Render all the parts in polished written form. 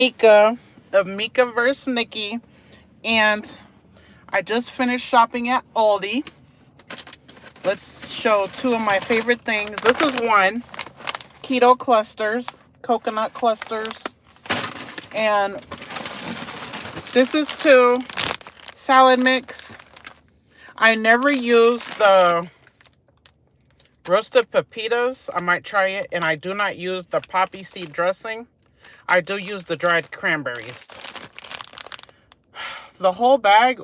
Mieka of Mieka vs. Nikki, and I just finished shopping at Aldi. Let's show two of my favorite things. This is one, keto clusters, coconut clusters, and this is two, salad mix. I never use the roasted pepitas. I might try it, and I do not use the poppy seed dressing. I do use the dried cranberries. The whole bag,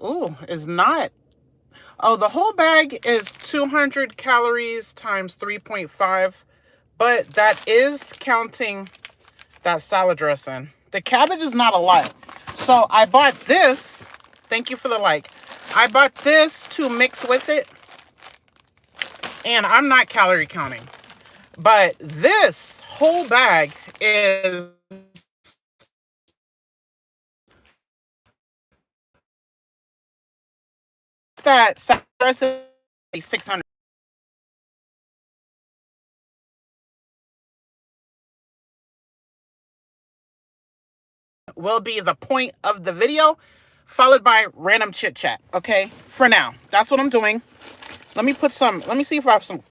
is not. Oh, the whole bag is 200 calories times 3.5, but that is counting that salad dressing. The cabbage is not a lot. So I bought this. Thank you for the like. I bought this to mix with it. And I'm not calorie counting. But this whole bag is that salad dressing 600. Will be the point of the video, followed by random chit chat. Okay, for now, that's what I'm doing. Let me see if I have some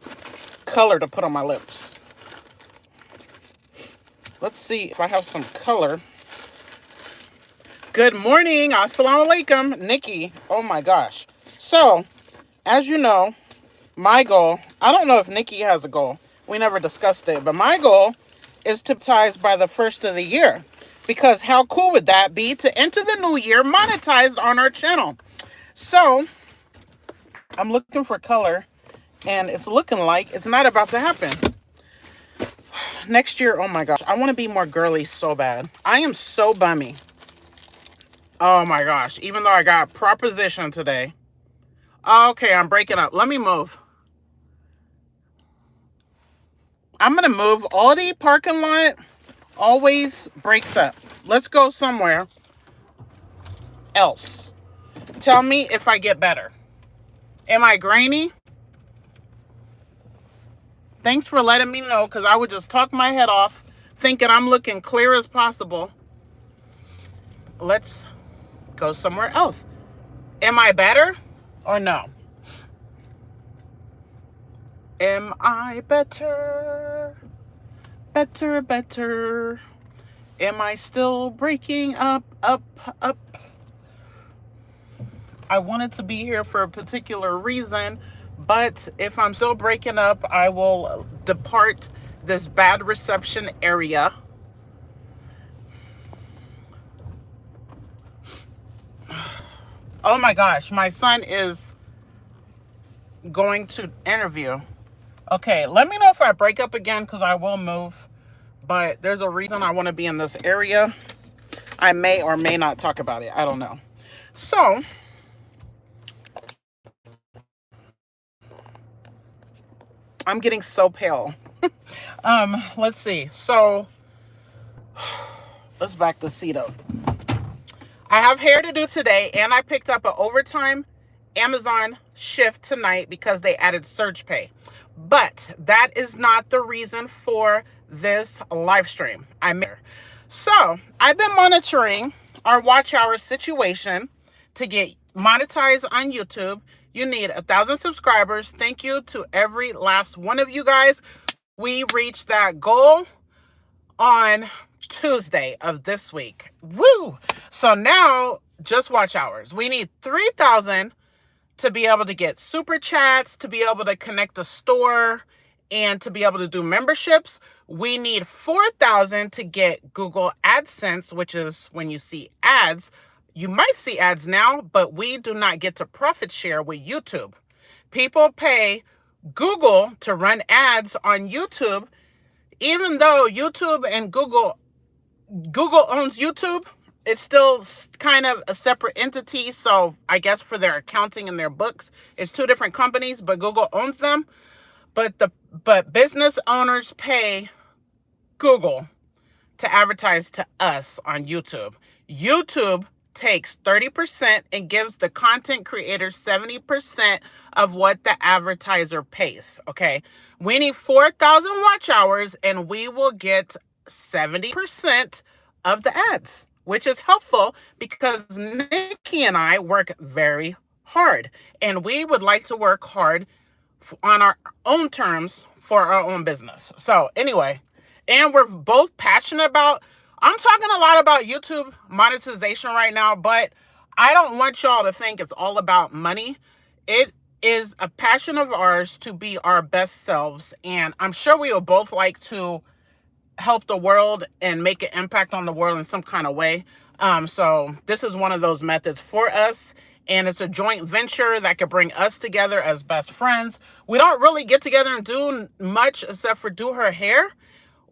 color to put on my lips. Let's see if I have some color. Good morning, assalamu alaikum, Nikki. Oh my gosh. So, as you know, my goal, I don't know if Nikki has a goal. We never discussed it, but my goal is to monetize by the first of the year. Because how cool would that be to enter the new year monetized on our channel? So, I'm looking for color, and it's looking like it's not about to happen. Next year, oh my gosh, I want to be more girly so bad. I am so bummy. Oh my gosh, even though I got proposition today. Okay, I'm breaking up. Let me move. I'm going to move. Aldi parking lot always breaks up. Let's go somewhere else. Tell me if I get better. Am I grainy? Thanks for letting me know, because I would just talk my head off thinking I'm looking clear as possible. Let's go somewhere else. Am I better or no? Am I better? Better. Am I still breaking up? I wanted to be here for a particular reason, but if I'm still breaking up, I will depart this bad reception area. Oh my gosh, my son is going to interview. Okay, let me know if I break up again, because I will move. But there's a reason I want to be in this area. I may or may not talk about it. I don't know. So, I'm getting so pale. Let's see. So, let's back the seat up. I have hair to do today, and I picked up an overtime Amazon shift tonight because they added surge pay. But that is not the reason for this live stream. So I've been monitoring our watch hour situation to get monetized on YouTube. You need 1,000 subscribers. Thank you to every last one of you guys. We reached that goal on Tuesday of this week. Woo! So now, just watch hours. We need 3,000 to be able to get super chats, to be able to connect the store, and to be able to do memberships. We need 4,000 to get Google AdSense, which is when you see ads. You might see ads now, but we do not get to profit share with YouTube. People pay Google to run ads on YouTube, even though YouTube and Google owns YouTube. It's still kind of a separate entity. So I guess for their accounting and their books, it's two different companies, but Google owns them. But business owners pay Google to advertise to us on YouTube. YouTube takes 30% and gives the content creator 70% of what the advertiser pays. Okay. We need 4,000 watch hours, and we will get 70% of the ads, which is helpful because Nikki and I work very hard, and we would like to work hard on our own terms for our own business. So anyway, and we're both passionate about, I'm talking a lot about YouTube monetization right now, but I don't want y'all to think it's all about money. It is a passion of ours to be our best selves, and I'm sure we will both like to help the world and make an impact on the world in some kind of way. So this is one of those methods for us, and it's a joint venture that could bring us together as best friends. We don't really get together and do much except for do her hair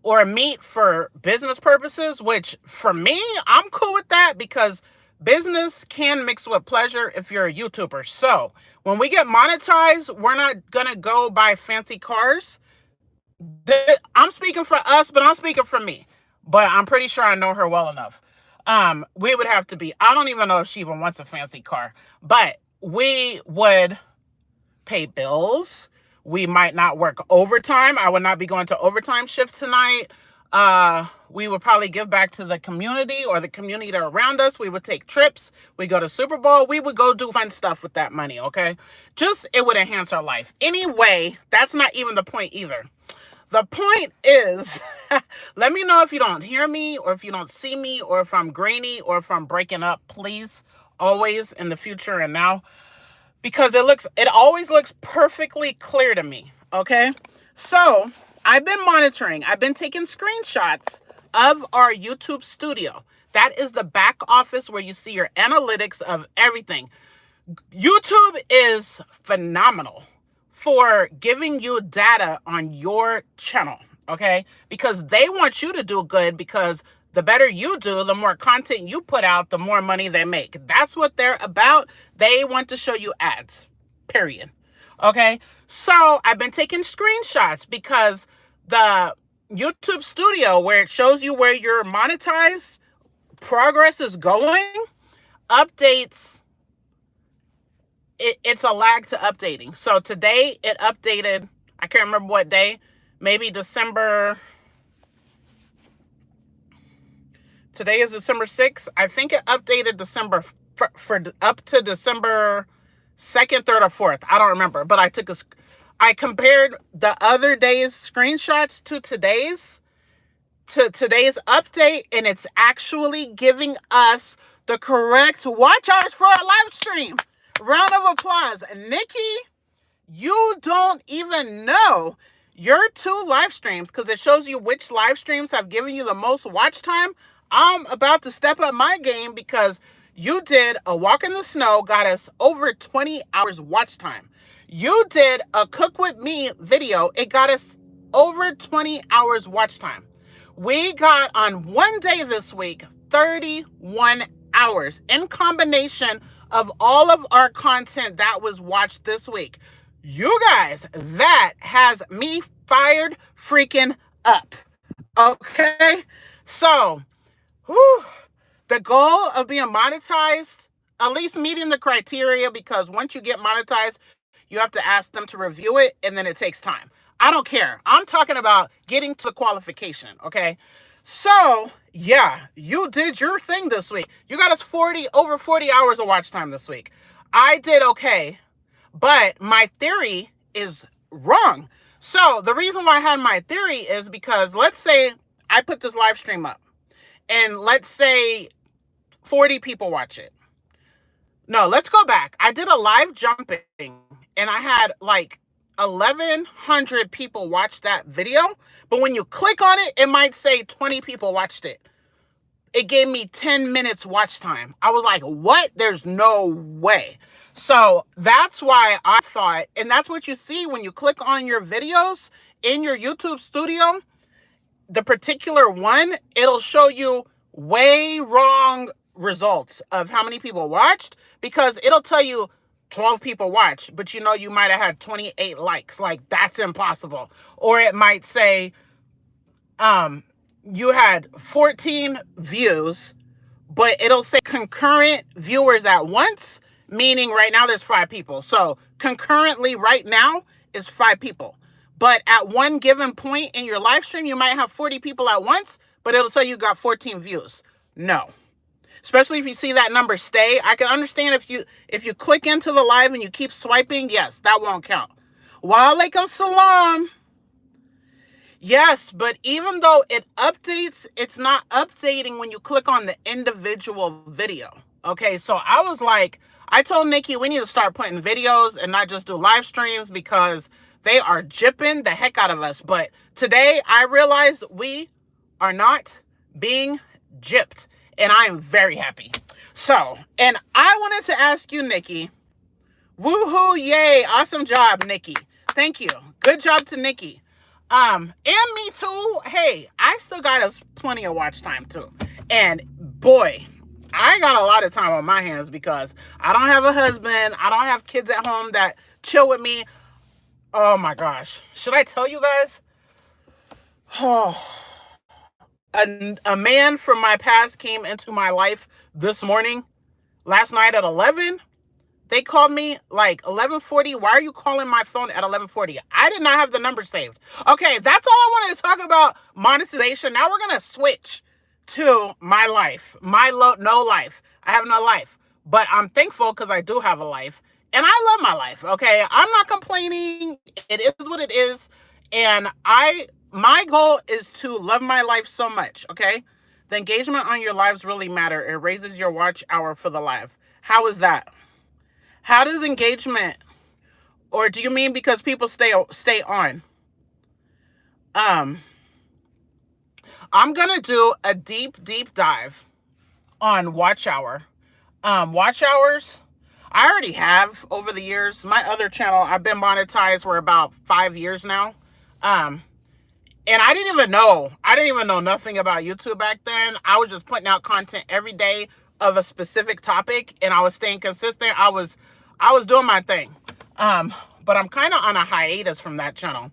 or meet for business purposes, which for me, I'm cool with that because business can mix with pleasure if you're a YouTuber. So when we get monetized, we're not going to go buy fancy cars. I'm speaking for us, but I'm speaking for me. But I'm pretty sure I know her well enough. We would have to be, I don't even know if she even wants a fancy car, but we would pay bills. We might not work overtime. I would not be going to overtime shift tonight. We would probably give back to the community or the community around us. We would take trips. We go to Super Bowl. We would go do fun stuff with that money, okay? Just, it would enhance our life. Anyway, that's not even the point either. The point is, let me know if you don't hear me or if you don't see me or if I'm grainy or if I'm breaking up, please, always in the future and now, because it always looks perfectly clear to me, okay? So I've been monitoring. I've been taking screenshots of our YouTube studio. That is the back office where you see your analytics of everything. YouTube is phenomenal for giving you data on your channel, okay? Because they want you to do good, because the better you do, the more content you put out, the more money they make. That's what they're about. They want to show you ads, period. Okay? So I've been taking screenshots because the YouTube studio, where it shows you where your monetized progress is going, updates. It's a lag to updating. So today it updated, I can't remember what day, maybe December. Today is December 6th. I think it updated December for up to December 2nd, 3rd, or 4th. I don't remember, but I compared the other day's screenshots to today's update, and it's actually giving us the correct watch hours for our live stream. Round of applause. Nikki, you don't even know your 2 live streams, because it shows you which live streams have given you the most watch time. I'm about to step up my game because you did a walk in the snow, got us over 20 hours watch time. You did a cook with me video. It got us over 20 hours watch time. We got on one day this week, 31 hours in combination of all of our content that was watched this week. You guys, that has me fired freaking up. Okay? So, the goal of being monetized, at least meeting the criteria, because once you get monetized, you have to ask them to review it, and then it takes time. I don't care. I'm talking about getting to the qualification, okay? So, yeah, you did your thing this week. You got us over 40 hours of watch time this week. I did okay, but my theory is wrong. So, the reason why I had my theory is because, let's say I put this live stream up, and let's say 40 people watch it. No, let's go back. I did a live jumping, and I had like 1,100 people watch that video. But when you click on it, it might say 20 people watched it. It gave me 10 minutes watch time. I was like, what? There's no way. So that's why I thought, and that's what you see when you click on your videos in your YouTube studio, the particular one, it'll show you way wrong results of how many people watched, because it'll tell you 12 people watched, but you might have had 28 likes. Like, that's impossible. Or it might say you had 14 views, but it'll say concurrent viewers at once, meaning right now there's 5 people. So concurrently right now is 5 people. But at one given point in your live stream, you might have 40 people at once, but it'll tell you got 14 views. No. Especially if you see that number stay. I can understand if you click into the live and you keep swiping, yes, that won't count. Wa alaikum salam. Yes, but even though it updates, it's not updating when you click on the individual video. Okay, so I told Nikki we need to start putting videos and not just do live streams because they are gypping the heck out of us. But today I realized we are not being gypped, and I am very happy. So, and I wanted to ask you, Nikki, woohoo, yay, awesome job, Nikki. Thank you. Good job to Nikki. And me too. Hey, I still got us plenty of watch time too. And boy, I got a lot of time on my hands because I don't have a husband. I don't have kids at home that chill with me. Oh my gosh. Should I tell you guys? Oh, a man from my past came into my life this morning, last night at 11. They called me like 11:40. Why are you calling my phone at 11:40? I did not have the number saved. Okay, that's all I wanted to talk about monetization. Now we're going to switch to my life. No life. I have no life. But I'm thankful because I do have a life. And I love my life, okay? I'm not complaining. It is what it is. And my goal is to love my life so much, okay? The engagement on your lives really matter. It raises your watch hour for the live. How is that? How does engagement, or do you mean because people stay on? I'm going to do a deep dive on watch hour. Watch hours, I already have over the years. My other channel, I've been monetized for about 5 years now. And I didn't even know nothing about YouTube back then. I was just putting out content every day of a specific topic, and I was staying consistent. I was doing my thing. But I'm kind of on a hiatus from that channel.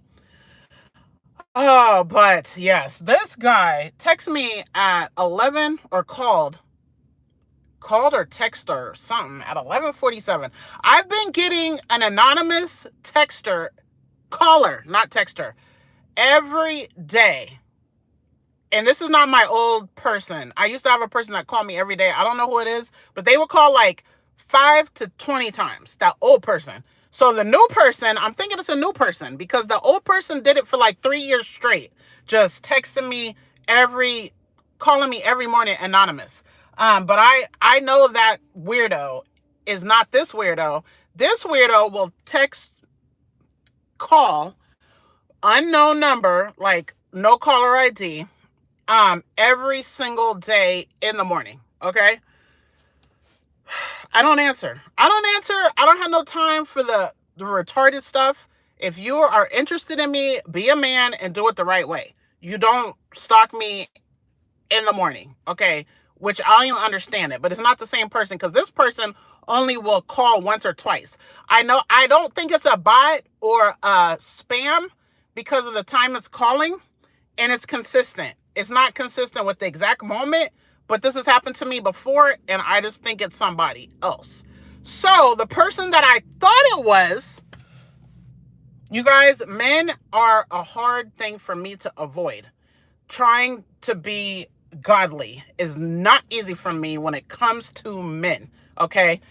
Oh, but yes, this guy texted me at 11 or called or texted or something at 11:47. I've been getting an anonymous caller, not texter, every day. And this is not my old person. I used to have a person that called me every day. I don't know who it is, but they would call like 5 to 20 times, that old person. So the new person, I'm thinking it's a new person because the old person did it for like 3 years straight. Just texting me calling me every morning anonymous. But I know that weirdo is not this weirdo. This weirdo will call, unknown number, like no caller ID, every single day in the morning. Okay. I don't answer. I don't have no time for the retarded stuff. If you are interested in me, be a man and do it the right way. You don't stalk me in the morning, okay? Which I don't even understand it, but it's not the same person because this person only will call once or twice. I don't think it's a bot or a spam because of the time it's calling, and it's consistent. It's not consistent with the exact moment, but this has happened to me before, and I just think it's somebody else. So the person that I thought it was, you guys, men are a hard thing for me to avoid. Trying to be godly is not easy for me when it comes to men, okay?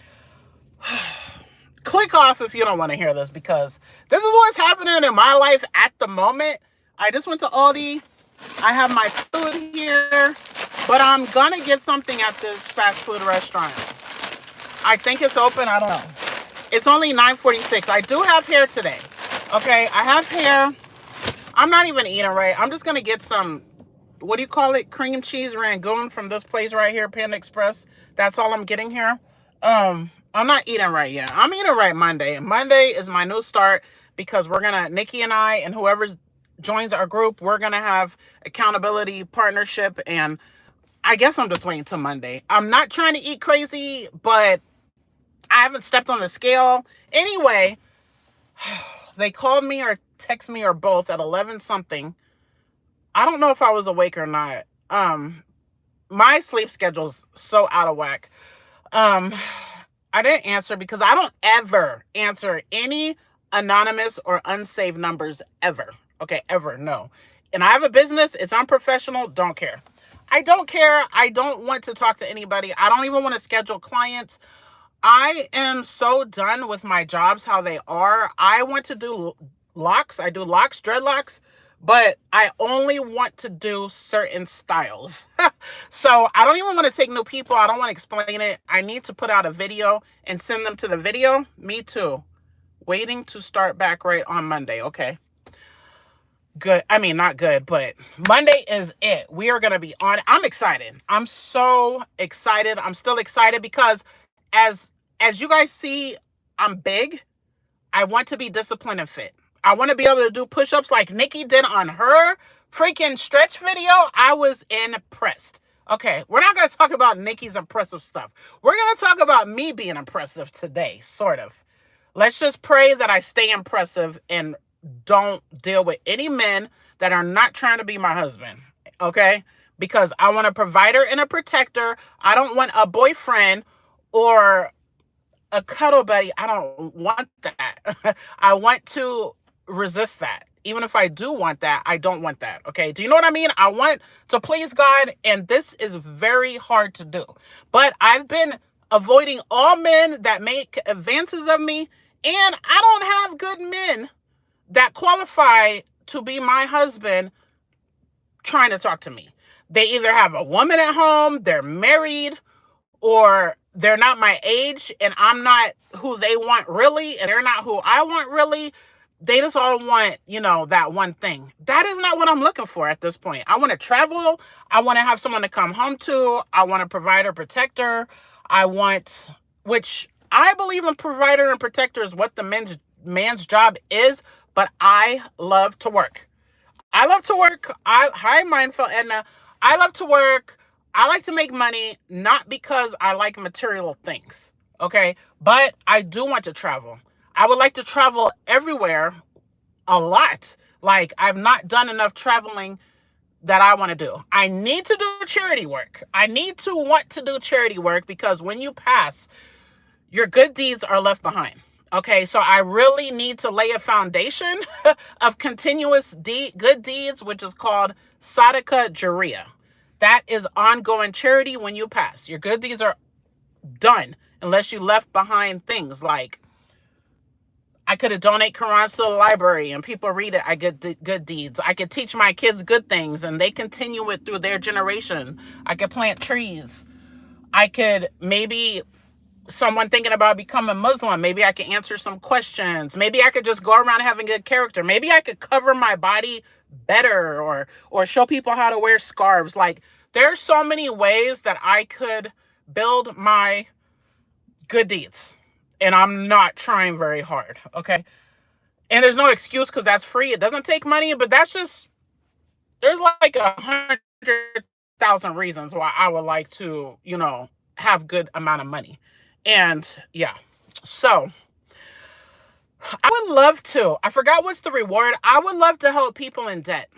Click off if you don't want to hear this because this is what's happening in my life at the moment. I just went to Aldi. I have my food here, but I'm going to get something at this fast food restaurant. I think it's open. I don't know. It's only 9:46. I do have hair today. Okay, I have hair. I'm not even eating right. I'm just going to get some, what do you call it? Cream cheese Rangoon from this place right here, Panda Express. That's all I'm getting here. I'm not eating right yet. I'm eating right Monday. Monday is my new start because we're going to, Nikki and I and whoever joins our group, we're going to have accountability, partnership, and I guess I'm just waiting till Monday. I'm not trying to eat crazy, but I haven't stepped on the scale. Anyway, they called me or text me or both at 11 something. I don't know if I was awake or not. My sleep schedule's so out of whack. I didn't answer because I don't ever answer any anonymous or unsaved numbers ever. Okay, ever, no. And I have a business. It's unprofessional. Don't care. I don't care. I don't want to talk to anybody. I don't even want to schedule clients. I am so done with my jobs how they are. I want to do locks. I do locks, dreadlocks, but I only want to do certain styles. So I don't even want to take new people. I don't want to explain it. I need to put out a video and send them to the video. Me too. Waiting to start back right on Monday. Okay. Good. I mean, not good, but Monday is it. We are going to be on. I'm excited. I'm so excited. I'm still excited because as you guys see, I'm big. I want to be disciplined and fit. I want to be able to do push-ups like Nikki did on her freaking stretch video. I was impressed. Okay, we're not going to talk about Nikki's impressive stuff. We're going to talk about me being impressive today, sort of. Let's just pray that I stay impressive and don't deal with any men that are not trying to be my husband, okay? Because I want a provider and a protector. I don't want a boyfriend or a cuddle buddy. I don't want that. I want to resist that. Even if I do want that, I don't want that, okay? Do you know what I mean? I want to please God, and this is very hard to do. But I've been avoiding all men that make advances of me, and I don't have good men that qualify to be my husband trying to talk to me. They either have a woman at home, they're married, or they're not my age and I'm not who they want really, and they're not who I want really. They just all want, that one thing. That is not what I'm looking for at this point. I want to travel. I want to have someone to come home to. I want a provider, protector. Which I believe a provider and protector is what the man's job is, but I love to work. I love to work. Hi, Mindful Edna. I love to work. I like to make money, not because I like material things, okay? But I do want to travel. I would like to travel everywhere a lot. Like, I've not done enough traveling that I want to do. I need to do charity work. I need to want to do charity work because when you pass, your good deeds are left behind. Okay, so I really need to lay a foundation of continuous good deeds, which is called Sadaka Jariya. That is ongoing charity when you pass. Your good deeds are done unless you left behind things like I could have donated Qurans to the library and people read it. I get good deeds. I could teach my kids good things and they continue it through their generation. I could plant trees. I could maybe someone thinking about becoming Muslim. Maybe I could answer some questions. Maybe I could just go around having good character. Maybe I could cover my body better or show people how to wear scarves. Like, there's so many ways that I could build my good deeds. And I'm not trying very hard, okay? And there's no excuse because that's free. It doesn't take money, but that's just, there's like 100,000 reasons why I would like to, have good amount of money. And yeah, so I would love to, I forgot what's the reward. I would love to help people in debt.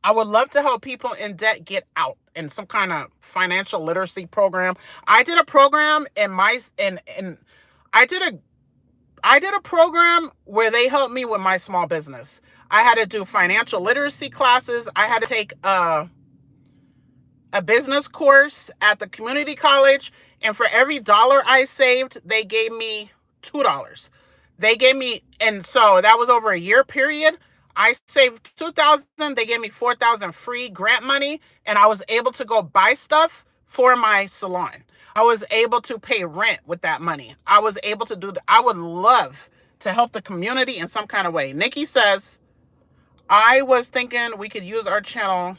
I would love to help people in debt get out in some kind of financial literacy program. I did a program I did a program where they helped me with my small business. I had to do financial literacy classes. I had to take a business course at the community college. And for every $1 I saved, they gave me $2. And so that was over a year period. I saved $2,000. They gave me $4,000 free grant money. And I was able to go buy stuff for my salon. I was able to pay rent with that money. I was able to I would love to help the community in some kind of way. Nikki says, I was thinking we could use our channel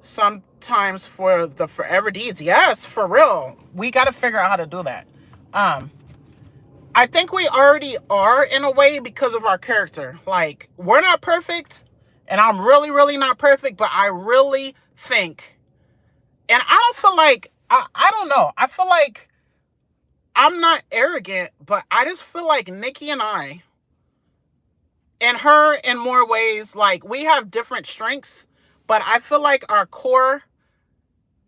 sometimes for the forever deeds. Yes, for real. We got to figure out how to do that. I think we already are in a way because of our character. Like, we're not perfect, and I'm really, really not perfect, but I really think, and I don't feel like, I don't know. I feel like I'm not arrogant, but I just feel like Nikki and I, and her in more ways, like, we have different strengths, but I feel like our core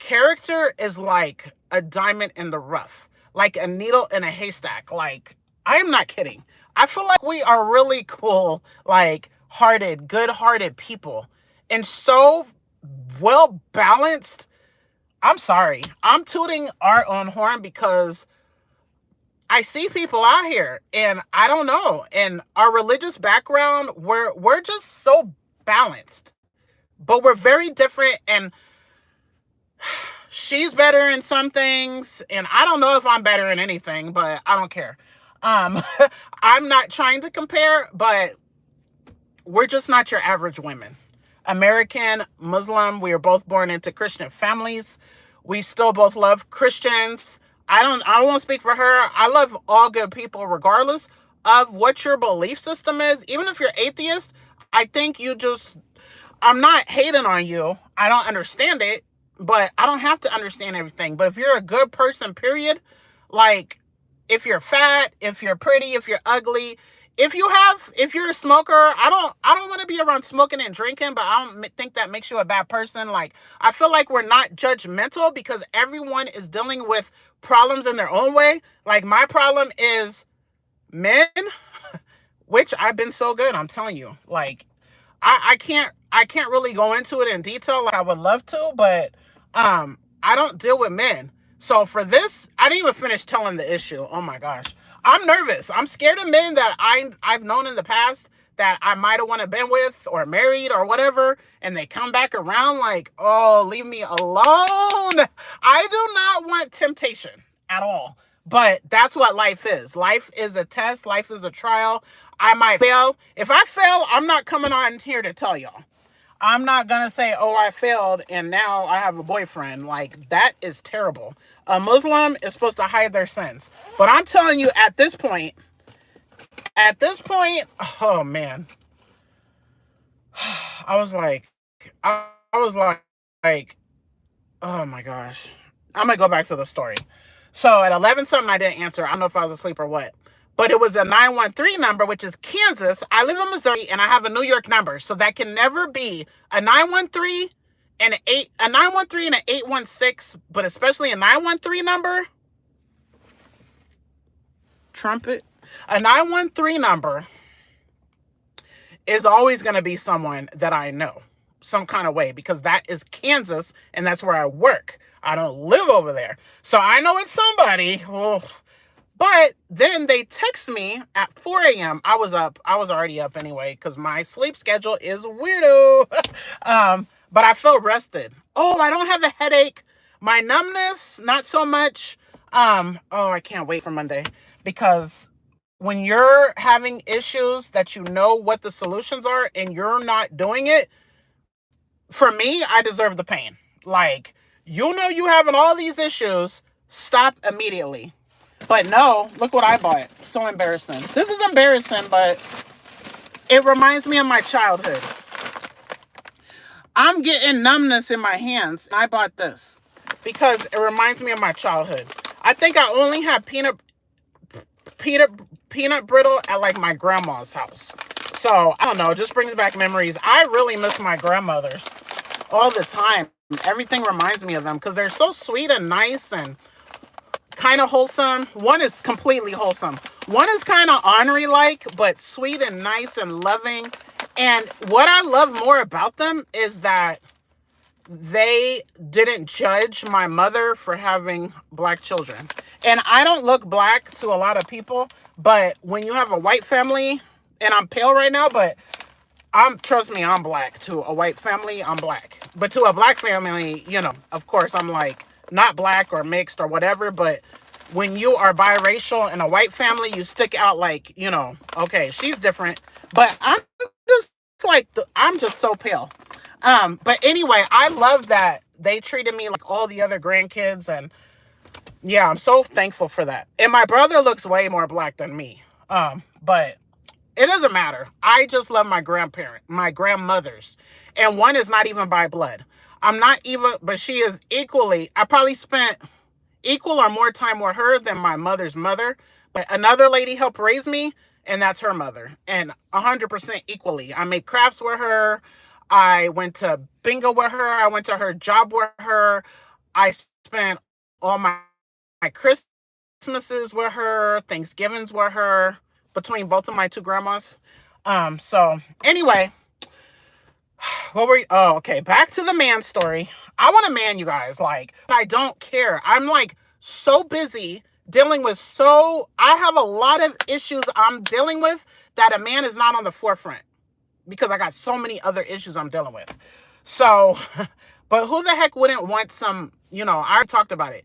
character is like a diamond in the rough, like a needle in a haystack. Like, I am not kidding. I feel like we are really cool, like, good-hearted people. And so well balanced. I'm sorry. I'm tooting our own horn because I see people out here and I don't know. And our religious background, we're just so balanced. But we're very different, and she's better in some things, and I don't know if I'm better in anything, but I don't care. Um I'm not trying to compare, but we're just not your average women. American, Muslim, we were both born into Christian families. We still both love Christians. I won't speak for her. I love all good people regardless of what your belief system is. Even if you're atheist, I think I'm not hating on you. I don't understand it, but I don't have to understand everything. But if you're a good person, period, like if you're fat, if you're pretty, if you're ugly, if you're a smoker, I don't want to be around smoking and drinking, but I don't think that makes you a bad person. Like, I feel like we're not judgmental because everyone is dealing with problems in their own way. Like, my problem is men, which I've been so good, I'm telling you. Like, I can't really go into it in detail like I would love to, but I don't deal with men. So for this, I didn't even finish telling the issue. Oh my gosh. I'm nervous. I'm scared of men that I've known in the past that I might have want to been with or married or whatever, and they come back around like, oh, leave me alone. I do not want temptation at all. But that's what life is. Life is a test. Life is a trial. I might fail. If I fail, I'm not coming on here to tell y'all. I'm not going to say, oh, I failed and now I have a boyfriend. Like, that is terrible. A Muslim is supposed to hide their sins. But I'm telling you, at this point, oh man, I was like, I was like, oh my gosh. I'm going to go back to the story. So at 11 something, I didn't answer. I don't know if I was asleep or what. But it was a 913 number, which is Kansas. I live in Missouri, and I have a New York number. So that can never be a 913 and a 913 and an 816, but especially a 913 number. Trumpet. A 913 number is always going to be someone that I know some kind of way, because that is Kansas and that's where I work. I don't live over there. So I know it's somebody. Oh. But then they text me at 4 a.m. I was already up anyway because my sleep schedule is weirdo. But I felt rested. Oh, I don't have a headache. My numbness, not so much. I can't wait for Monday, because when you're having issues that you know what the solutions are and you're not doing it, for me, I deserve the pain. Like, you know you having all these issues, stop immediately. But no, look what I bought. So embarrassing. This is embarrassing, but it reminds me of my childhood. I'm getting numbness in my hands. I bought this because it reminds me of my childhood. I think I only had peanut brittle at like my grandma's house. So I don't know, it just brings back memories. I really miss my grandmothers all the time. Everything reminds me of them because they're so sweet and nice and kind of wholesome. One is completely wholesome. One is kind of ornery-like, but sweet and nice and loving. And what I love more about them is that they didn't judge my mother for having black children. And I don't look black to a lot of people, but when you have a white family, and I'm pale right now, but trust me, I'm black. To a white family, I'm black. But to a black family, of course, I'm like, not black or mixed or whatever, but when you are biracial in a white family, you stick out like, okay, she's different. But I'm just so pale. But anyway, I love that they treated me like all the other grandkids, and yeah, I'm so thankful for that. And my brother looks way more black than me. But it doesn't matter. I just love my grandmothers. And one is not even by blood. But she is equally, I probably spent equal or more time with her than my mother's mother. But another lady helped raise me, and that's her mother. And 100% equally. I made crafts with her. I went to bingo with her. I went to her job with her. I spent all my Christmases with her, Thanksgivings with her, between both of my two grandmas. So anyway, What were you? Oh, okay. Back to the man story. I want a man, you guys. Like, I don't care. I'm like so busy dealing with I have a lot of issues I'm dealing with that a man is not on the forefront because I got so many other issues I'm dealing with. So, but who the heck wouldn't want some, I already talked about it.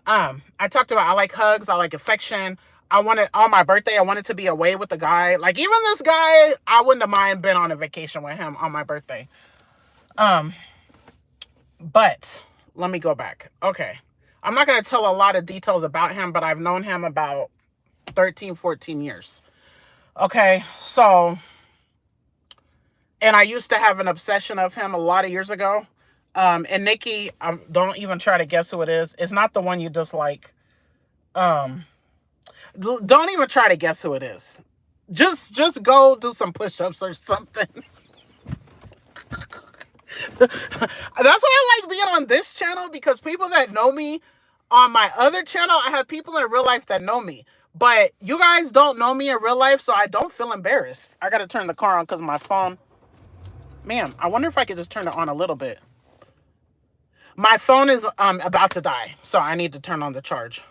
I talked about I like hugs, I like affection. I wanted on my birthday, I wanted to be away with the guy. Like even this guy, I wouldn't have mind been on a vacation with him on my birthday. But let me go back. Okay. I'm not going to tell a lot of details about him, but I've known him about 13, 14 years. Okay. So, and I used to have an obsession of him a lot of years ago. And Nikki, don't even try to guess who it is. It's not the one you dislike. Don't even try to guess who it is. Just go do some push-ups or something. That's why I like being on this channel, because people that know me on my other channel, I have people in real life that know me. But you guys don't know me in real life, so I don't feel embarrassed. I got to turn the car on because my phone... Man, I wonder if I could just turn it on a little bit. My phone is about to die, so I need to turn on the charge.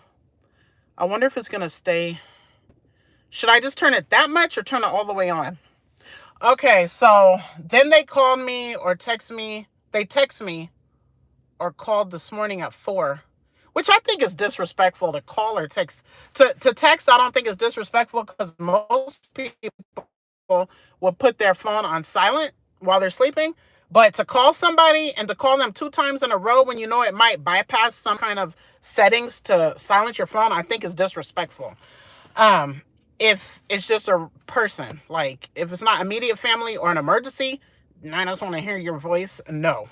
I wonder if it's going to stay... Should I just turn it that much or turn it all the way on? Okay, so then they called me or text me. They text me or called this morning at 4, which I think is disrespectful to call or text. To text, I don't think is disrespectful because most people will put their phone on silent while they're sleeping. But to call somebody and to call them 2 times in a row when you know it might bypass some kind of settings to silence your phone, I think is disrespectful. If it's just a person, like if it's not immediate family or an emergency, and I just want to hear your voice. No,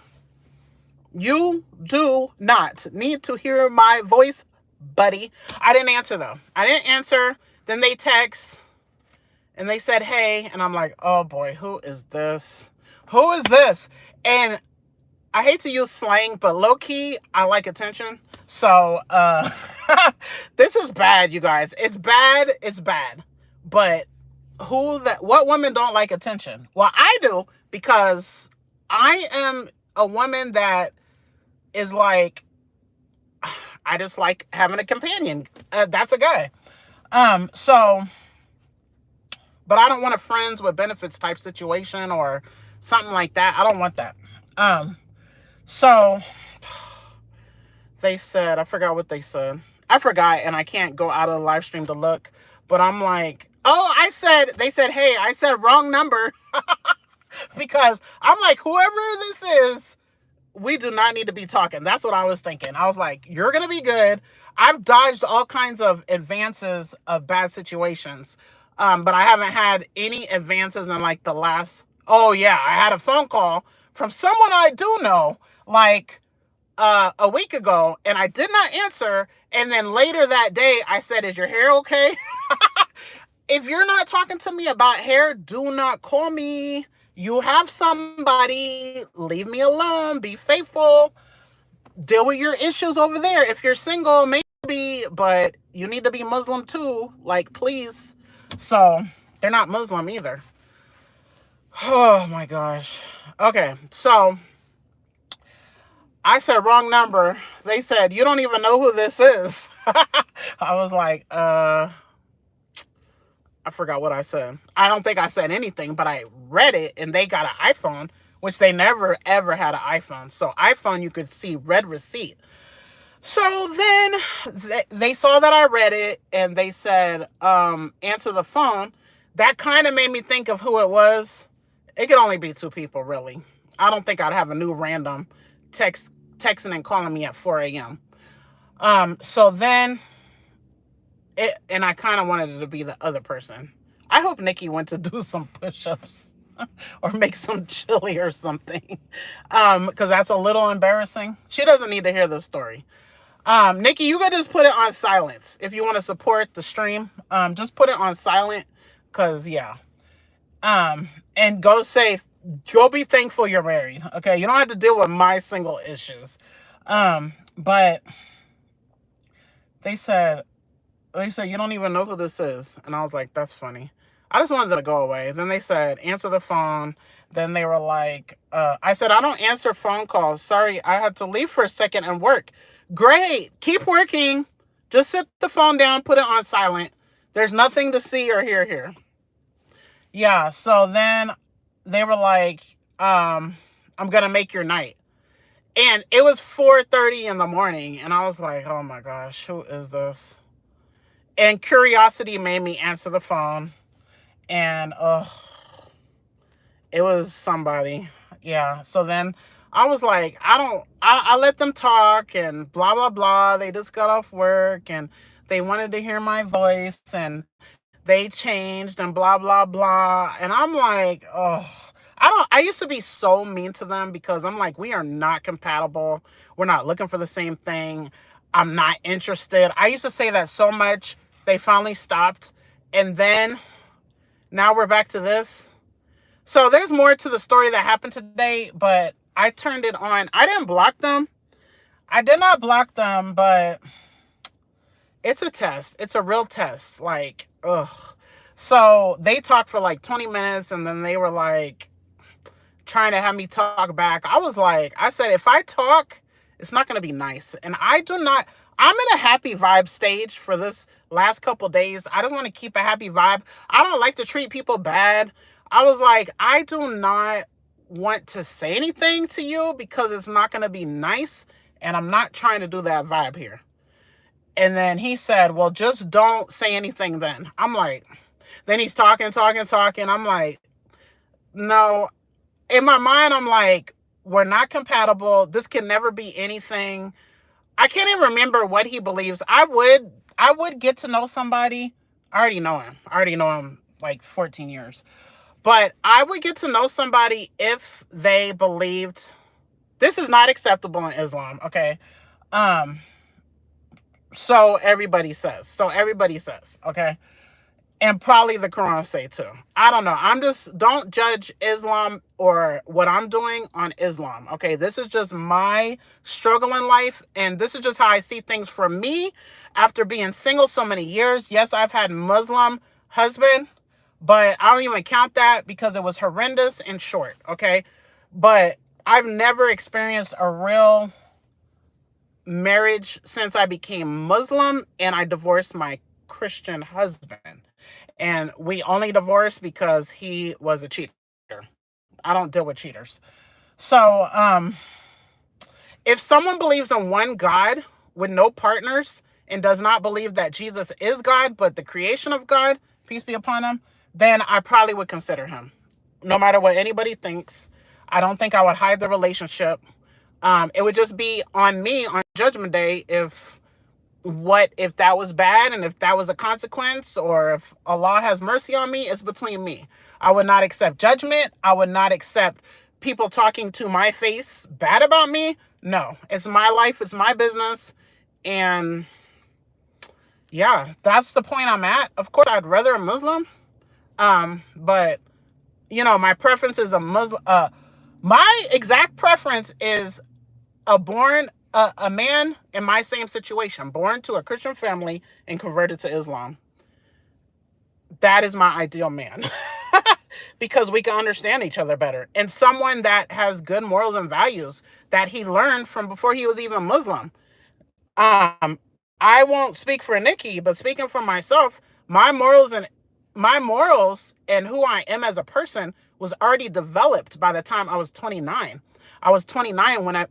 you do not need to hear my voice, buddy. I didn't answer though. I didn't answer. Then they text and they said, hey, and I'm like, oh boy, who is this? Who is this? And I hate to use slang, but low-key, I like attention. So, this is bad, you guys. It's bad. It's bad. But what women don't like attention? Well, I do, because I am a woman that is like, I just like having a companion. That's a guy. So, but I don't want a friends with benefits type situation or something like that. I don't want that. So they said, I forgot what they said. I forgot, and I can't go out of the live stream to look, but I'm like, oh, they said, hey, I said wrong number. Because I'm like, whoever this is, we do not need to be talking. That's what I was thinking. I was like, you're going to be good. I've dodged all kinds of advances of bad situations. But I haven't had any advances in like the last, oh yeah, I had a phone call from someone I do know, like a week ago, and I did not answer. And then later that day, I said, is your hair okay? If you're not talking to me about hair, do not call me. You have somebody, leave me alone, be faithful, deal with your issues over there. If you're single, maybe, but you need to be Muslim too, like, please. So, they're not Muslim either. Oh my gosh. Okay, so I said wrong number. They said, you don't even know who this is. I was like, I forgot what I said. I don't think I said anything, but I read it, and they got an iPhone, which they never, ever had an iPhone. So iPhone, you could see read receipt. So then they saw that I read it, and they said, answer the phone. That kind of made me think of who it was. It could only be 2 people, really. I don't think I'd have a new random texting and calling me at 4 a.m. So then... and I kind of wanted it to be the other person. I hope Nikki went to do some push-ups or make some chili or something. Because that's a little embarrassing. She doesn't need to hear the story. Nikki, you could just put it on silence if you want to support the stream. Just put it on silent, because, yeah. And go be thankful you're married. Okay, you don't have to deal with my single issues. But they said, you don't even know who this is. And I was like, that's funny. I just wanted them to go away. Then they said, answer the phone. Then they were like, I said, I don't answer phone calls. Sorry, I had to leave for a second and work. Great. Keep working. Just sit the phone down, put it on silent. There's nothing to see or hear here. Yeah, so then they were like, I'm going to make your night. And it was 4:30 in the morning. And I was like, oh my gosh, who is this? And curiosity made me answer the phone. And it was somebody. Yeah. So then I was like, I let them talk and blah, blah, blah. They just got off work and they wanted to hear my voice and they changed and blah, blah, blah. And I'm like, oh, I used to be so mean to them because I'm like, we are not compatible. We're not looking for the same thing. I'm not interested. I used to say that so much. They finally stopped. And then now we're back to this. So there's more to the story that happened today, but I turned it on. I didn't block them. I did not block them, but it's a test. It's a real test. Like, ugh. So they talked for like 20 minutes and then they were like trying to have me talk back. I said, if I talk, it's not going to be nice. And I'm in a happy vibe stage for this last couple days. I just want to keep a happy vibe. I don't like to treat people bad. I was like, I do not want to say anything to you because it's not going to be nice. And I'm not trying to do that vibe here. And then he said, well, just don't say anything then. I'm like, then he's talking. I'm like, no. In my mind, I'm like, we're not compatible. This can never be anything. I can't even remember what he believes. I would get to know somebody. I already know him like 14 years. But I would get to know somebody if they believed this is not acceptable in Islam, okay? So everybody says, okay? And probably the Quran say too. I don't know. Don't judge Islam or what I'm doing on Islam. Okay. This is just my struggle in life. And this is just how I see things for me after being single so many years. Yes, I've had Muslim husband, but I don't even count that because it was horrendous and short. Okay. But I've never experienced a real marriage since I became Muslim and I divorced my Christian husband. And we only divorced because he was a cheater. I don't deal with cheaters. So, if someone believes in one God with no partners and does not believe that Jesus is God, but the creation of God, peace be upon him, then I probably would consider him. No matter what anybody thinks, I don't think I would hide the relationship. It would just be on me on Judgment Day if that was bad and if that was a consequence, or if Allah has mercy on me, it's between me. I would not accept judgment. I would not accept people talking to my face bad about me. No, it's my life. It's my business. And yeah, that's the point I'm at. Of course, I'd rather a Muslim. But my preference is a Muslim. My exact preference is a man in my same situation, born to a Christian family and converted to Islam. That is my ideal man because we can understand each other better. And someone that has good morals and values that he learned from before he was even Muslim. I won't speak for Nikki, but speaking for myself, my morals and who I am as a person was already developed by the time I was 29. I was 29 when I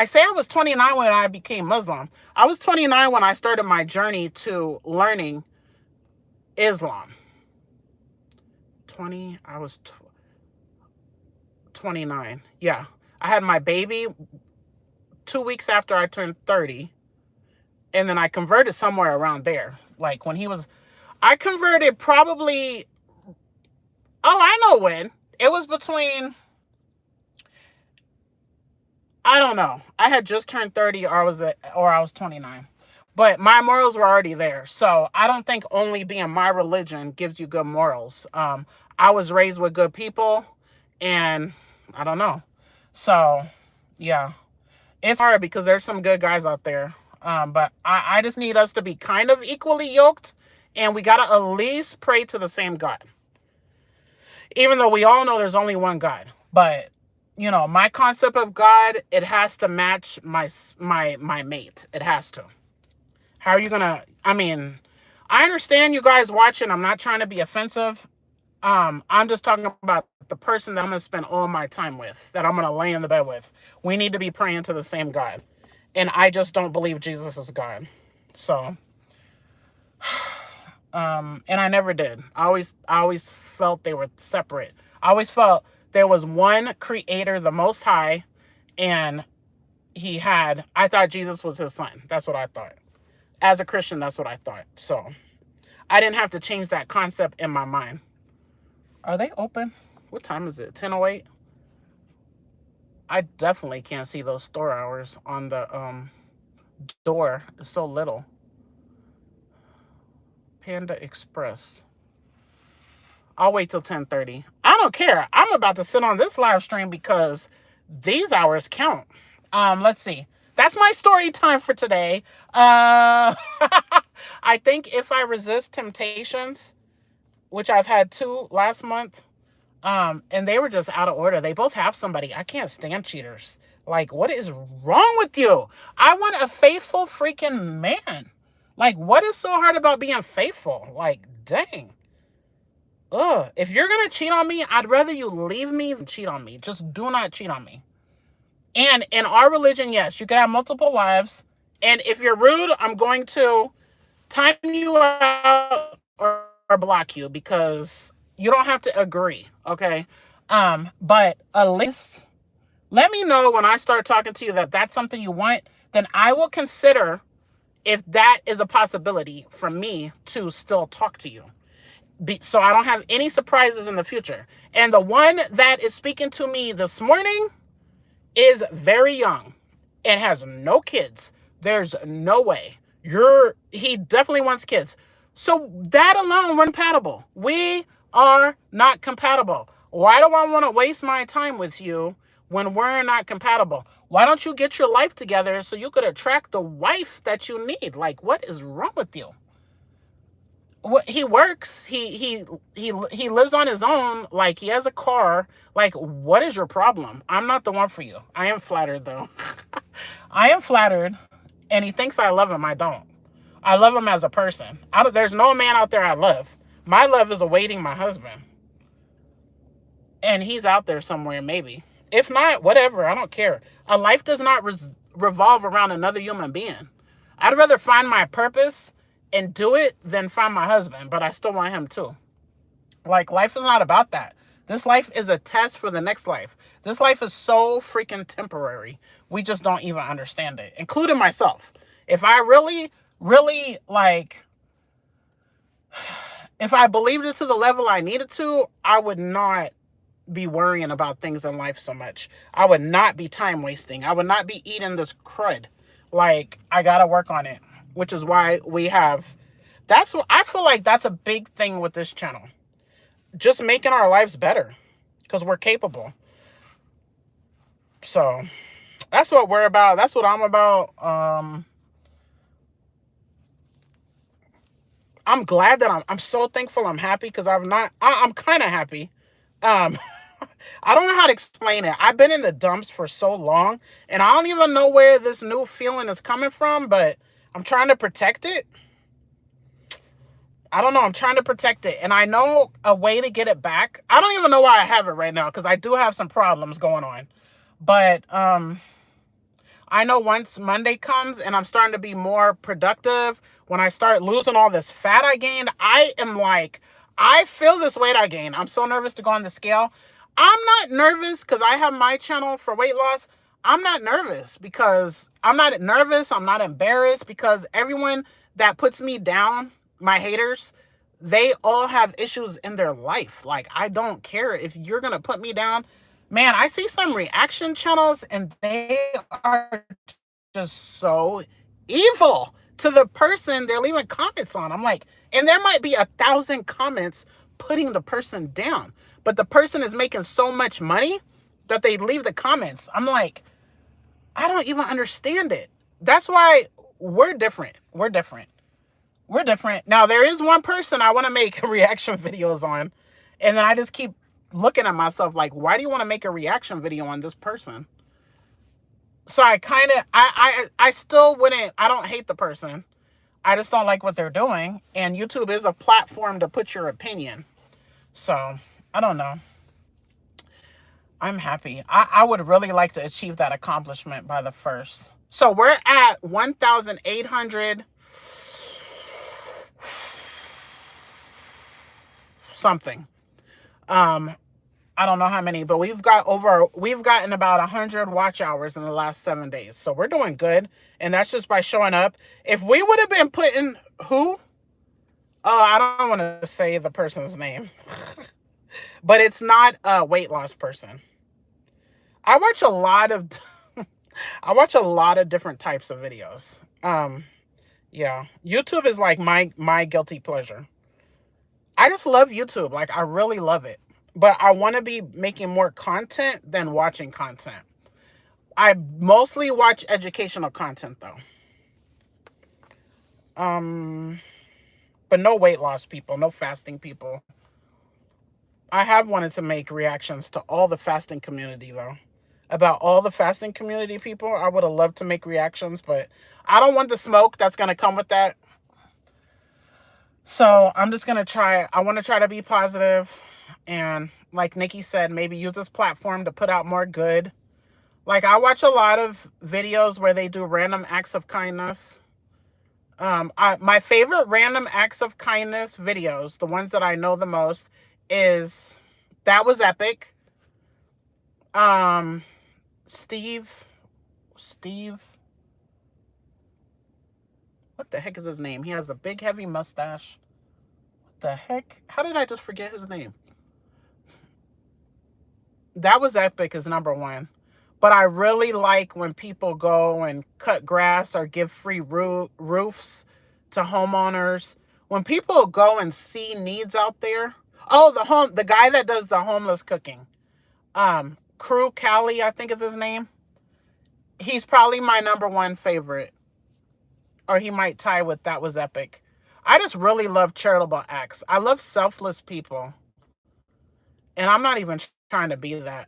say I was 29 when I became Muslim. I was 29 when I started my journey to learning Islam. I was 29. Yeah. I had my baby 2 weeks after I turned 30. And then I converted somewhere around there. Like I converted probably, I know when. It was between, I don't know. I had just turned 30 or I was 29. But my morals were already there. So I don't think only being my religion gives you good morals. I was raised with good people and I don't know. So yeah, it's hard because there's some good guys out there. But I just need us to be kind of equally yoked And we got to at least pray to the same God. Even though we all know there's only one God. But, you know, my concept of God, it has to match my mate. It has to. How are you going to, I mean, I understand you guys watching. I'm not trying to be offensive. I'm just talking about the person that I'm going to spend all my time with, that I'm going to lay in the bed with. We need to be praying to the same God. And I just don't believe Jesus is God. So, and I never did. I always felt they were separate. I always felt there was one creator, the Most High, and I thought Jesus was his son. That's what I thought. As a Christian, that's what I thought. So I didn't have to change that concept in my mind. Are they open? What time is it? 10:08? I definitely can't see those store hours on the door. It's so little. Panda Express. I'll wait till 10:30. I don't care. I'm about to sit on this live stream because these hours count. Let's see. That's my story time for today. I think If I Resist Temptations, which I've had 2 last month, and they were just out of order. They both have somebody. I can't stand cheaters. Like, what is wrong with you? I want a faithful freaking man. Like, what is so hard about being faithful? Like, dang. Ugh. If you're going to cheat on me, I'd rather you leave me than cheat on me. Just do not cheat on me. And in our religion, yes, you can have multiple wives. And if you're rude, I'm going to time you out or block you, because you don't have to agree, okay? But at least let me know when I start talking to you that that's something you want. Then I will consider if that is a possibility for me to still talk to you. So I don't have any surprises in the future. And the one that is speaking to me this morning is very young and has no kids. There's no way. He definitely wants kids. So that alone, we're compatible. We are not compatible. Why do I want to waste my time with you when we're not compatible? Why don't you get your life together so you could attract the wife that you need? Like, what is wrong with you? He works. He lives on his own. Like, he has a car. Like, what is your problem? I'm not the one for you. I am flattered, though. I am flattered, and he thinks I love him. I don't. I love him as a person. There's no man out there I love. My love is awaiting my husband. And he's out there somewhere, maybe. If not, whatever. I don't care. A life does not revolve around another human being. I'd rather find my purpose and do it than find my husband, but I still want him too. Like, life is not about that. This life is a test for the next life. This life is so freaking temporary. We just don't even understand it, including myself. If I really, like, if I believed it to the level I needed to, I would not be worrying about things in life so much. I would not be time wasting. I would not be eating this crud. Like, I gotta work on it, which is why that's what I feel like. That's a big thing with this channel. Just making our lives better, because we're capable. So that's what we're about. That's what I'm about. I'm glad that I'm so thankful. I'm happy because I'm kind of happy. I don't know how to explain it. I've been in the dumps for so long, and I don't even know where this new feeling is coming from, but I'm trying to protect it. I don't know. I'm trying to protect it, and I know a way to get it back. I don't even know why I have it right now, because I do have some problems going on. But I know once Monday comes and I'm starting to be more productive, when I start losing all this fat I gained, I feel this weight I gained. I'm so nervous to go on the scale. I'm not nervous because I have my channel for weight loss. I'm not nervous because I'm not embarrassed, because everyone that puts me down, my haters, they all have issues in their life. Like, I don't care if you're going to put me down. Man, I see some reaction channels and they are just so evil to the person they're leaving comments on. I'm like, and there might be 1,000 comments putting the person down, but the person is making so much money that they leave the comments. I'm like, I don't even understand it. That's why we're different. We're different. We're different. Now, there is one person I want to make reaction videos on. And then I just keep looking at myself like, why do you want to make a reaction video on this person? So I kind of, I still wouldn't, I don't hate the person. I just don't like what they're doing. And YouTube is a platform to put your opinion. So, I don't know. I'm happy. I would really like to achieve that accomplishment by the 1st. So we're at 1,800 something. I don't know how many, but we've gotten about 100 watch hours in the last 7 days. So we're doing good. And that's just by showing up. If we would have been putting who? Oh, I don't want to say the person's name. But it's not a weight loss person. I watch a lot of different types of videos. Yeah. YouTube is like my guilty pleasure. I just love YouTube. Like, I really love it. But I want to be making more content than watching content. I mostly watch educational content, though. But no weight loss people, no fasting people. I have wanted to make reactions to all the fasting community, though. About all the fasting community people, I would have loved to make reactions, but I don't want the smoke that's going to come with that. So I'm just going to try. I want to try to be positive. And like Nikki said, maybe use this platform to put out more good. Like, I watch a lot of videos where they do random acts of kindness. My favorite random acts of kindness videos, the ones that I know the most, is That Was Epic. Steve. What the heck is his name? He has a big, heavy mustache. What the heck? How did I just forget his name? That Was Epic is #1. But I really like when people go and cut grass or give free roofs to homeowners. When people go and see needs out there. Oh, the guy that does the homeless cooking. Crew Cali, I think is his name. He's probably my #1 favorite. Or he might tie with That Was Epic. I just really love charitable acts. I love selfless people. And I'm not even trying to be that.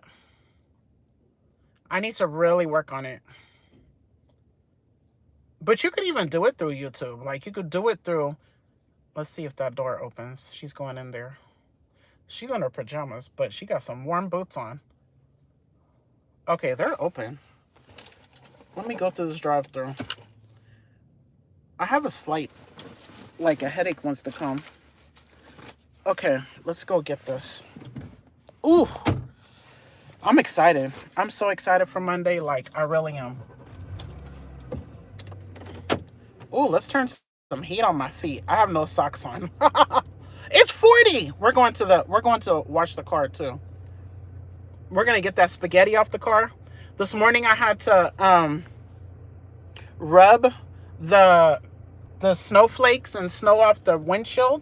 I need to really work on it. But you could even do it through YouTube. Like, you could do it through... Let's see if that door opens. She's going in there. She's in her pajamas, but she got some warm boots on. Okay, they're open. Let me go through this drive-thru. I have a slight, like, a headache wants to come. Okay, let's go get this. Ooh, I'm excited. I'm so excited for Monday. Like, I really am. Ooh, let's turn some heat on my feet. I have no socks on. It's 40. We're going to wash the car too. We're going to get that spaghetti off the car. This morning I had to rub the snowflakes and snow off the windshield.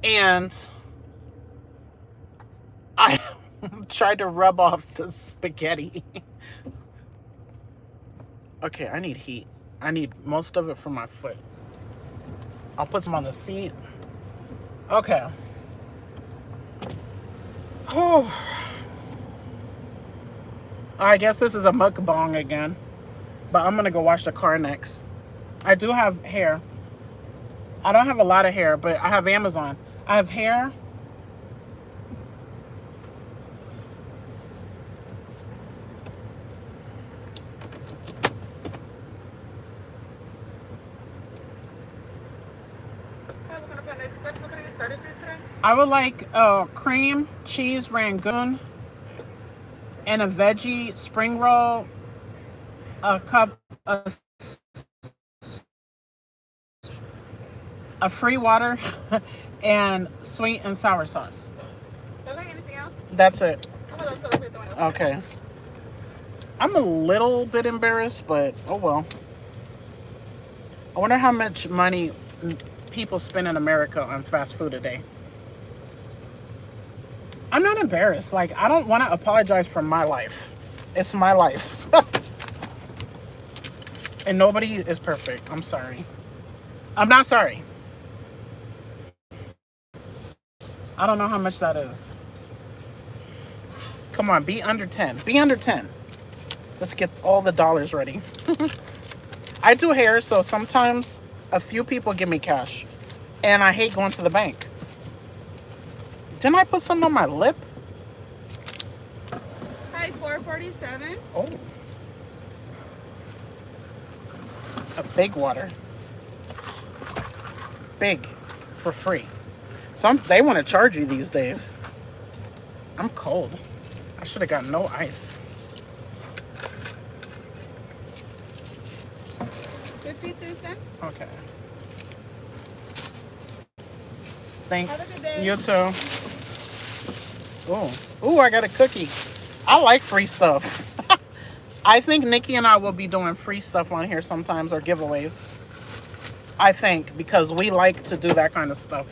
And I tried to rub off the spaghetti. Okay, I need heat. I need most of it for my foot. I'll put some on the seat. Okay. Oh. I guess this is a mukbang again. But I'm going to go wash the car next. I do have hair. I don't have a lot of hair, but I have Amazon. I have hair. I would like cream, cheese, rangoon, and a veggie spring roll, a cup of free water, and sweet and sour sauce. Is there anything else? That's it. Okay. I'm a little bit embarrassed, but oh well. I wonder how much money people spend in America on fast food a day. I'm not embarrassed. Like, I don't want to apologize for my life. It's my life. And nobody is perfect. I'm sorry. I'm not sorry. I don't know how much that is. Come on, be under 10. Be under 10. Let's get all the dollars ready. I do hair, so sometimes a few people give me cash. And I hate going to the bank. Didn't I put something on my lip? Hi, 447. Oh. A big water. Big. For free. They want to charge you these days. I'm cold. I should have got no ice. 52 cents. Okay. Thanks. Have a good day. You too. Ooh, I got a cookie. I like free stuff. I think Nikki and I will be doing free stuff on here sometimes, or giveaways. I think, because we like to do that kind of stuff.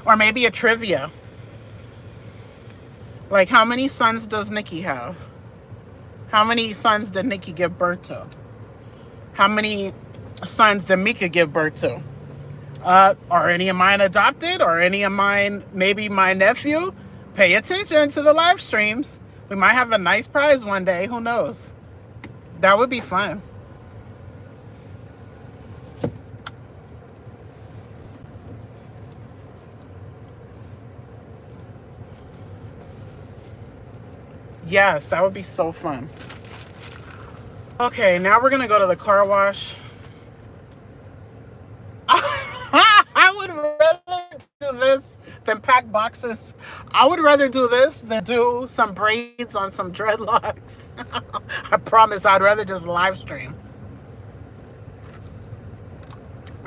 Or maybe a trivia. Like, how many sons does Nikki have? How many sons did Nikki give birth to? How many sons did Mieka give birth to? Are any of mine adopted? Or any of mine, maybe my nephew? Pay attention to the live streams. We might have a nice prize one day. Who knows? That would be fun. Yes, that would be so fun. Okay, now we're going to go to the car wash. I would rather do this than pack boxes. I would rather do this than do some braids on some dreadlocks. I promise I'd rather just live stream.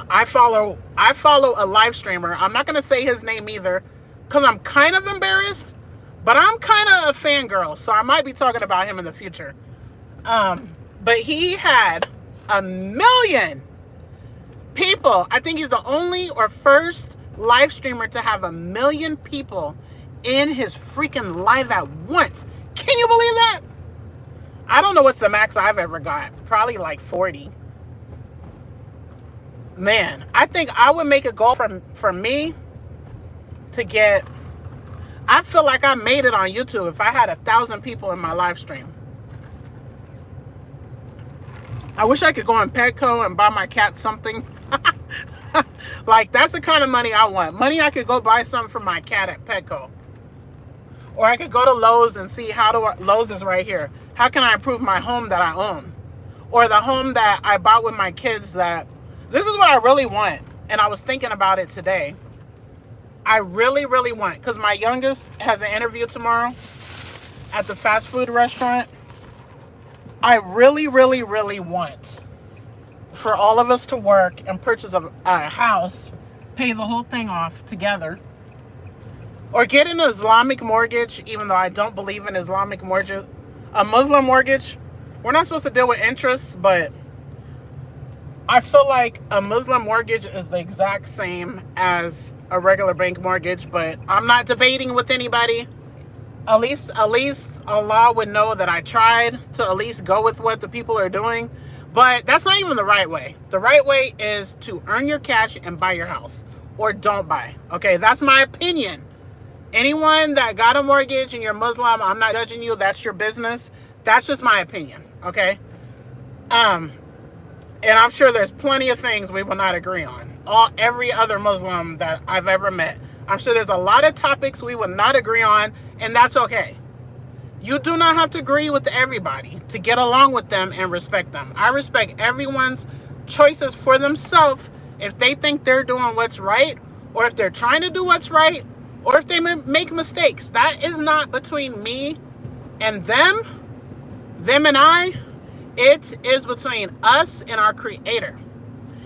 I follow a live streamer. I'm not going to say his name either because I'm kind of embarrassed, but I'm kind of a fangirl, so I might be talking about him in the future. But he had 1 million people. I think he's the only or first live streamer to have 1 million people in his freaking live at once. Can you believe that? I don't know what's the max I've ever got. Probably like 40. Man, I think I would make a goal for me to get... I feel like I made it on YouTube if I had 1,000 people in my live stream. I wish I could go on Petco and buy my cat something. Like, that's the kind of money I want. Money I could go buy something for my cat at Petco. Or I could go to Lowe's and see Lowe's is right here. How can I improve my home that I own? Or the home that I bought with my kids that... This is what I really want. And I was thinking about it today. I really, really want... Because my youngest has an interview tomorrow at the fast food restaurant. I really, really, really want for all of us to work and purchase a house, pay the whole thing off together, or get an Islamic mortgage, even though I don't believe in Islamic mortgage. A Muslim mortgage, we're not supposed to deal with interest, but I feel like a Muslim mortgage is the exact same as a regular bank mortgage, but I'm not debating with anybody. At least Allah would know that I tried to at least go with what the people are doing. But that's not even the right way. The right way is to earn your cash and buy your house. Or don't buy. Okay, that's my opinion. Anyone that got a mortgage and you're Muslim, I'm not judging you. That's your business. That's just my opinion. Okay? And I'm sure there's plenty of things we will not agree on. Every other Muslim that I've ever met. I'm sure there's a lot of topics we will not agree on, and that's okay. You do not have to agree with everybody to get along with them and respect them. I respect everyone's choices for themselves if they think they're doing what's right, or if they're trying to do what's right, or if they make mistakes. That is not between me and them and I. It is between us and our Creator.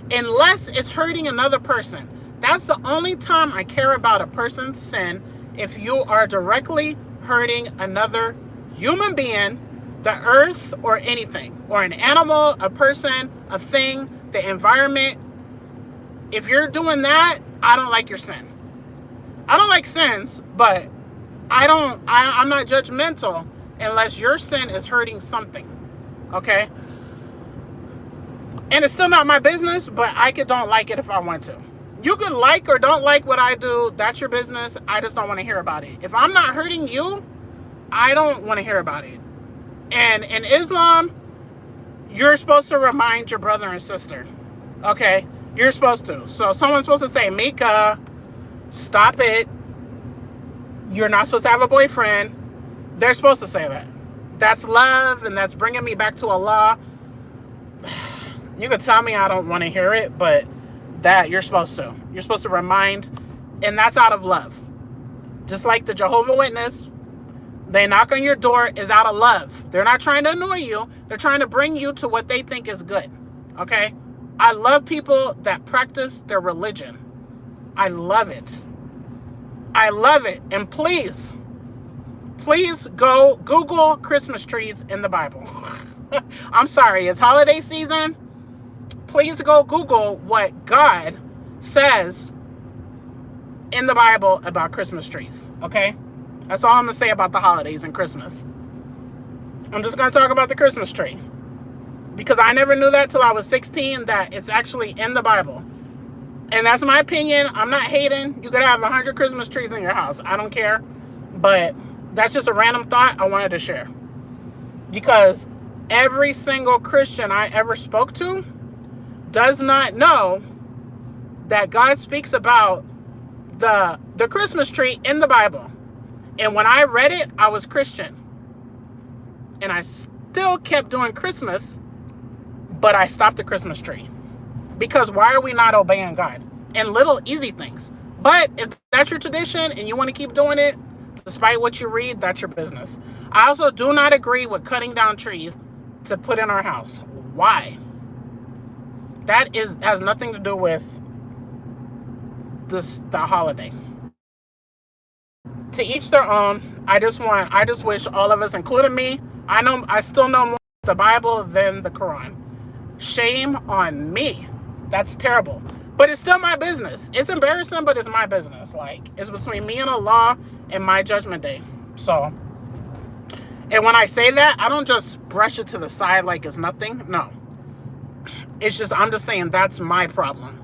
Unless it's hurting another person. That's the only time I care about a person's sin, if you are directly hurting another human being, the earth, or anything, or an animal, a person, a thing, the environment. If you're doing that, I don't like your sin. I don't like sins, but I'm not judgmental unless your sin is hurting something. Okay? And it's still not my business, but I don't like it if I want to. You can like or don't like what I do. That's your business. I just don't want to hear about it. If I'm not hurting you, I don't want to hear about it. And in Islam, you're supposed to remind your brother and sister. Okay? You're supposed to. So someone's supposed to say, Mieka, stop it. You're not supposed to have a boyfriend. They're supposed to say that. That's love, and that's bringing me back to Allah. You could tell me I don't want to hear it, but that you're supposed to. You're supposed to remind, and that's out of love. Just like the Jehovah's Witness, they knock on your door is out of love. They're not trying to annoy you. They're trying to bring you to what they think is good. Okay? I love people that practice their religion. I love it. I love it. And please go Google Christmas trees in the Bible. I'm sorry, it's holiday season. Please go Google what God says in the Bible about Christmas trees, okay? That's all I'm going to say about the holidays and Christmas. I'm just going to talk about the Christmas tree. Because I never knew that till I was 16, that it's actually in the Bible. And that's my opinion. I'm not hating. You could have 100 Christmas trees in your house. I don't care. But that's just a random thought I wanted to share. Because every single Christian I ever spoke to does not know that God speaks about the Christmas tree in the Bible. And when I read it, I was Christian. And I still kept doing Christmas, but I stopped the Christmas tree. Because why are we not obeying God? And little easy things. But if that's your tradition and you want to keep doing it, despite what you read, that's your business. I also do not agree with cutting down trees to put in our house. Why? That has nothing to do with the holiday. To each their own. I just wish all of us, including me, I still know more the Bible than the Quran. Shame on me. That's terrible. But it's still my business. It's embarrassing, but it's my business. Like, it's between me and Allah and my judgment day. So, and when I say that, I don't just brush it to the side like it's nothing. No. It's just, I'm just saying that's my problem.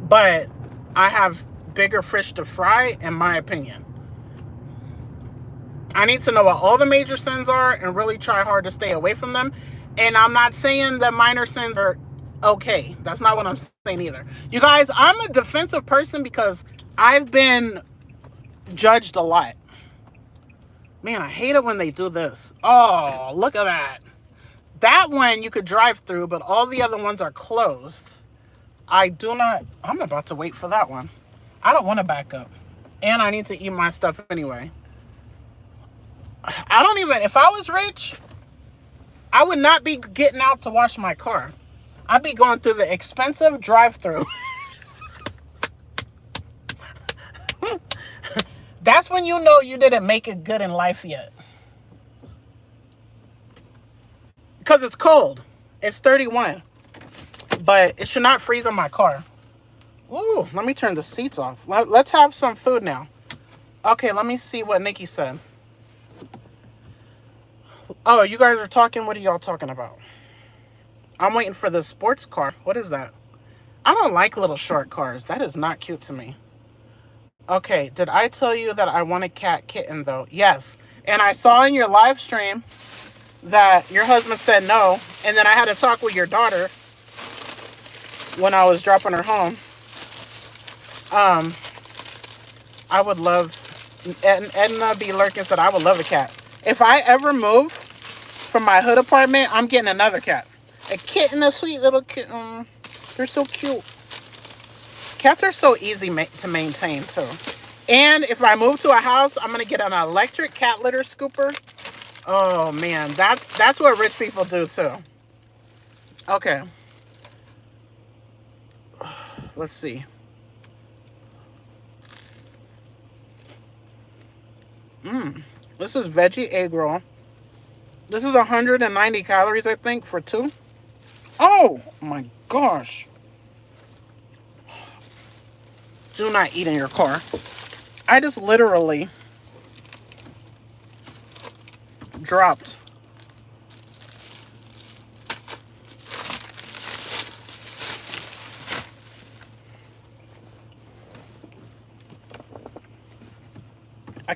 But I have bigger fish to fry, in my opinion. I need to know what all the major sins are and really try hard to stay away from them. And I'm not saying that minor sins are okay. That's not what I'm saying either. You guys, I'm a defensive person because I've been judged a lot. Man, I hate it when they do this. Oh, look at that. That one you could drive through, but all the other ones are closed. I'm about to wait for that one. I don't want to back up. And I need to eat my stuff anyway. If I was rich, I would not be getting out to wash my car. I'd be going through the expensive drive-through. That's when you know you didn't make it good in life yet. Because it's cold. It's 31. But it should not freeze in my car. Ooh, let me turn the seats off. Let's have some food now. Okay, let me see what Nikki said. Oh, you guys are talking? What are y'all talking about? I'm waiting for the sports car. What is that? I don't like little short cars. That is not cute to me. Okay, did I tell you that I want a kitten though? Yes. And I saw in your live stream that your husband said no. And then I had to talk with your daughter when I was dropping her home. I would love, Edna B. Lurkin said, I would love a cat. If I ever move from my hood apartment, I'm getting another cat. A kitten, a sweet little kitten. They're so cute. Cats are so easy to maintain too. And if I move to a house, I'm gonna get an electric cat litter scooper. Oh man, that's what rich people do too. Okay. Let's see. This is veggie egg roll. This is 190 calories, I think, for 2. Oh my gosh. Do not eat in your car. I just literally dropped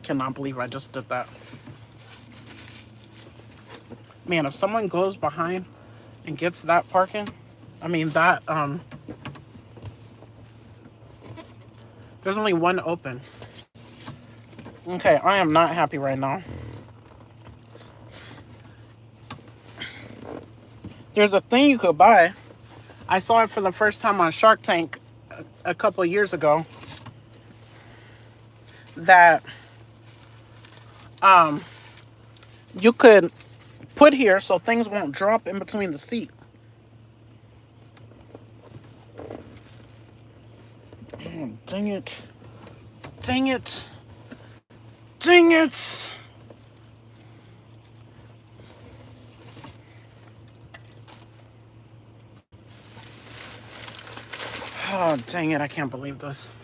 cannot believe I just did that. Man, if someone goes behind and gets that parking, I mean that, there's only one open. Okay, I am not happy right now. There's a thing you could buy. I saw it for the first time on Shark Tank a couple of years ago. That you could put here so things won't drop in between the seat. Oh, dang it. Dang it. Dang it. Oh, dang it. I can't believe this.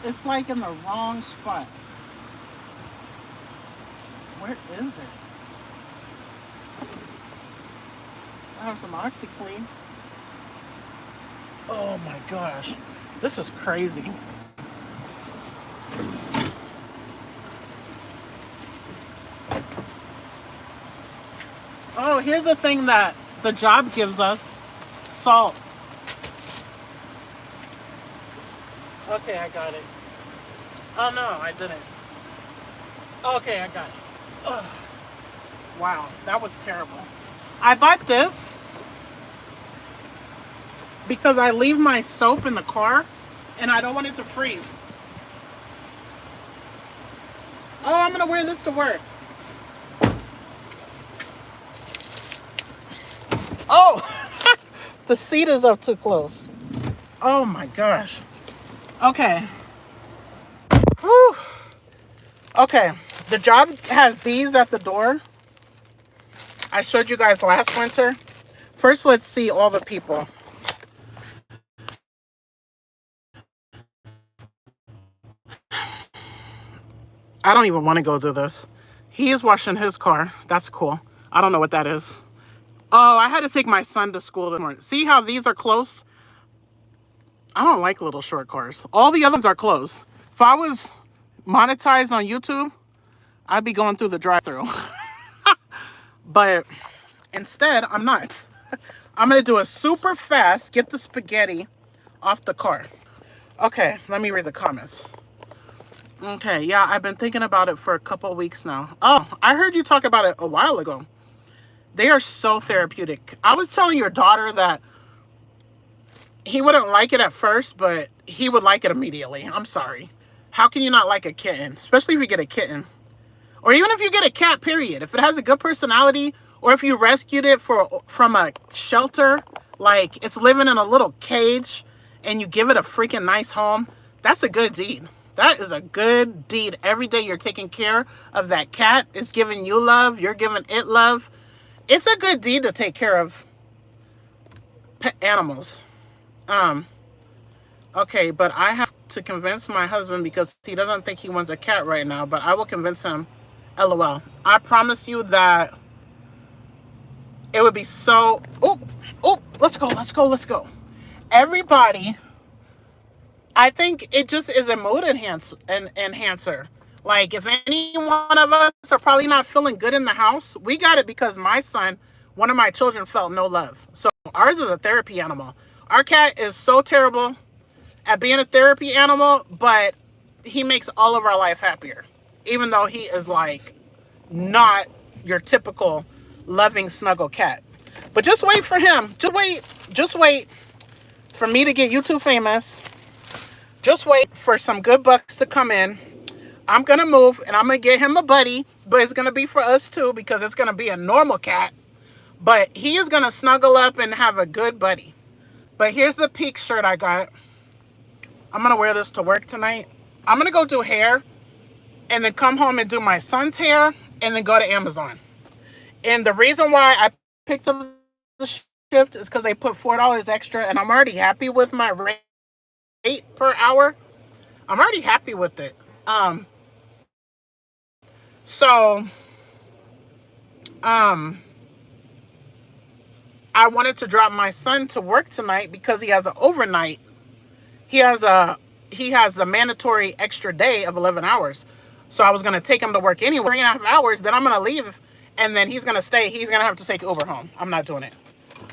It's like in the wrong spot. Where is it? I have some OxyClean. Oh my gosh. This is crazy. Oh, here's the thing that the job gives us. Salt. Okay, I got it. Oh no, I didn't. Okay, I got it. Ugh. Wow, that was terrible. I bought this because I leave my soap in the car and I don't want it to freeze. Oh, I'm gonna wear this to work. Oh, the seat is up too close. Oh my gosh. Okay. Whew. Okay, the job has these at the door. I showed you guys last winter. First, let's see all the people. I don't even want to go do this. He is washing his car. That's cool. I don't know what that is. Oh, I had to take my son to school this morning. See how these are closed? I don't like little short cars. All the other ones are closed. If I was monetized on YouTube, I'd be going through the drive-thru. But instead, I'm not. I'm going to do it super fast. Get the spaghetti off the car. Okay, let me read the comments. Okay, yeah, I've been thinking about it for a couple of weeks now. Oh, I heard you talk about it a while ago. They are so therapeutic. I was telling your daughter that he wouldn't like it at first, but he would like it immediately. I'm sorry. How can you not like a kitten? Especially if you get a kitten. Or even if you get a cat, period. If it has a good personality, or if you rescued it from a shelter, like it's living in a little cage, and you give it a freaking nice home, that's a good deed. That is a good deed. Every day you're taking care of that cat. It's giving you love. You're giving it love. It's a good deed to take care of pet animals. Okay, but I have to convince my husband because he doesn't think he wants a cat right now, but I will convince him. LOL. I promise you that it would be so... Oh, let's go. Everybody, I think it just is a mood enhancer. Like, if any one of us are probably not feeling good in the house, we got it because my son, one of my children, felt no love. So ours is a therapy animal. Our cat is so terrible at being a therapy animal, but he makes all of our life happier. Even though he is like not your typical loving snuggle cat. But just wait for him. Just wait for me to get YouTube famous. Just wait for some good bucks to come in. I'm going to move and I'm going to get him a buddy, but it's going to be for us too because it's going to be a normal cat. But he is going to snuggle up and have a good buddy. But here's the peak shirt I got. I'm going to wear this to work tonight. I'm going to go do hair and then come home and do my son's hair and then go to Amazon. And the reason why I picked up the shift is because they put $4 extra, and I'm already happy with my rate per hour. I'm already happy with it. So I wanted to drop my son to work tonight because he has an overnight. He has a mandatory extra day of 11 hours. So I was going to take him to work anyway, 3.5 hours. Then I'm going to leave, and then he's going to stay. He's going to have to take Uber home. I'm not doing it.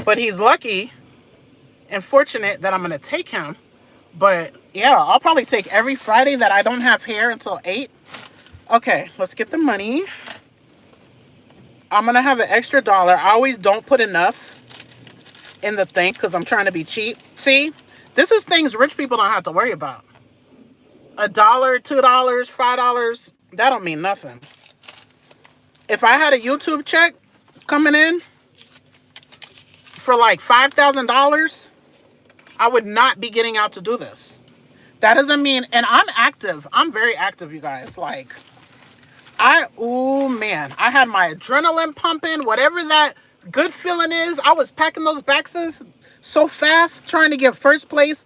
But he's lucky and fortunate that I'm going to take him. But yeah, I'll probably take every Friday that I don't have hair until 8. Okay, let's get the money. I'm going to have an extra $1. I always don't put enough in the thing because I'm trying to be cheap. See, this is things rich people don't have to worry about. $1, $2, $5, that don't mean nothing. If I had a YouTube check coming in for like $5,000, I would not be getting out to do this. That doesn't mean, and I'm active. I'm very active, you guys. Like, oh man, I had my adrenaline pumping, whatever that good feeling is. I was packing those boxes so fast, trying to get first place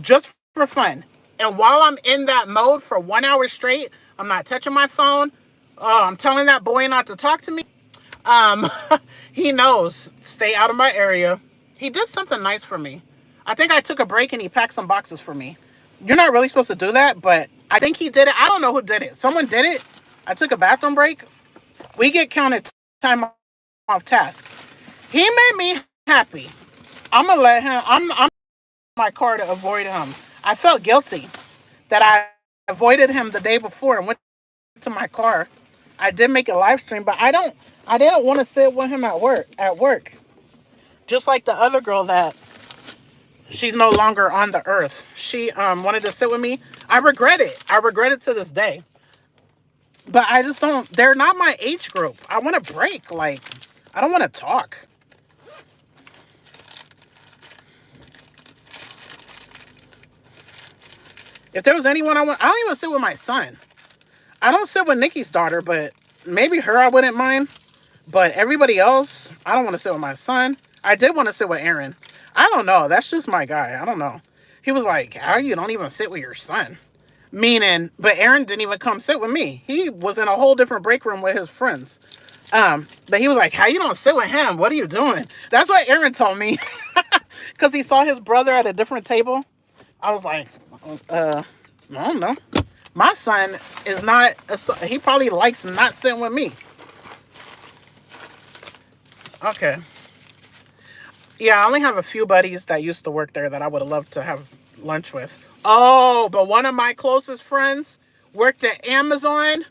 just for fun. And while I'm in that mode for 1 hour straight, I'm not touching my phone. I'm telling that boy not to talk to me. He knows, stay out of my area. He did something nice for me. I think I took a break and he packed some boxes for me. You're not really supposed to do that, but I think he did it. I don't know who did it. Someone did it. I took a bathroom break. We get counted time off task. He made me happy. I'm gonna let him. I'm my car to avoid him. I felt guilty that I avoided him the day before and went to my car. I did make a live stream, but I didn't want to sit with him at work. Just like the other girl that she's no longer on the earth. She wanted to sit with me. I regret it. I regret it to this day. But I just don't, they're not my age group. I want a break. Like, I don't want to talk. If there was anyone I don't even sit with my son. I don't sit with Nikki's daughter, but maybe her I wouldn't mind. But everybody else, I don't want to sit with my son. I did want to sit with Aaron. I don't know. That's just my guy. I don't know. He was like, how you don't even sit with your son? Meaning, but Aaron didn't even come sit with me. He was in a whole different break room with his friends. But he was like, how you don't sit with him? What are you doing? That's what Aaron told me. Because he saw his brother at a different table. I was like, I don't know. My son is not, he probably likes not sitting with me. Okay. Yeah, I only have a few buddies that used to work there that I would have loved to have lunch with. Oh, but one of my closest friends worked at Amazon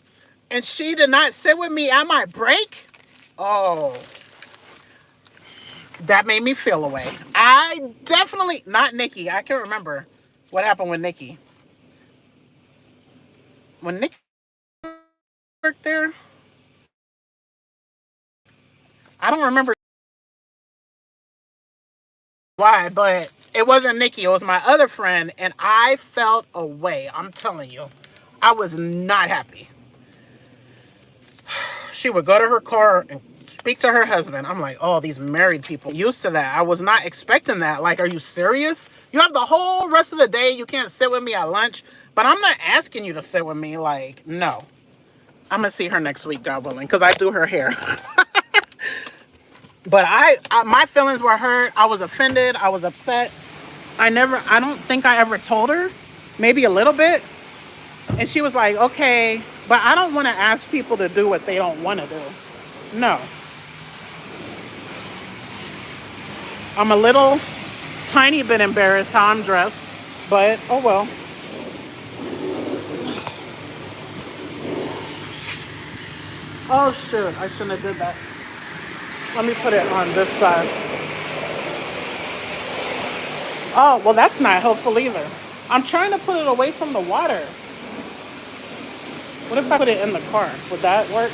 and she did not sit with me at my break. Oh, that made me feel away. I definitely, not Nikki. I can't remember what happened with Nikki. When Nikki worked there, I don't remember why, but it wasn't Nikki. It was my other friend, and I felt away. I'm telling you, I was not happy. She would go to her car and speak to her husband. I'm like, oh, these married people used to that. I was not expecting that. Like, are you serious? You have the whole rest of the day. You can't sit with me at lunch, but I'm not asking you to sit with me. Like, no. I'm going to see her next week, God willing, because I do her hair. But my feelings were hurt. I was offended. I was upset. I don't think I ever told her. Maybe a little bit. And she was like, okay, but I don't want to ask people to do what they don't want to do. No. I'm a little tiny bit embarrassed how I'm dressed, but oh well. Oh shoot, I shouldn't have did that. Let me put it on this side. Oh, well that's not helpful either. I'm trying to put it away from the water. What if I put it in the car? Would that work?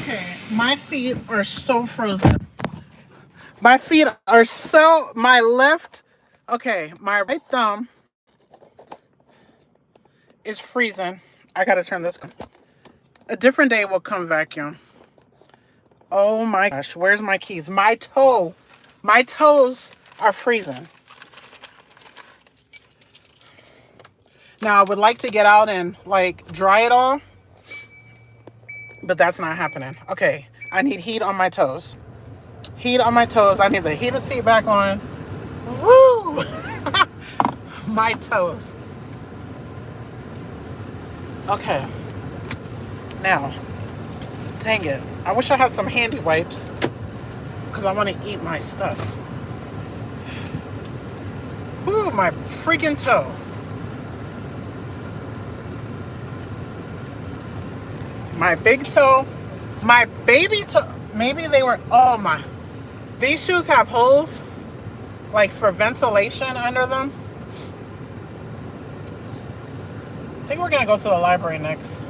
Okay, my feet are so frozen. My feet are so, my left, okay, my right thumb is freezing. I gotta turn this on. A different day will come vacuum. Oh my gosh, where's my keys? My toes are freezing. Now I would like to get out and like dry it all, but that's not happening. Okay, I need heat on my toes. Heat on my toes. I need the heated seat back on. Woo! My toes. Okay. Now, dang it. I wish I had some handy wipes because I want to eat my stuff. Woo, my freaking toe. My big toe. My baby toe. Maybe they were, oh my. These shoes have holes like for ventilation under them. I think we're going to go to the library next.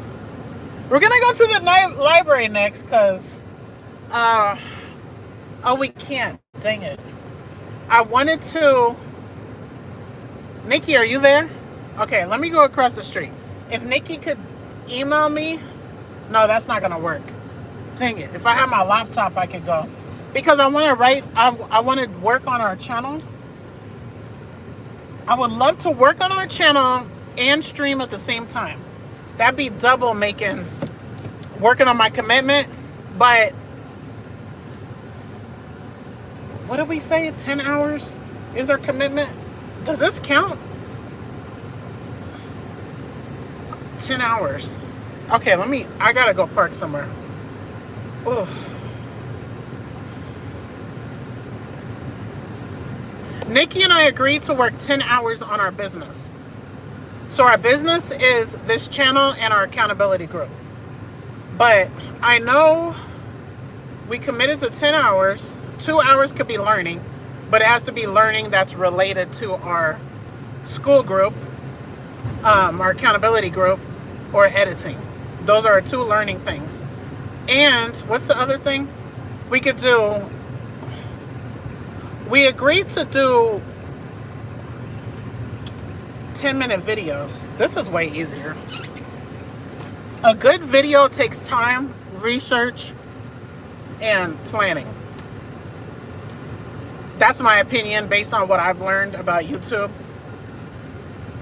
We're going to go to the library next because, oh, we can't. Dang it. I wanted to, Nikki, are you there? Okay, let me go across the street. If Nikki could email me, no, that's not going to work. Dang it. If I had my laptop, I could go. Because I want to write, I want to work on our channel. I would love to work on our channel and stream at the same time. That'd be double working on my commitment. But what did we say? 10 hours is our commitment? Does this count? 10 hours. Okay, I gotta go park somewhere. Ugh. Nikki and I agreed to work 10 hours on our business. So our business is this channel and our accountability group. But I know we committed to 10 hours. 2 hours could be learning, but it has to be learning that's related to our school group, our accountability group, or editing. Those are our 2 learning things. And what's the other thing? We agreed to do 10-minute videos. This is way easier. A good video takes time, research, and planning. That's my opinion based on what I've learned about YouTube.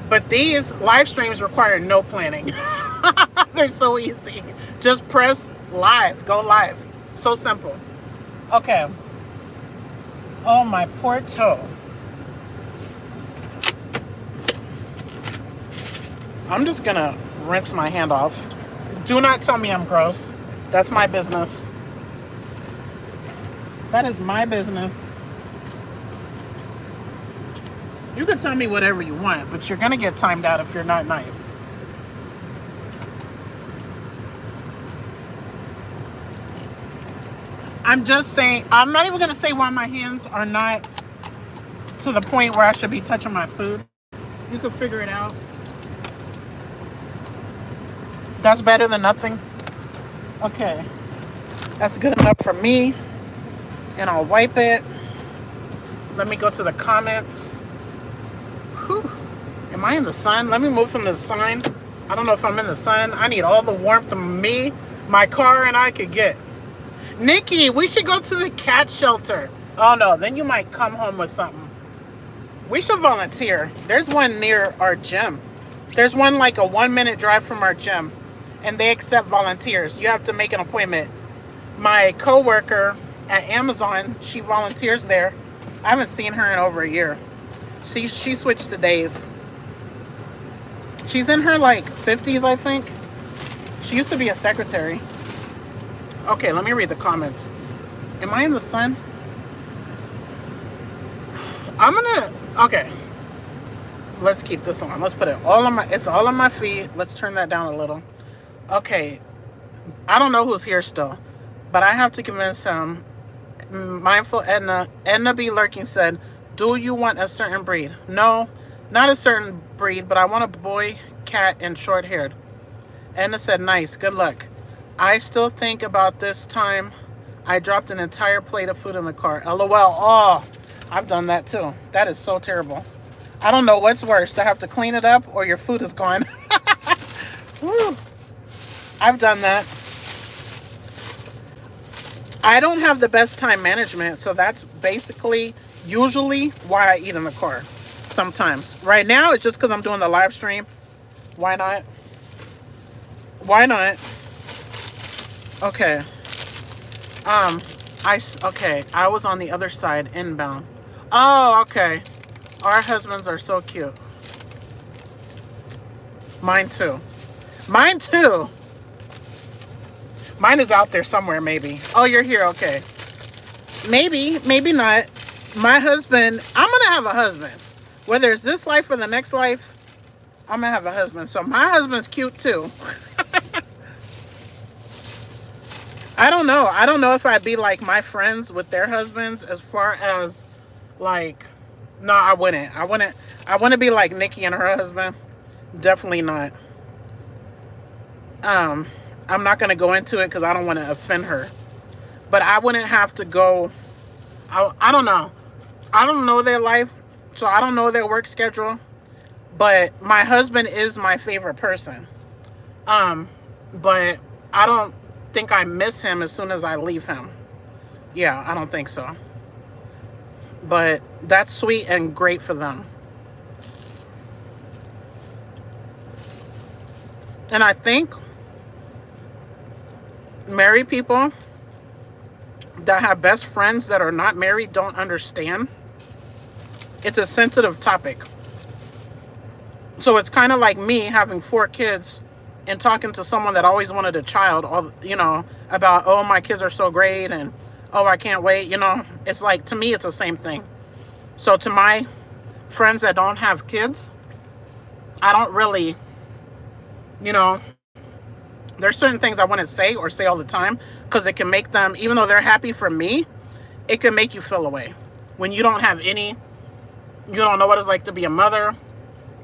But these live streams require no planning. They're so easy. Just press live, go live. So simple. Okay. Oh, my poor toe. I'm just gonna rinse my hand off. Do not tell me I'm gross. That's my business. That is my business. You can tell me whatever you want, but you're gonna get timed out if you're not nice. I'm just saying, I'm not even gonna say why my hands are not to the point where I should be touching my food. You can figure it out. That's better than nothing. Okay. That's good enough for me. And I'll wipe it. Let me go to the comments. Whew. Am I in the sun? Let me move from the sun. I don't know if I'm in the sun. I need all the warmth me, my car, and I could get. Nikki, we should go to the cat shelter. Oh no, then you might come home with something. We should volunteer. There's one near our gym. There's one like a 1-minute drive from our gym. And they accept volunteers. You have to make an appointment. My coworker at Amazon, she volunteers there. I haven't seen her in over a year. She switched to days. She's in her like 50s, I think. She used to be a secretary. Okay, let me read the comments. Am I in the sun? Okay. Let's keep this on. Let's put it all on it's all on my feet. Let's turn that down a little. Okay. I don't know who's here still, but I have to convince him. Mindful Edna B. Lurking said, do you want a certain breed? No, not a certain breed, but I want a boy, cat, and short-haired. Edna said, nice, good luck. I still think about this time I dropped an entire plate of food in the car. LOL. Oh, I've done that too. That is so terrible. I don't know what's worse, to have to clean it up or your food is gone. Woo. I've done that. I don't have the best time management, so that's basically usually why I eat in the car sometimes. Right now, it's just because I'm doing the live stream. Why not? Why not? Okay. I was on the other side, inbound. Oh, okay. Our husbands are so cute. Mine too. Mine too. Mine is out there somewhere, maybe. Oh, you're here. Okay. Maybe, maybe not. My husband, I'm going to have a husband. Whether it's this life or the next life, I'm going to have a husband. So my husband's cute too. I don't know. I don't know if I'd be like my friends with their husbands as far as like, no, I wouldn't. I wouldn't be like Nikki and her husband. Definitely not. I'm not going to go into it because I don't want to offend her. But I wouldn't have to go. I don't know. I don't know their life, so I don't know their work schedule. But my husband is my favorite person. But I don't think I miss him as soon as I leave him. Yeah, I don't think so. But that's sweet and great for them. And I think married people that have best friends that are not married don't understand. It's a sensitive topic. So it's kind of like me having 4 kids and talking to someone that always wanted a child, or, you know, about, oh, my kids are so great and, oh, I can't wait. You know, it's like, to me, it's the same thing. So to my friends that don't have kids, I don't really, you know, there's certain things I wouldn't say or say all the time because it can make them, even though they're happy for me, it can make you feel away. When you don't have any, you don't know what it's like to be a mother,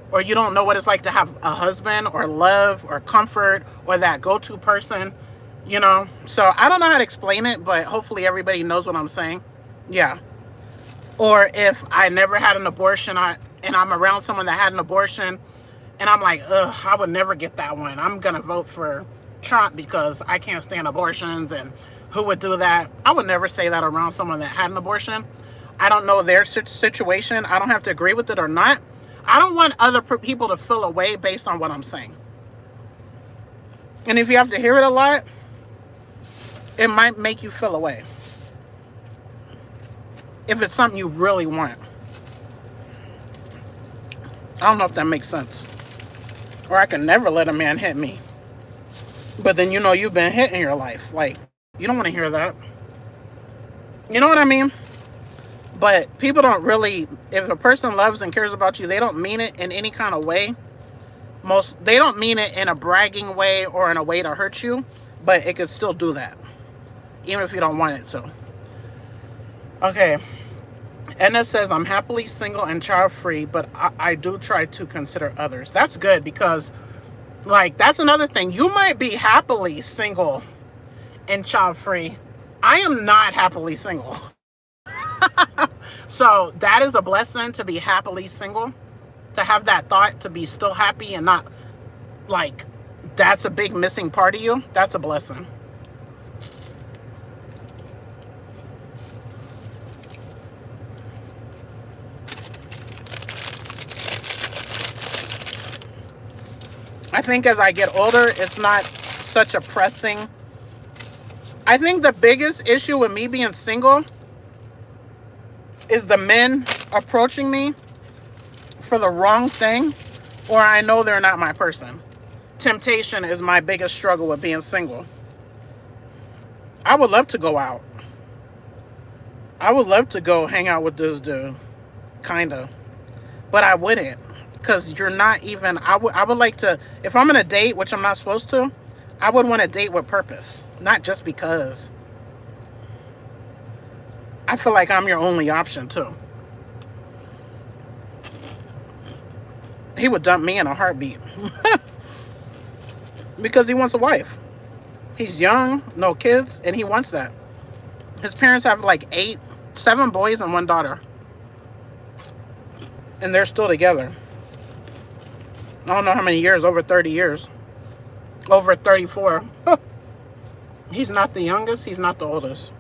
or you don't know what it's like to have a husband or love or comfort or that go-to person, you know? So I don't know how to explain it, but hopefully everybody knows what I'm saying. Yeah. Or if I never had an abortion and I'm around someone that had an abortion and I'm like, ugh, I would never get that one. I'm going to vote for Trump because I can't stand abortions, and who would do that? I would never say that around someone that had an abortion. I don't know their situation. I don't have to agree with it or not. I don't want other people to feel away based on what I'm saying. And if you have to hear it a lot, it might make you feel away. If it's something you really want. I don't know if that makes sense. Or I can never let a man hit me. But then you know you've been hit in your life. Like, you don't want to hear that. You know what I mean? But people don't really, if a person loves and cares about you, they don't mean it in any kind of way. They don't mean it in a bragging way or in a way to hurt you, but it could still do that, even if you don't want it to. Okay. Enna says, I'm happily single and child-free, but I do try to consider others. That's good because, like, that's another thing. You might be happily single and child-free. I am not happily single. So that is a blessing, to be happily single, to have that thought, to be still happy and not like that's a big missing part of you. That's a blessing. I think as I get older, it's not such a pressing. I think the biggest issue with me being single is the men approaching me for the wrong thing, or I know they're not my person. Temptation is my biggest struggle with being single. I would love to go out. I would love to go hang out with this dude. Kinda. But I wouldn't. Because you're not even, I would like to, if I'm going to date, which I'm not supposed to, I would want to date with purpose. Not just because. I feel like I'm your only option too. He would dump me in a heartbeat. Because he wants a wife. He's young, no kids, and he wants that. His parents have like 7 boys and 1 daughter. And they're still together. I don't know how many years, over 30 years. Over 34. He's not the youngest, he's not the oldest.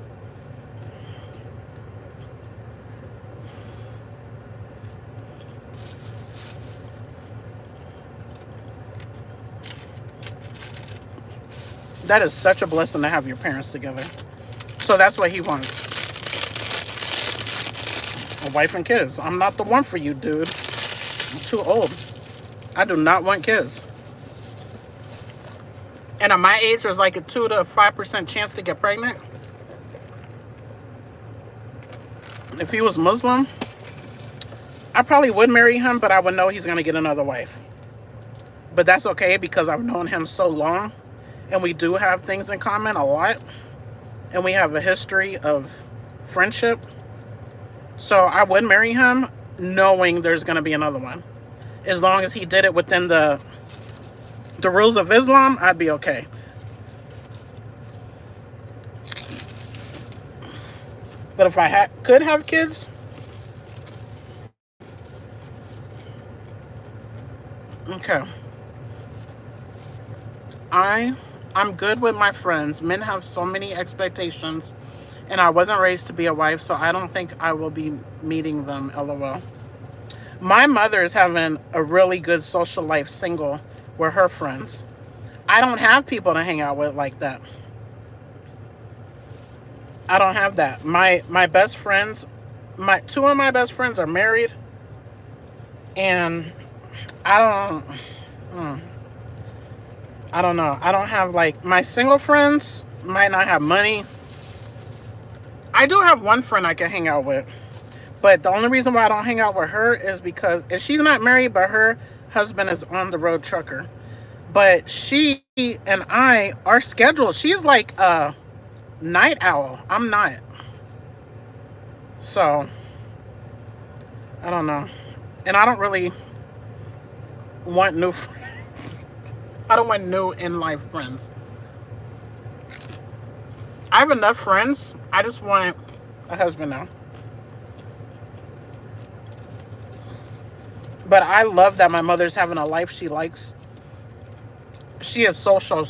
That is such a blessing to have your parents together. So that's what he wants. A wife and kids. I'm not the one for you, dude. I'm too old. I do not want kids. And at my age, there's like a 2 to 5% chance to get pregnant. If he was Muslim, I probably would marry him, but I would know he's going to get another wife. But that's okay because I've known him so long. And we do have things in common a lot. And we have a history of friendship. So I would marry him knowing there's going to be another one. As long as he did it within the rules of Islam, I'd be okay. But if I could have kids, okay. I'm good with my friends. Men have so many expectations, and I wasn't raised to be a wife, so I don't think I will be meeting them, LOL. My mother is having a really good social life single with her friends. I don't have people to hang out with like that. I don't have that. My best friends, 2 of my best friends are married, and I don't know. I don't have, like, my single friends might not have money. I do have one friend I can hang out with. But the only reason why I don't hang out with her is because, and she's not married, but her husband is on the road trucker. But she and I are scheduled. She's like a night owl. I'm not. So, I don't know. And I don't really want new friends. I don't want new in-life friends. I have enough friends. I just want a husband now. But I love that my mother's having a life she likes. She is social.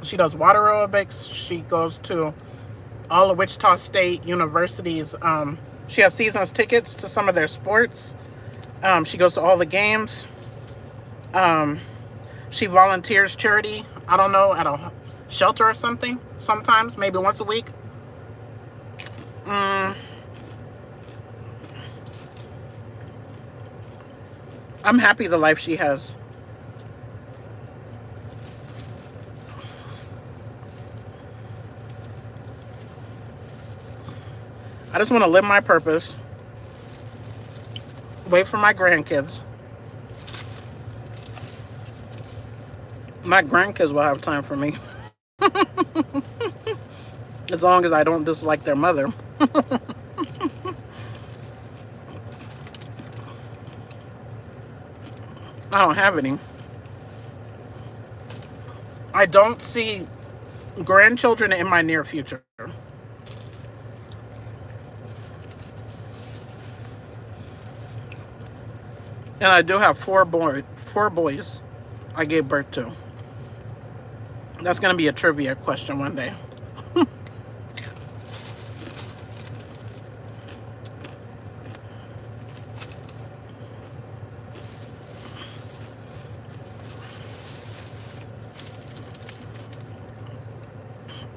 She does water aerobics. She goes to all the Wichita State universities. She has seasons tickets to some of their sports. She goes to all the games. She volunteers charity, I don't know, at a shelter or something. Sometimes, maybe once a week. I'm happy the life she has. I just want to live my purpose. Wait for my grandkids. My grandkids will have time for me. As long as I don't dislike their mother. I don't have any. I don't see grandchildren in my near future. And I do have 4 boys I gave birth to. That's going to be a trivia question one day.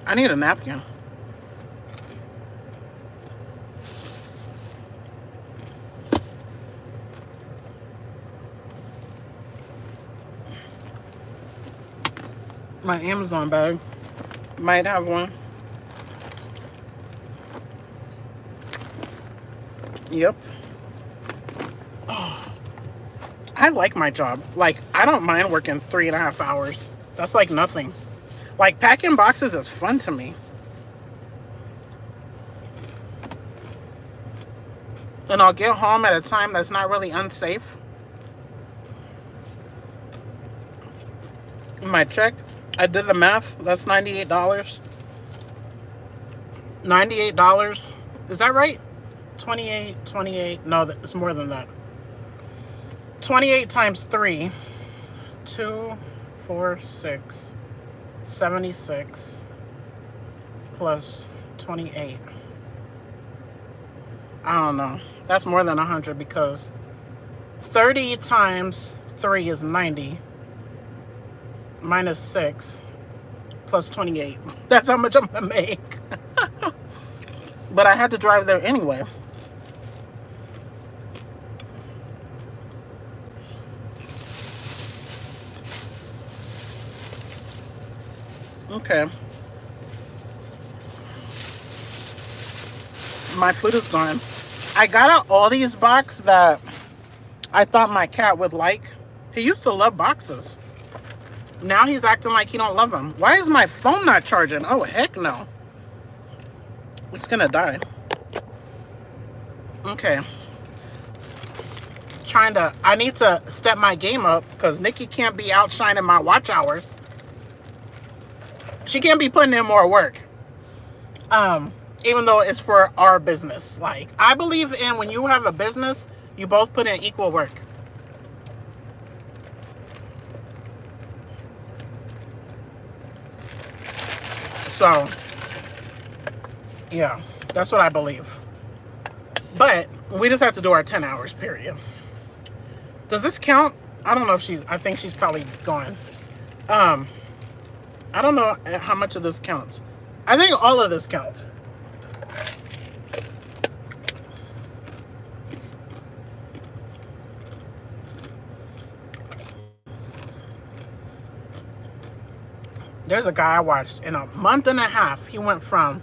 I need a napkin. My Amazon bag might have one. Yep. Oh, I like my job. Like, I don't mind working 3.5 hours. That's like nothing. Like, packing boxes is fun to me. And I'll get home at a time that's not really unsafe. My check I did the math. That's $98. $98. Is that right? 28, 28. No, it's more than that. 28 times 3. 2, 4, 6. 76 plus 28. I don't know. That's more than 100 because 30 times 3 is 90 minus 6 plus 28. That's how much I'm going to make. But I had to drive there anyway. Okay. My food is gone. I got an Aldi's box that I thought my cat would like. He used to love boxes. Now he's acting like he don't love them. Why is my phone not charging? Oh, heck no. It's gonna die. Okay. I need to step my game up because Nikki can't be outshining my watch hours. She can't be putting in more work. Even though it's for our business. Like, I believe in when you have a business, you both put in equal work. So, yeah, that's what I believe. But we just have to do our 10 hours, period. Does this count? I don't know if I think she's probably gone. I don't know how much of this counts. I think all of this counts. There's a guy I watched in a month and a half. He went from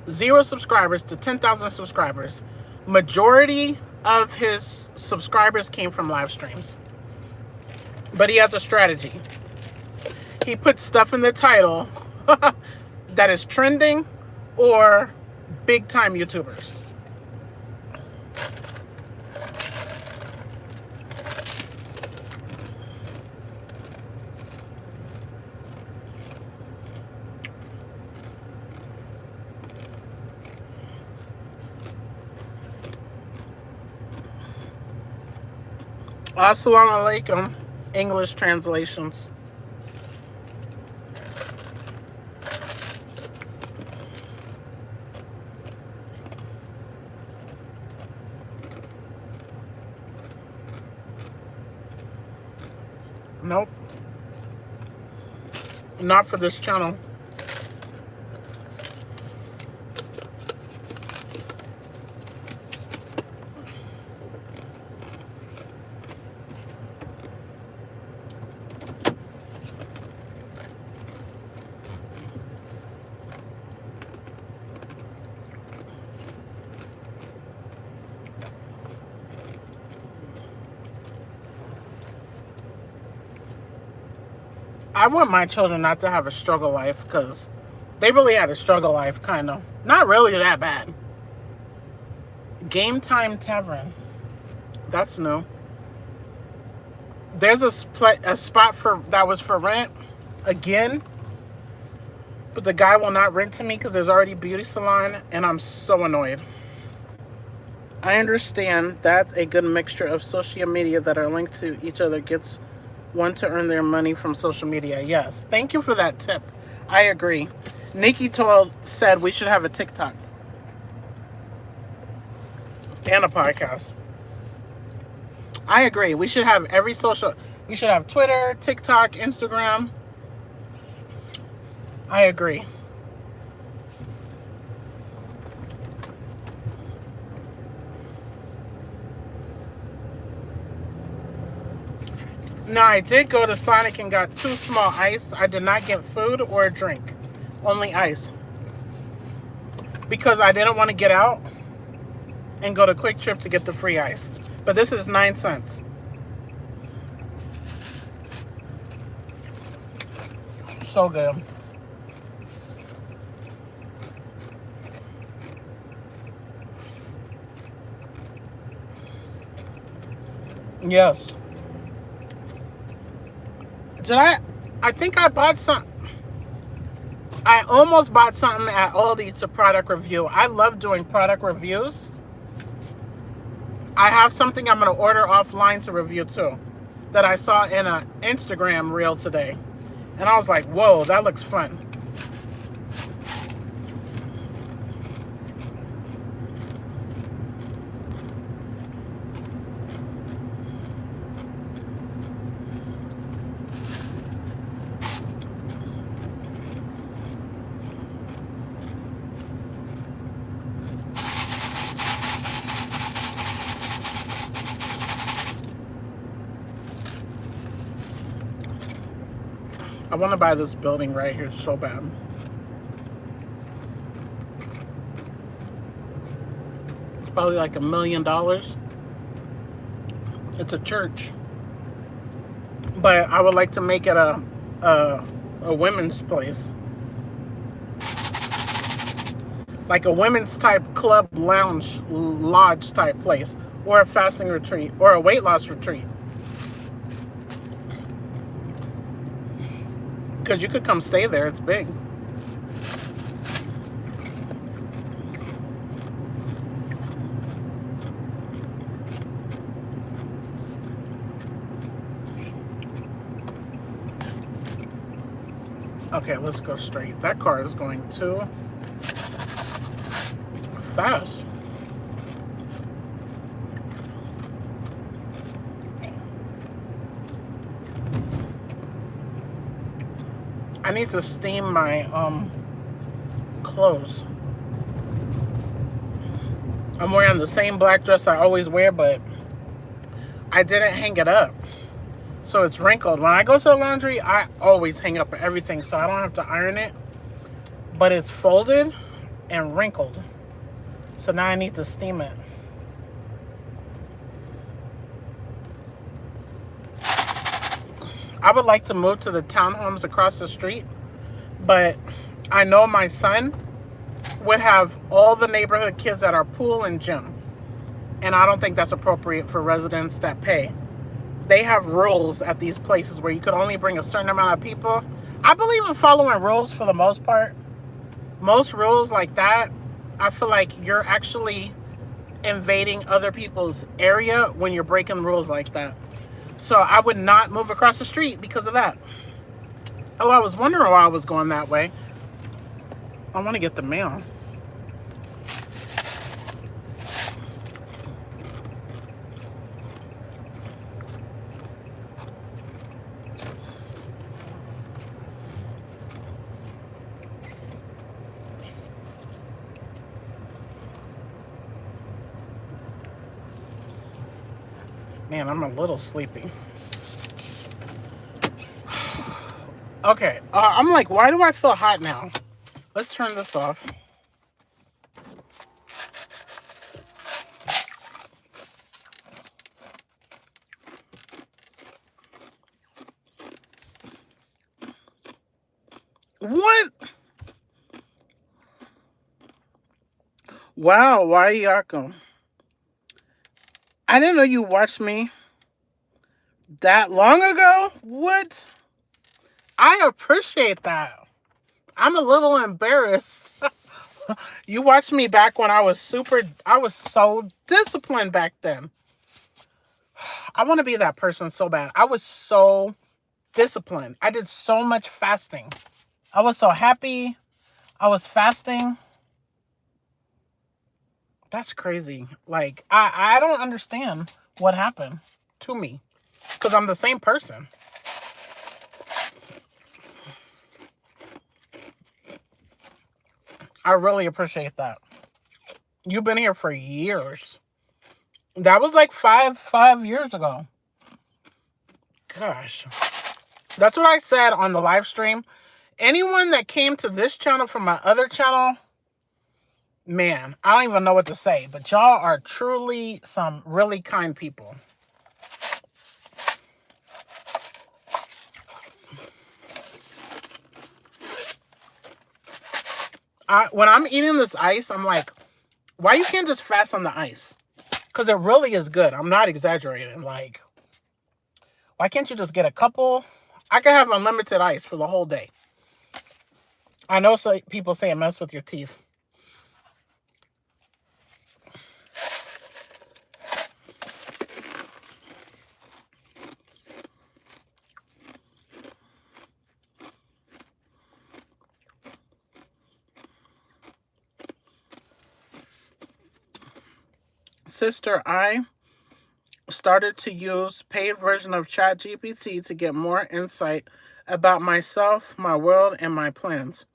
0 subscribers to 10,000 subscribers. Majority of his subscribers came from live streams. But he has a strategy. He puts stuff in the title that is trending or big time YouTubers. Assalamu alaikum. English translations. Nope. Not for this channel. I want my children not to have a struggle life because they really had a struggle life, kind of. Not really that bad. Game Time Tavern. That's new. There's a spot that was for rent again, but the guy will not rent to me because there's already a beauty salon, and I'm so annoyed. I understand that a good mixture of social media that are linked to each other gets one to earn their money from social media. Yes. Thank you for that tip. I agree. Nikki said we should have a TikTok and a podcast. I agree. We should have every social. We should have Twitter, TikTok, Instagram. I agree. No, I did go to Sonic and got 2 small ice. I did not get food or a drink. Only ice. Because I didn't want to get out and go to Quick Trip to get the free ice. But this is 9 cents. So good. Yes. I think I bought some. I almost bought something at Aldi to product review. I love doing product reviews. I have something I'm going to order offline to review too that I saw in an Instagram reel today. And I was like, whoa, that looks fun. I want to buy this building right here so bad. It's probably like $1 million. It's a church. But I would like to make it a women's place. Like a women's type club, lounge, lodge type place. Or a fasting retreat. Or a weight loss retreat. Because you could come stay there. It's big. Okay, let's go straight. That car is going too fast. I need to steam my clothes. I'm wearing the same black dress I always wear, but I didn't hang it up. So it's wrinkled. When I go to the laundry, I always hang up everything so I don't have to iron it. But it's folded and wrinkled. So now I need to steam it. I would like to move to the townhomes across the street, but I know my son would have all the neighborhood kids at our pool and gym. And I don't think that's appropriate for residents that pay. They have rules at these places where you could only bring a certain amount of people. I believe in following rules for the most part. Most rules like that, I feel like you're actually invading other people's area when you're breaking rules like that. So I would not move across the street because of that. Oh, I was wondering why I was going that way. I want to get the mail. Man, I'm a little sleepy. Okay, I'm like, why do I feel hot now? Let's turn this off. What? Wow, Wayako. I didn't know you watched me that long ago. What? I appreciate that. I'm a little embarrassed. You watched me back when I was so disciplined back then. I want to be that person so bad. I was so disciplined. I did so much fasting. I was so happy. I was fasting. That's crazy. Like, I don't understand what happened to me. Because I'm the same person. I really appreciate that. You've been here for years. That was like five years ago. Gosh. That's what I said on the live stream. Anyone that came to this channel from my other channel, man, I don't even know what to say. But y'all are truly some really kind people. When I'm eating this ice, I'm like, why you can't just fast on the ice? Because it really is good. I'm not exaggerating. Like, why can't you just get a couple I can have unlimited ice for the whole day. I know people say it messes with your teeth. Sister, I started to use paid version of ChatGPT to get more insight about myself, my world, and my plans.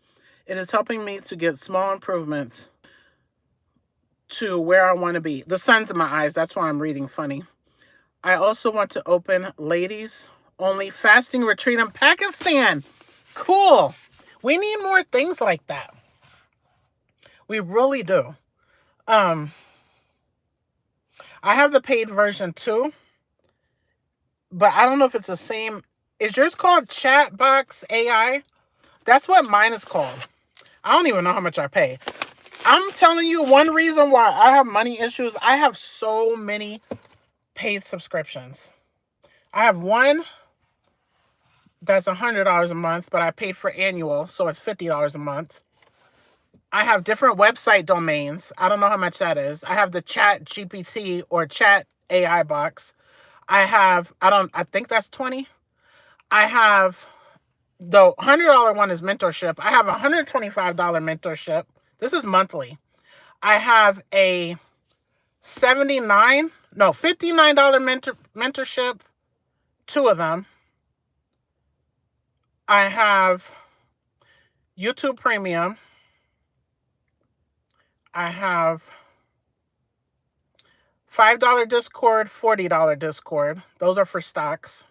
It is helping me to get small improvements to where I want to be. The sun's in my eyes, that's why I'm reading funny. I also want to open ladies only fasting retreat in Pakistan. Cool. We need more things like that. We really do. I have the paid version too, but I don't know if it's the same. Is yours called Chatbox AI? That's what mine is called. I don't even know how much I pay. I'm telling you, one reason why I have money issues, I have so many paid subscriptions. I have one that's $100 a month, but I paid for annual, so it's $50 a month. I have different website domains. I don't know how much that is. I have the Chat GPT or Chat AI box. I think that's 20. I have the $100 one is mentorship. I have a $125 mentorship. This is monthly. I have a $59 mentorship, 2 of them. I have YouTube Premium. I have $5 Discord, $40 Discord. Those are for stocks.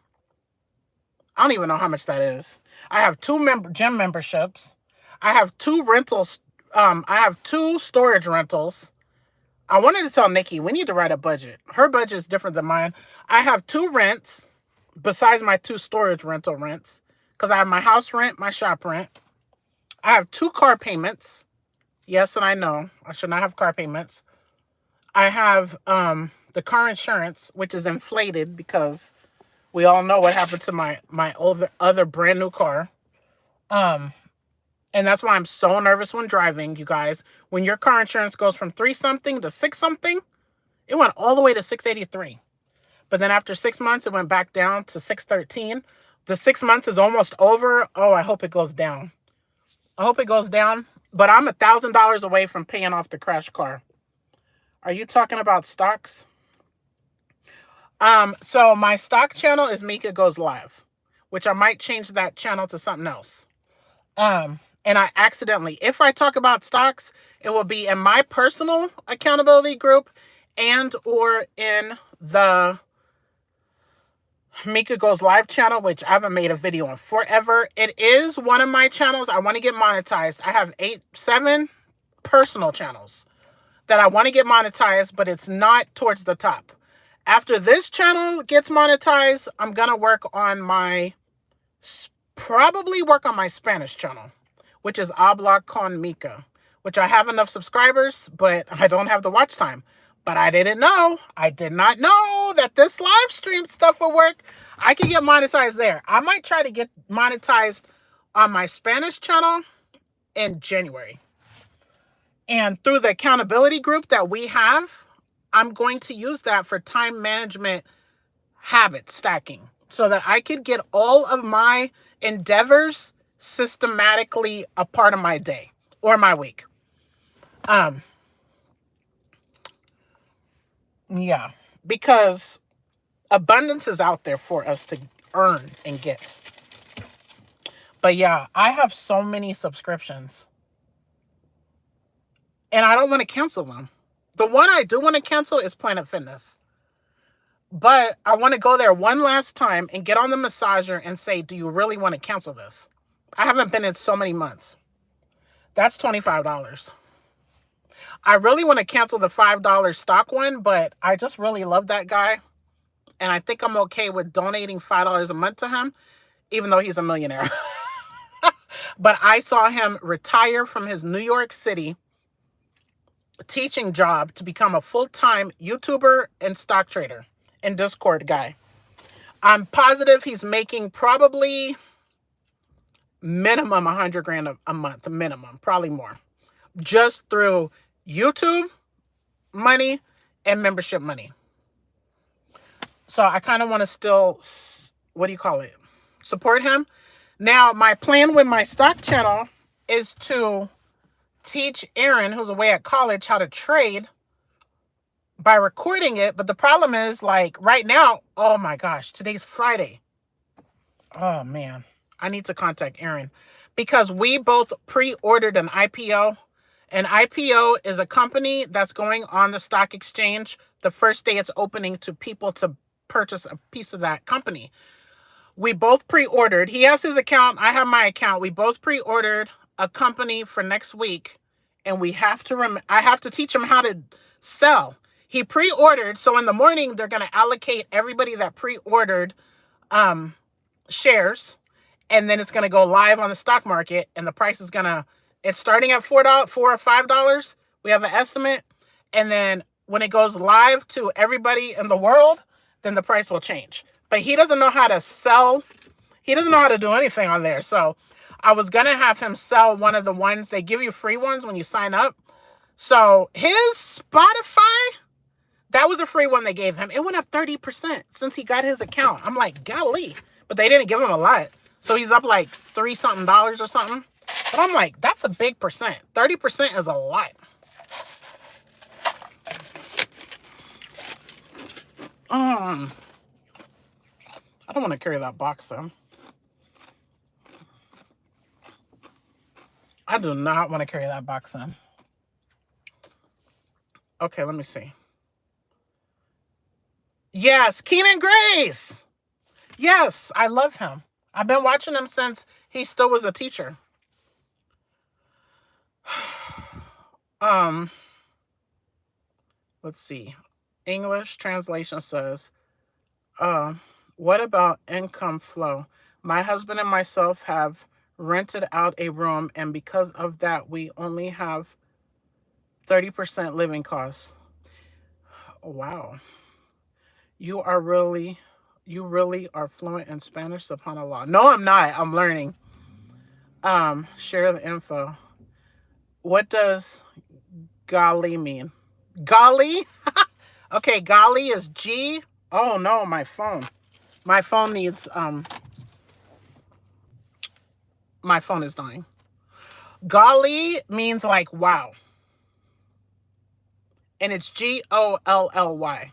I don't even know how much that is. I have 2 gym memberships. I have 2 rentals. I have 2 storage rentals. I wanted to tell Nikki, we need to write a budget. Her budget is different than mine. I have 2 rents besides my 2 storage rental rents because I have my house rent, my shop rent. I have 2 car payments. Yes, and I know I should not have car payments. I have the car insurance, which is inflated because we all know what happened to my other brand new car. And that's why I'm so nervous when driving, you guys. When your car insurance goes from 3-something to 6-something, it went all the way to $683. But then after 6 months, it went back down to $613. The 6 months is almost over. Oh, I hope it goes down. I hope it goes down. But I'm $1,000 away from paying off the crash car. Are you talking about stocks? So my stock channel is Mieka Goes Live, which I might change that channel to something else. And I accidentally, if I talk about stocks, it will be in my personal accountability group and or in the Mieka Goes Live channel, which I haven't made a video on forever. It is one of my channels. I want to get monetized. I have 7 personal channels that I want to get monetized, but it's not towards the top. After this channel gets monetized, I'm going to probably work on my Spanish channel, which is Habla con Mieka, which I have enough subscribers, but I don't have the watch time. But I did not know that this live stream stuff will work. I can get monetized there. I might try to get monetized on my Spanish channel in January. And through the accountability group that we have, I'm going to use that for time management habit stacking so that I could get all of my endeavors systematically a part of my day or my week. Yeah, because abundance is out there for us to earn and get. But yeah, I have so many subscriptions. And I don't want to cancel them. The one I do want to cancel is Planet Fitness. But I want to go there one last time and get on the massager and say, do you really want to cancel this? I haven't been in so many months. That's $25. I really want to cancel the $5 stock one, but I just really love that guy. And I think I'm okay with donating $5 a month to him, even though he's a millionaire. But I saw him retire from his New York City teaching job to become a full-time YouTuber and stock trader and Discord guy. I'm positive he's making probably minimum 100 grand a month, minimum, probably more, just through YouTube money and membership money. So I kind of want to still, what do you call it? Support him. Now, my plan with my stock channel is to teach Aaron, who's away at college, how to trade by recording it. But the problem is, like, right now, oh my gosh, today's Friday. Oh man, I need to contact Aaron because we both pre-ordered an IPO. An IPO is a company that's going on the stock exchange the first day it's opening to people to purchase a piece of that company. We both pre-ordered. He has his account. I have my account. We both pre-ordered a company for next week, and we have to. I have to teach him how to sell. He pre-ordered, so in the morning they're going to allocate everybody that pre-ordered shares, and then it's going to go live on the stock market, and the price is going to. It's starting at $4 or $5. We have an estimate, and then when it goes live to everybody in the world, then the price will change. But he doesn't know how to sell. He doesn't know how to do anything on there. So I was going to have him sell one of the ones. They give you free ones when you sign up. So his Spotify, that was a free one they gave him. It went up 30% since he got his account. I'm like, golly. But they didn't give him a lot. So he's up like $3-something or something. But I'm like, that's a big percent. 30% is a lot. I don't want to carry that box in. I do not want to carry that box in. Okay, let me see. Yes, Keenan Grace. Yes, I love him. I've been watching him since he still was a teacher. Let's see. English translation says, what about income flow? My husband and myself have rented out a room, and because of that, we only have 30% living costs. Wow. You really are fluent in Spanish, subhanAllah. No, I'm not. I'm learning. Share the info. What does Gali mean? Gali? Okay, Gali is G. Oh no, my phone. My phone needs, my phone is dying. Gali means like wow. And it's Golly.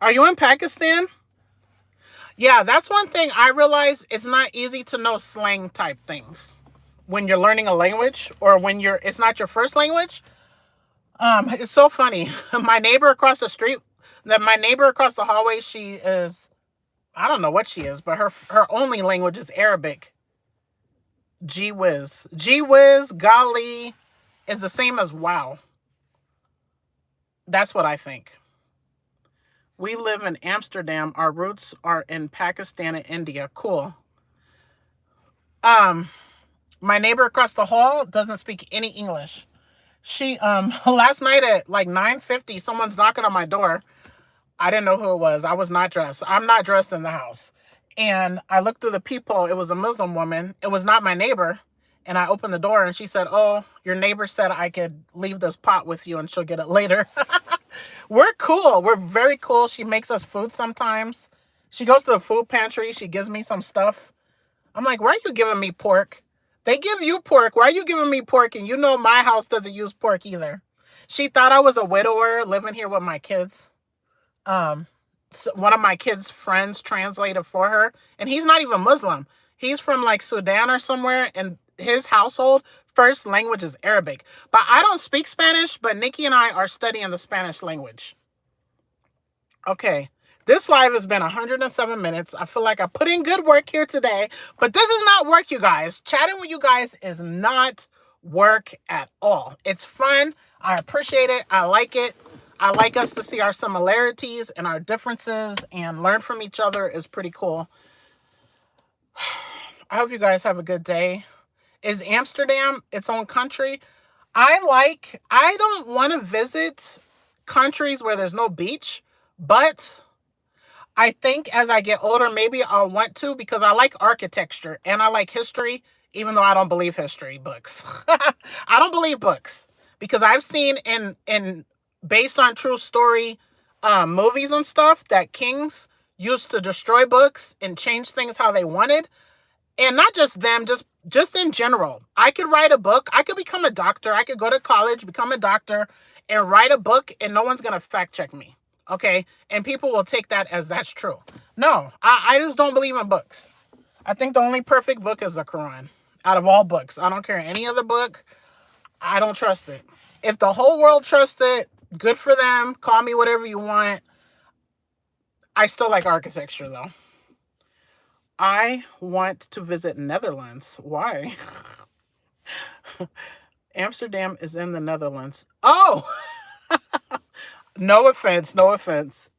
Are you in Pakistan? Yeah, that's one thing I realize. It's not easy to know slang type things when you're learning a language or when it's not your first language. It's so funny. My neighbor across the street, my neighbor across the hallway, she is, I don't know what she is, but her only language is Arabic. Gee whiz. Gee whiz, golly is the same as wow. That's what I think. We live in Amsterdam. Our roots are in Pakistan and India. Cool. My neighbor across the hall doesn't speak any English. She, last night at like 9:50, someone's knocking on my door. I didn't know who it was. I was not dressed. I'm not dressed in the house. And I looked through the peephole. It was a Muslim woman. It was not my neighbor. And I opened the door and she said, oh, your neighbor said I could leave this pot with you and she'll get it later. We're cool. We're very cool. She makes us food sometimes. She goes to the food pantry. She gives me some stuff. I'm like, why are you giving me pork? They give you pork. Why are you giving me pork? And you know my house doesn't use pork either. She thought I was a widower living here with my kids. So one of my kids' friends translated for her. And he's not even Muslim. He's from like Sudan or somewhere. And his household first language is Arabic. But I don't speak Spanish. But Nikki and I are studying the Spanish language. Okay. This live has been 107 minutes. I feel like I put in good work here today, but this is not work, you guys. Chatting with you guys is not work at all. It's fun. I appreciate it. I like it. I like us to see our similarities and our differences and learn from each other is pretty cool. I hope you guys have a good day. Is Amsterdam its own country? I don't want to visit countries where there's no beach, but I think as I get older, maybe I'll want to, because I like architecture and I like history, even though I don't believe history books. I don't believe books because I've seen in based on true story movies and stuff that kings used to destroy books and change things how they wanted. And not just them, just in general. I could write a book. I could become a doctor. I could go to college, become a doctor, and write a book, and no one's going to fact check me. Okay? And people will take that as that's true. No, I just don't believe in books. I think the only perfect book is the Quran. Out of all books. I don't care any other book. I don't trust it. If the whole world trusts it, good for them. Call me whatever you want. I still like architecture, though. I want to visit Netherlands. Why? Amsterdam is in the Netherlands. Oh, no offense. No offense.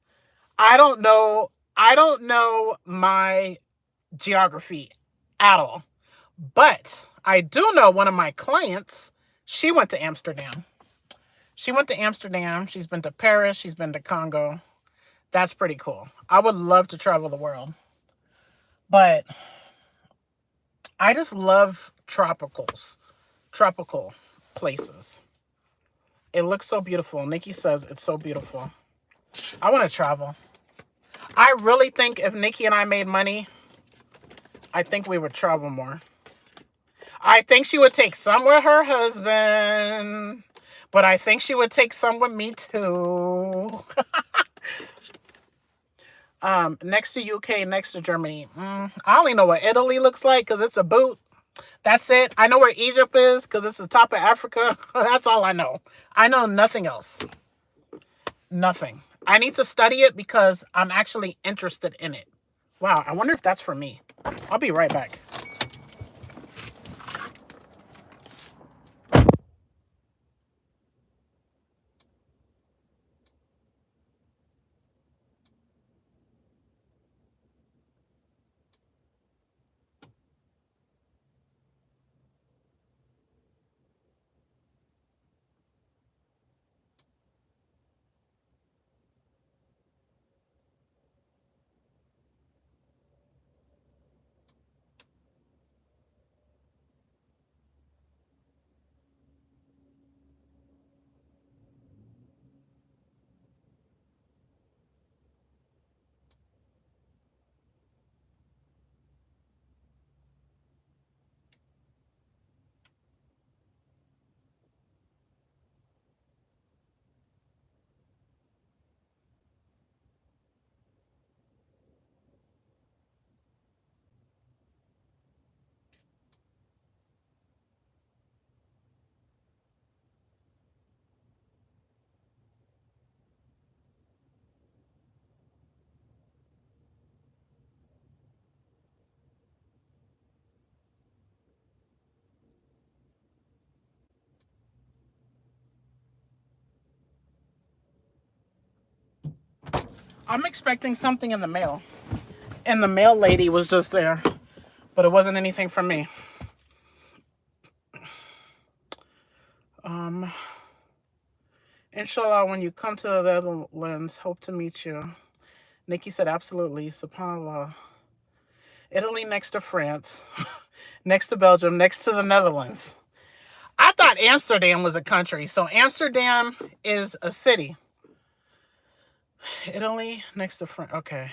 I don't know my geography at all. But I do know one of my clients, she went to Amsterdam. She's been to Paris. She's been to Congo. That's pretty cool. I would love to travel the world. But I just love tropical places. It looks so beautiful. Nikki says it's so beautiful. I want to travel. I really think if Nikki and I made money, I think we would travel more. I think she would take some with her husband, but I think she would take some with me too. Next to UK, next to Germany. I only know what Italy looks like because it's a boot. That's it. I know where Egypt is because it's the top of Africa. That's all I know. I know nothing else. Nothing. I need to study it because I'm actually interested in it. Wow, I wonder if that's for me. I'll be right back. I'm expecting something in the mail. And the mail lady was just there. But it wasn't anything from me. Inshallah, when you come to the Netherlands, hope to meet you. Nikki said, absolutely. SubhanAllah. Italy next to France. Next to Belgium. Next to the Netherlands. I thought Amsterdam was a country. So Amsterdam is a city. Italy next to France. Okay.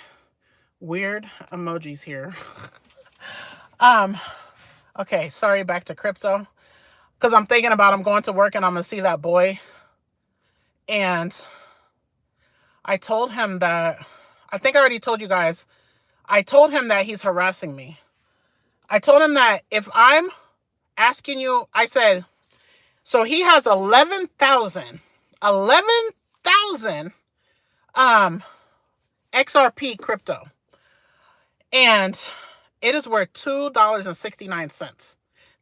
Weird emojis here. Okay, sorry, back to crypto. Because I'm thinking about I'm going to work and I'm going to see that boy. And I told him that, I think I already told you guys, I told him that he's harassing me. I told him that if I'm asking you, I said, so he has 11,000 XRP crypto. And it is worth $2.69.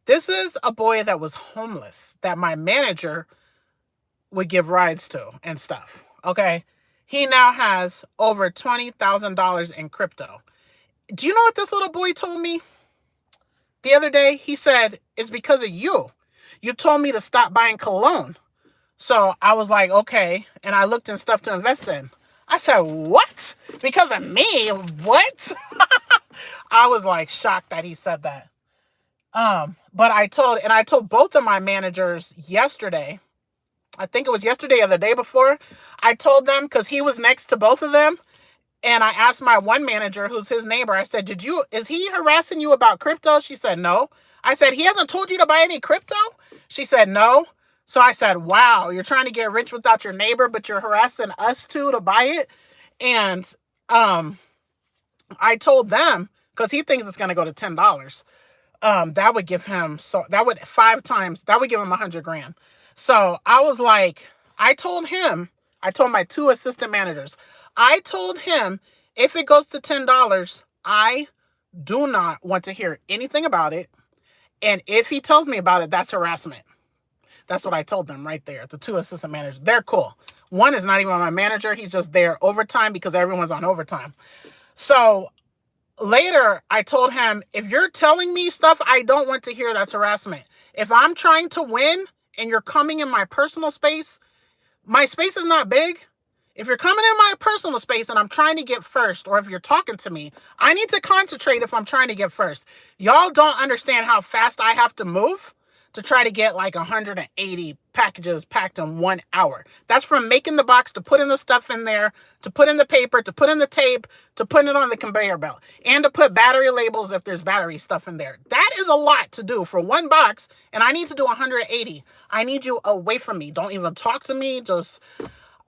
This is a boy that was homeless that my manager would give rides to and stuff. Okay. He now has over $20,000 in crypto. Do you know what this little boy told me the other day? He said, it's because of you. You told me to stop buying cologne. So I was like, okay. And I looked in stuff to invest in. I said, what? Because of me? What? I was like shocked that he said that. But I told both of my managers yesterday. I think it was yesterday or the day before. I told them, because he was next to both of them. And I asked my one manager, who's his neighbor, I said, is he harassing you about crypto? She said, no. I said, he hasn't told you to buy any crypto? She said, no. So I said, wow, you're trying to get rich without your neighbor, but you're harassing us too to buy it. And I told them, because he thinks it's going to go to $10. That would give him, that would 5 times, that would give him 100 grand. So I was like, I told my 2 assistant managers, I told him, if it goes to $10, I do not want to hear anything about it. And if he tells me about it, that's harassment. That's what I told them right there. The 2 assistant managers, they're cool. One is not even my manager. He's just there overtime because everyone's on overtime. So later, I told him, if you're telling me stuff I don't want to hear, that's harassment. If I'm trying to win and you're coming in my personal space, my space is not big. If you're coming in my personal space and I'm trying to get first, or if you're talking to me, I need to concentrate if I'm trying to get first. Y'all don't understand how fast I have to move to try to get like 180 packages packed in 1 hour. That's from making the box, to put in the stuff in there, to put in the paper, to put in the tape, to put it on the conveyor belt, and to put battery labels if there's battery stuff in there. That is a lot to do for 1 box, and I need to do 180. I need you away from me. Don't even talk to me.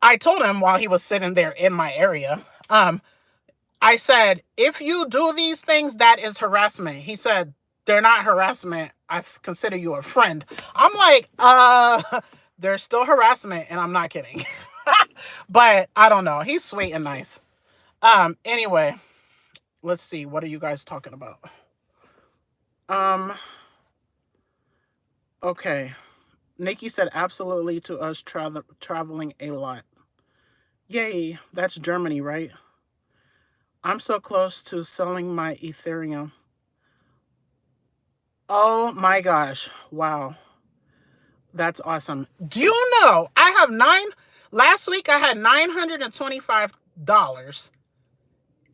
I told him while he was sitting there in my area, I said, if you do these things, that is harassment. He said, they're not harassment. I consider you a friend. I'm like, they're still harassment, and I'm not kidding. But I don't know. He's sweet and nice. Anyway, let's see. What are you guys talking about? Okay. Nikki said absolutely to us traveling a lot. Yay, that's Germany, right? I'm so close to selling my Ethereum. Oh my gosh. Wow. That's awesome. Do you know last week I had $925.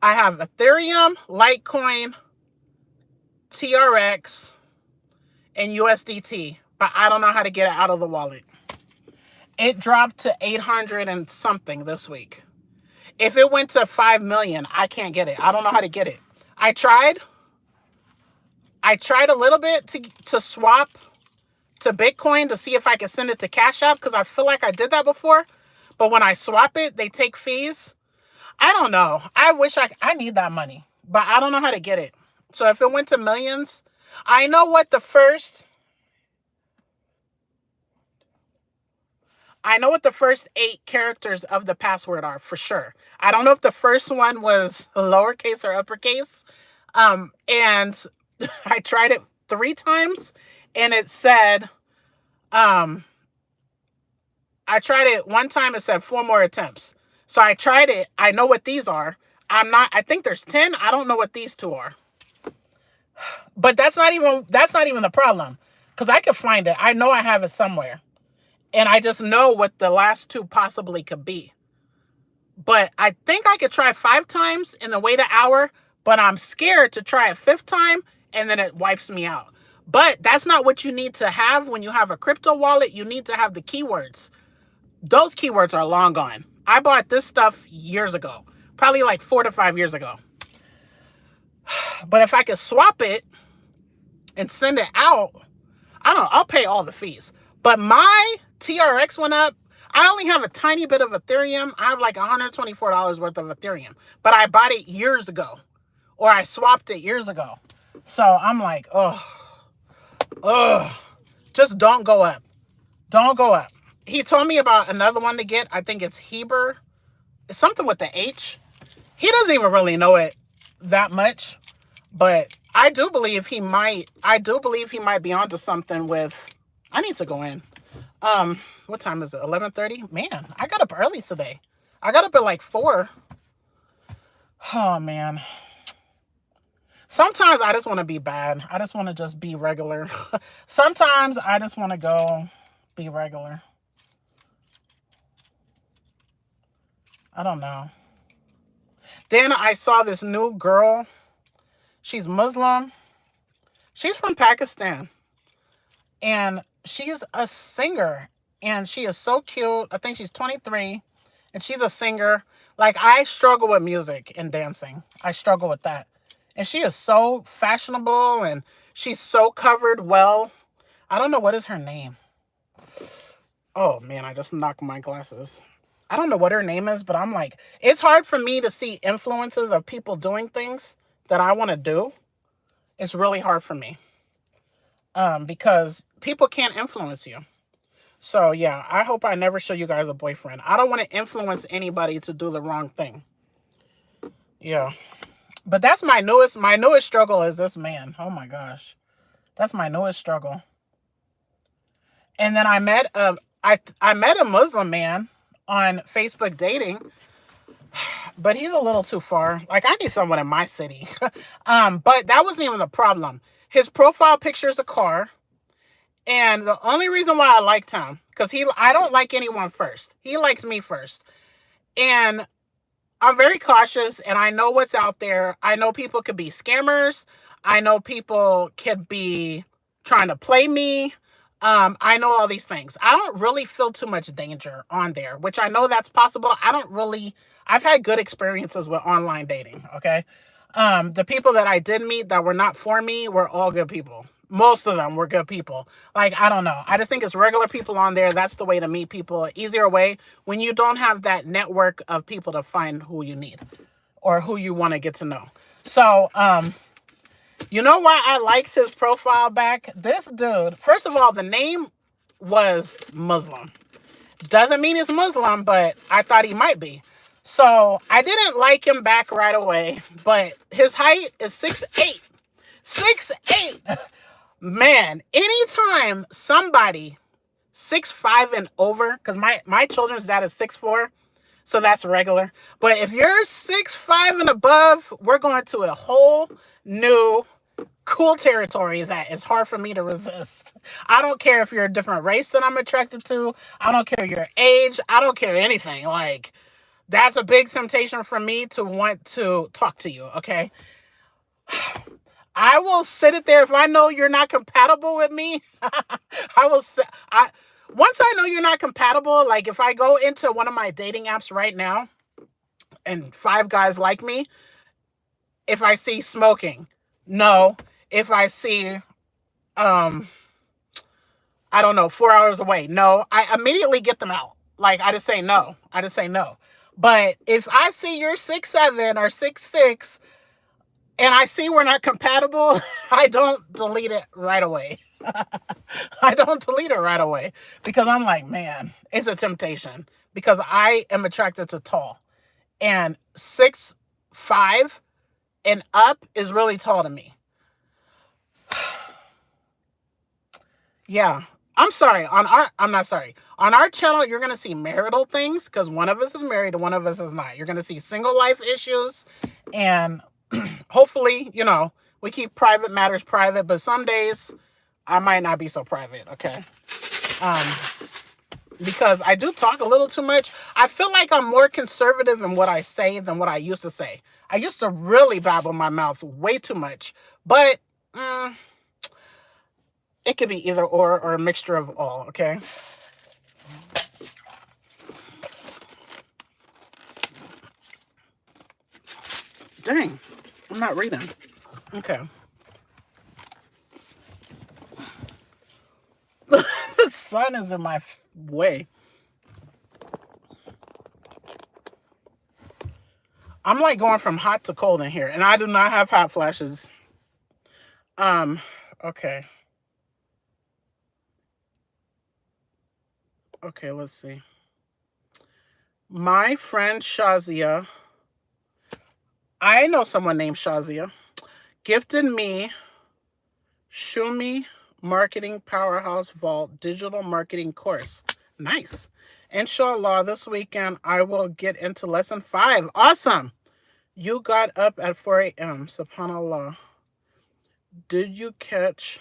I have Ethereum, Litecoin, TRX, and USDT, but I don't know how to get it out of the wallet. It dropped to 800 and something this week. If it went to 5 million, I can't get it. I don't know how to get it. I tried a little bit to swap to Bitcoin to see if I could send it to Cash App, because I feel like I did that before. But when I swap it, they take fees. I don't know. I wish I need that money, but I don't know how to get it. So if it went to millions, I know what the first 8 characters of the password are for sure. I don't know if the first one was lowercase or uppercase. And I tried it 3 times and it said, I tried it 1 time, it said 4 more attempts. So I tried it. I know what these are. I think there's 10. I don't know what these 2 are. But that's not even the problem, because I could find it. I know I have it somewhere. And I just know what the last 2 possibly could be. But I think I could try 5 times and then wait an hour, but I'm scared to try a 5th time and then it wipes me out. But that's not what you need to have when you have a crypto wallet. You need to have the keywords. Those keywords are long gone. I bought this stuff years ago, probably like 4 to 5 years ago. But if I could swap it and send it out, I don't know, I'll pay all the fees. But my TRX went up. I only have a tiny bit of Ethereum. I have like $124 worth of Ethereum, but I bought it years ago, or I swapped it years ago. So I'm like, just don't go up. Don't go up. He told me about another one to get. I think it's Heber. It's something with the H. He doesn't even really know it that much, but I do believe he might be onto something with, I need to go in. What time is it? 11:30? Man, I got up early today. I got up at like 4. Oh man. Sometimes I just want to be bad. I just want to just be regular. Sometimes I just want to go be regular. I don't know. Then I saw this new girl. She's Muslim. She's from Pakistan. And she's a singer. And she is so cute. I think she's 23. And she's a singer. Like, I struggle with music and dancing. I struggle with that. And she is so fashionable. And she's so covered well. I don't know, what is her name? Oh, man, I just knocked my glasses. I don't know what her name is, but I'm like, it's hard for me to see influences of people doing things that I want to do. It's really hard for me. Because people can't influence you. So, yeah, I hope I never show you guys a boyfriend. I don't want to influence anybody to do the wrong thing. Yeah. But that's my newest struggle is this man. Oh, my gosh. That's my newest struggle. And then I met a Muslim man on Facebook dating, but he's a little too far. Like, I need someone in my city. But that wasn't even the problem. His profile picture is a car. And the only reason why I liked him, because I don't like anyone first. He likes me first. And I'm very cautious, and I know what's out there. I know people could be scammers. I know people could be trying to play me. I know all these things. I don't really feel too much danger on there, which I know that's possible. I've had good experiences with online dating, okay? The people that I did meet that were not for me were all good people. Most of them were good people. Like, I don't know. I just think it's regular people on there. That's the way to meet people. Easier way when you don't have that network of people to find who you need or who you want to get to know. So, you know why I liked his profile back? This dude, first of all, the name was Muslim. Doesn't mean he's Muslim, but I thought he might be. So I didn't like him back right away, but his height is 6'8". 6'8". Man, anytime somebody 6'5" and over, because my children's dad is 6'4", so that's regular. But if you're 6'5" and above, we're going to a whole new cool territory that is hard for me to resist. I don't care if you're a different race that I'm attracted to. I don't care your age. I don't care anything. Like, that's a big temptation for me to want to talk to you, okay? I will sit it there if I know you're not compatible with me. Once I know you're not compatible, like if I go into one of my dating apps right now and 5 guys like me, if I see smoking, no. If I see, I don't know, 4 hours away, no. I immediately get them out. Like, I just say no. But if I see you're 6'7" or 6'6", and I see we're not compatible, I don't delete it right away. I don't delete it right away because I'm like, man, it's a temptation because I am attracted to tall. And 6'5" and up is really tall to me. Yeah. I'm not sorry. On our channel, you're going to see marital things because one of us is married and one of us is not. You're going to see single life issues and hopefully, you know, we keep private matters private, but some days I might not be so private, okay? Because I do talk a little too much. I feel like I'm more conservative in what I say than what I used to say. I used to really babble my mouth way too much, but it could be either or a mixture of all, okay? Dang, I'm not reading. Okay. The sun is in my way. I'm like going from hot to cold in here, and I do not have hot flashes. Okay. Okay, let's see. My friend Shazia, I know someone named Shazia, gifted me Shumi Marketing Powerhouse Vault Digital Marketing Course. Nice. Inshallah, this weekend I will get into lesson 5. Awesome. You got up at 4 a.m. Subhanallah. Did you catch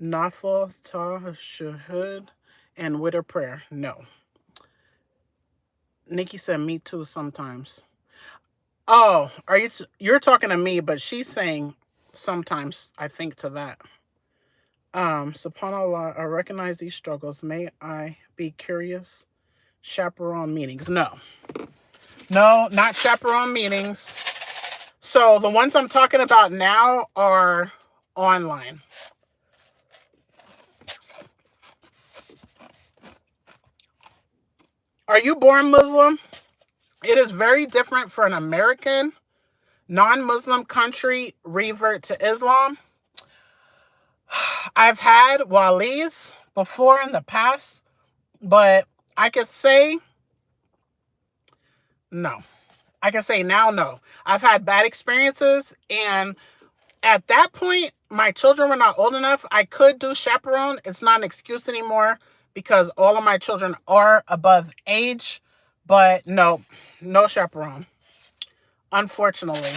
Nafal Tashahud and Witter prayer? No. Nikki said, me too sometimes. Oh, you're talking to me, but she's saying sometimes I think to that. SubhanAllah, I recognize these struggles. May I be curious? Chaperone meetings. No. No, not chaperone meetings. So the ones I'm talking about now are online. Are you born Muslim? It is very different for an American non-Muslim country revert to Islam. I've had walis before in the past, but I could say no. I can say now no. I've had bad experiences, and at that point, my children were not old enough. I could do chaperone. It's not an excuse anymore because all of my children are above age, but no chaperone, unfortunately.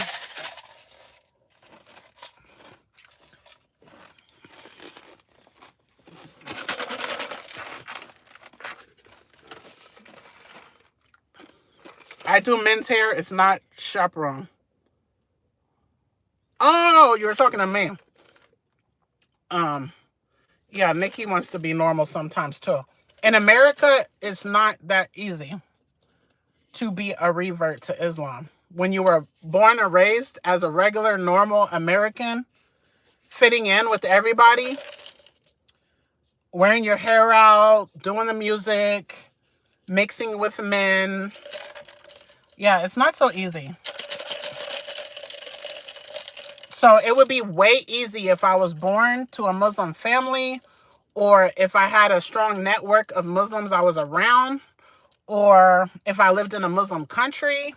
I do men's hair. It's not chaperone. Oh, you were talking to me. Yeah, Nikki wants to be normal sometimes too. In America, it's not that easy to be a revert to Islam. When you were born and raised as a regular, normal American, fitting in with everybody, wearing your hair out, doing the music, mixing with men. Yeah, it's not so easy. So it would be way easy if I was born to a Muslim family, or if I had a strong network of Muslims I was around, or if I lived in a Muslim country.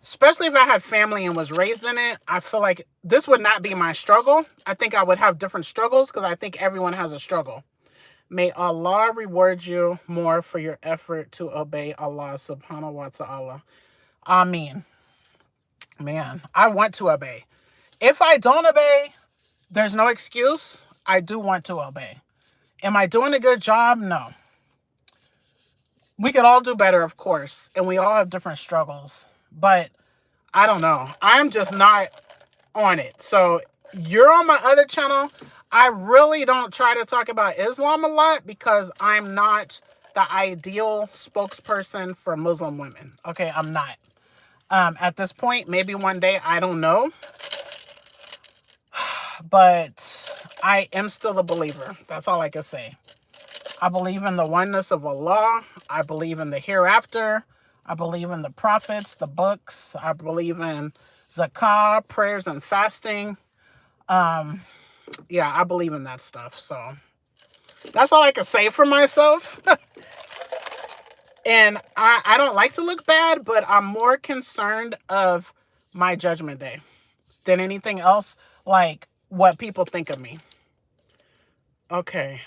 Especially if I had family and was raised in it, I feel like this would not be my struggle. I think I would have different struggles because I think everyone has a struggle. May Allah reward you more for your effort to obey Allah subhanahu wa ta'ala. Ameen. Man, I want to obey. If I don't obey, there's no excuse. I do want to obey. Am I doing a good job? No. We could all do better, of course, and we all have different struggles. But I don't know. I'm just not on it. So you're on my other channel. I really don't try to talk about Islam a lot because I'm not the ideal spokesperson for Muslim women. Okay, I'm not. At this point, maybe one day, I don't know. But I am still a believer. That's all I can say. I believe in the oneness of Allah. I believe in the hereafter. I believe in the prophets, the books. I believe in zakah, prayers, and fasting. Yeah, I believe in that stuff. So that's all I can say for myself. And I don't like to look bad, but I'm more concerned of my judgment day than anything else, like what people think of me. Okay.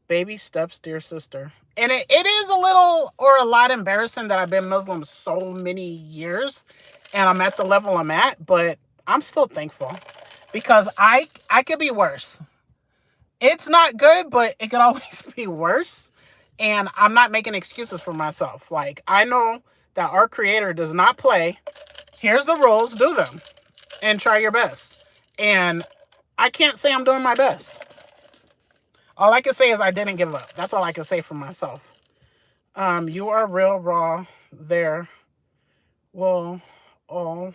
Baby steps, dear sister. And it is a little or a lot embarrassing that I've been Muslim so many years and I'm at the level I'm at, but I'm still thankful because I could be worse. It's not good, but it could always be worse. And I'm not making excuses for myself. Like, I know that our creator does not play. Here's the rules, do them and try your best. And I can't say I'm doing my best. All I can say is I didn't give up. That's all I can say for myself. You are real raw there. Well, oh,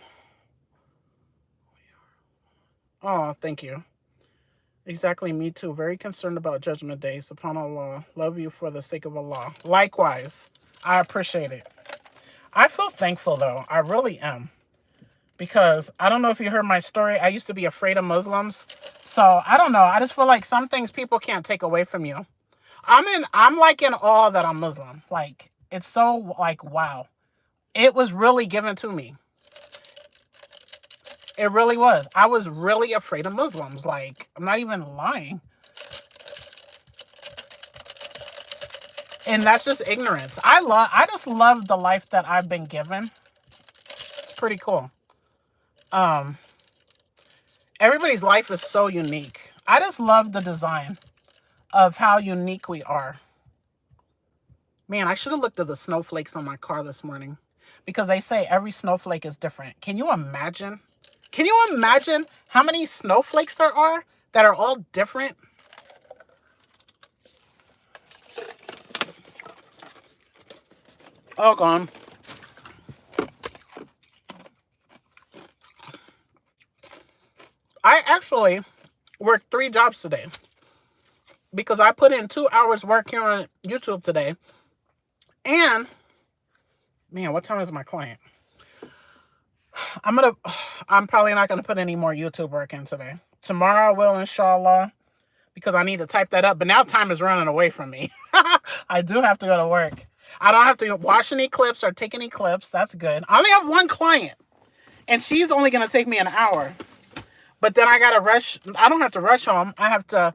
thank you. Exactly, me too. Very concerned about Judgment Day. SubhanAllah. Love you for the sake of Allah. Likewise, I appreciate it. I feel thankful, though. I really am. Because I don't know if you heard my story. I used to be afraid of Muslims. So, I don't know. I just feel like some things people can't take away from you. I'm like in awe that I'm Muslim. Like, it's so, like, wow. It was really given to me. It really was. I was really afraid of Muslims. Like, I'm not even lying. And that's just ignorance. I just love the life that I've been given. It's pretty cool. Everybody's life is so unique. I just love the design of how unique we are. Man, I should have looked at the snowflakes on my car this morning. because they say every snowflake is different. Can you imagine? Can you imagine how many snowflakes there are that are all different? All gone. I actually worked 3 jobs today because I put in 2 hours work here on YouTube today. And, man, what time is my client? I'm probably not going to put any more YouTube work in today. Tomorrow I will, inshallah, because I need to type that up. But now time is running away from me. I do have to go to work. I don't have to wash any clips or take any clips. That's good. I only have 1 client, and she's only going to take me an hour. But then I got to rush. I don't have to rush home. I have to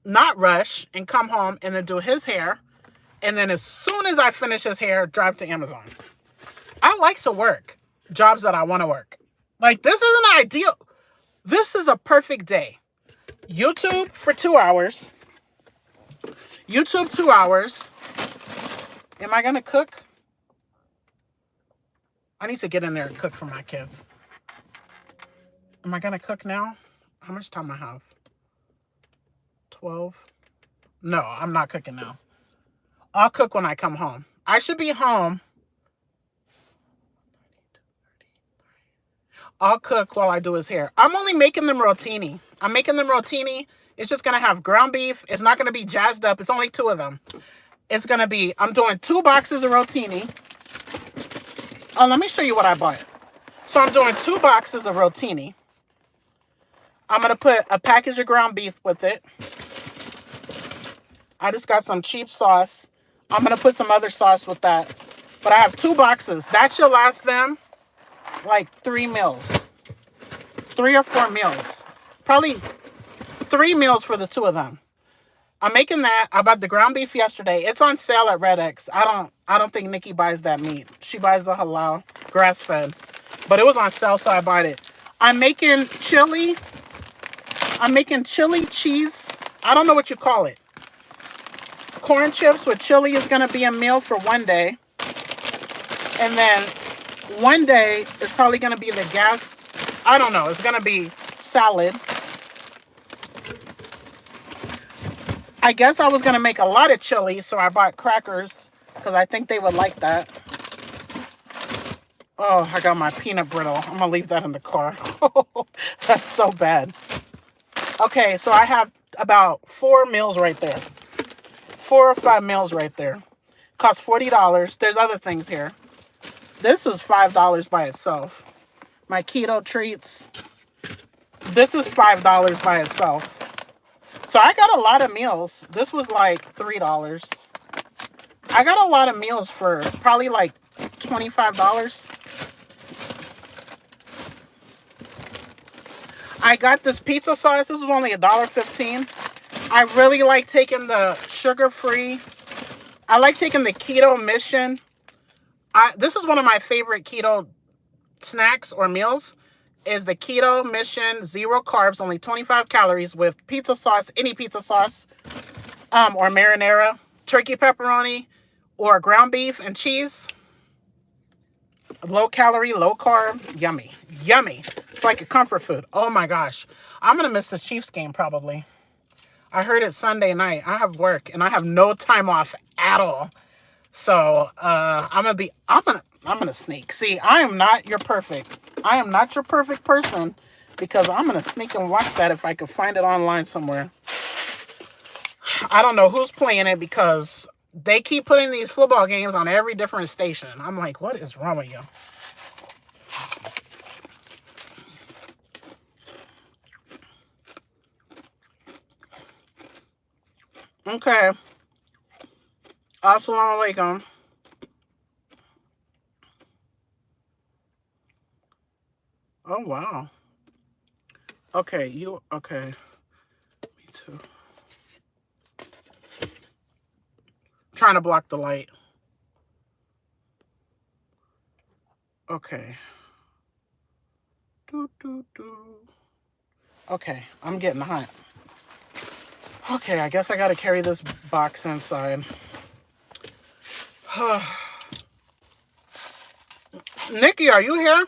not rush and come home and then do his hair. And then as soon as I finish his hair, drive to Amazon. I like to work jobs that I want to work. Like, this isn't ideal. This is a perfect day. YouTube for 2 hours. YouTube 2 hours. Am I going to cook? I need to get in there and cook for my kids. Am I going to cook now? How much time I have? 12? No, I'm not cooking now. I'll cook when I come home. I should be home. I'll cook while I do his hair. I'm only making them rotini. I'm making them rotini. It's just going to have ground beef. It's not going to be jazzed up. It's only 2 of them. It's going to be, I'm doing 2 boxes of rotini. Oh, let me show you what I bought. So I'm doing 2 boxes of rotini. I'm going to put a package of ground beef with it. I just got some cheap sauce. I'm going to put some other sauce with that. But I have 2 boxes. That should last them like 3 meals. 3 or 4 meals. Probably 3 meals for the 2 of them. I'm making that. I bought the ground beef yesterday. It's on sale at Red X. I don't think Nikki buys that meat. She buys the halal, grass-fed. But it was on sale, so I bought it. I'm making chili. I'm making chili cheese. I don't know what you call it. Corn chips with chili is going to be a meal for 1 day. And then 1 day is probably going to be the gas. I don't know. It's going to be salad. I guess I was going to make a lot of chili, so I bought crackers because I think they would like that. Oh, I got my peanut brittle. I'm going to leave that in the car. That's so bad. Okay, so I have about 4 meals right there. 4 or 5 meals right there. Cost $40. There's other things here. This is $5 by itself. My keto treats. This is $5 by itself. So I got a lot of meals. This was like $3. I got a lot of meals for probably like $25. I got this pizza sauce. This is only $1.15. I really like taking the sugar-free. I like taking the keto mission. This is one of my favorite keto snacks or meals. Is the keto mission 0 carbs, only 25 calories with pizza sauce, any pizza sauce, or marinara, turkey pepperoni, or ground beef and cheese. Low calorie, low carb, yummy, yummy. It's like a comfort food. Oh my gosh. I'm going to miss the Chiefs game probably. I heard it Sunday night. I have work and I have no time off at all. So, I'm going to sneak. See, I am not your perfect person because I'm going to sneak and watch that if I could find it online somewhere. I don't know who's playing it because they keep putting these football games on every different station. I'm like, what is wrong with you? Okay. Assalamu alaikum. Oh, wow. Okay, okay. Me too. Trying to block the light. Okay. Okay, I'm getting hot. Okay, I guess I gotta carry this box inside. Nikki, are you here?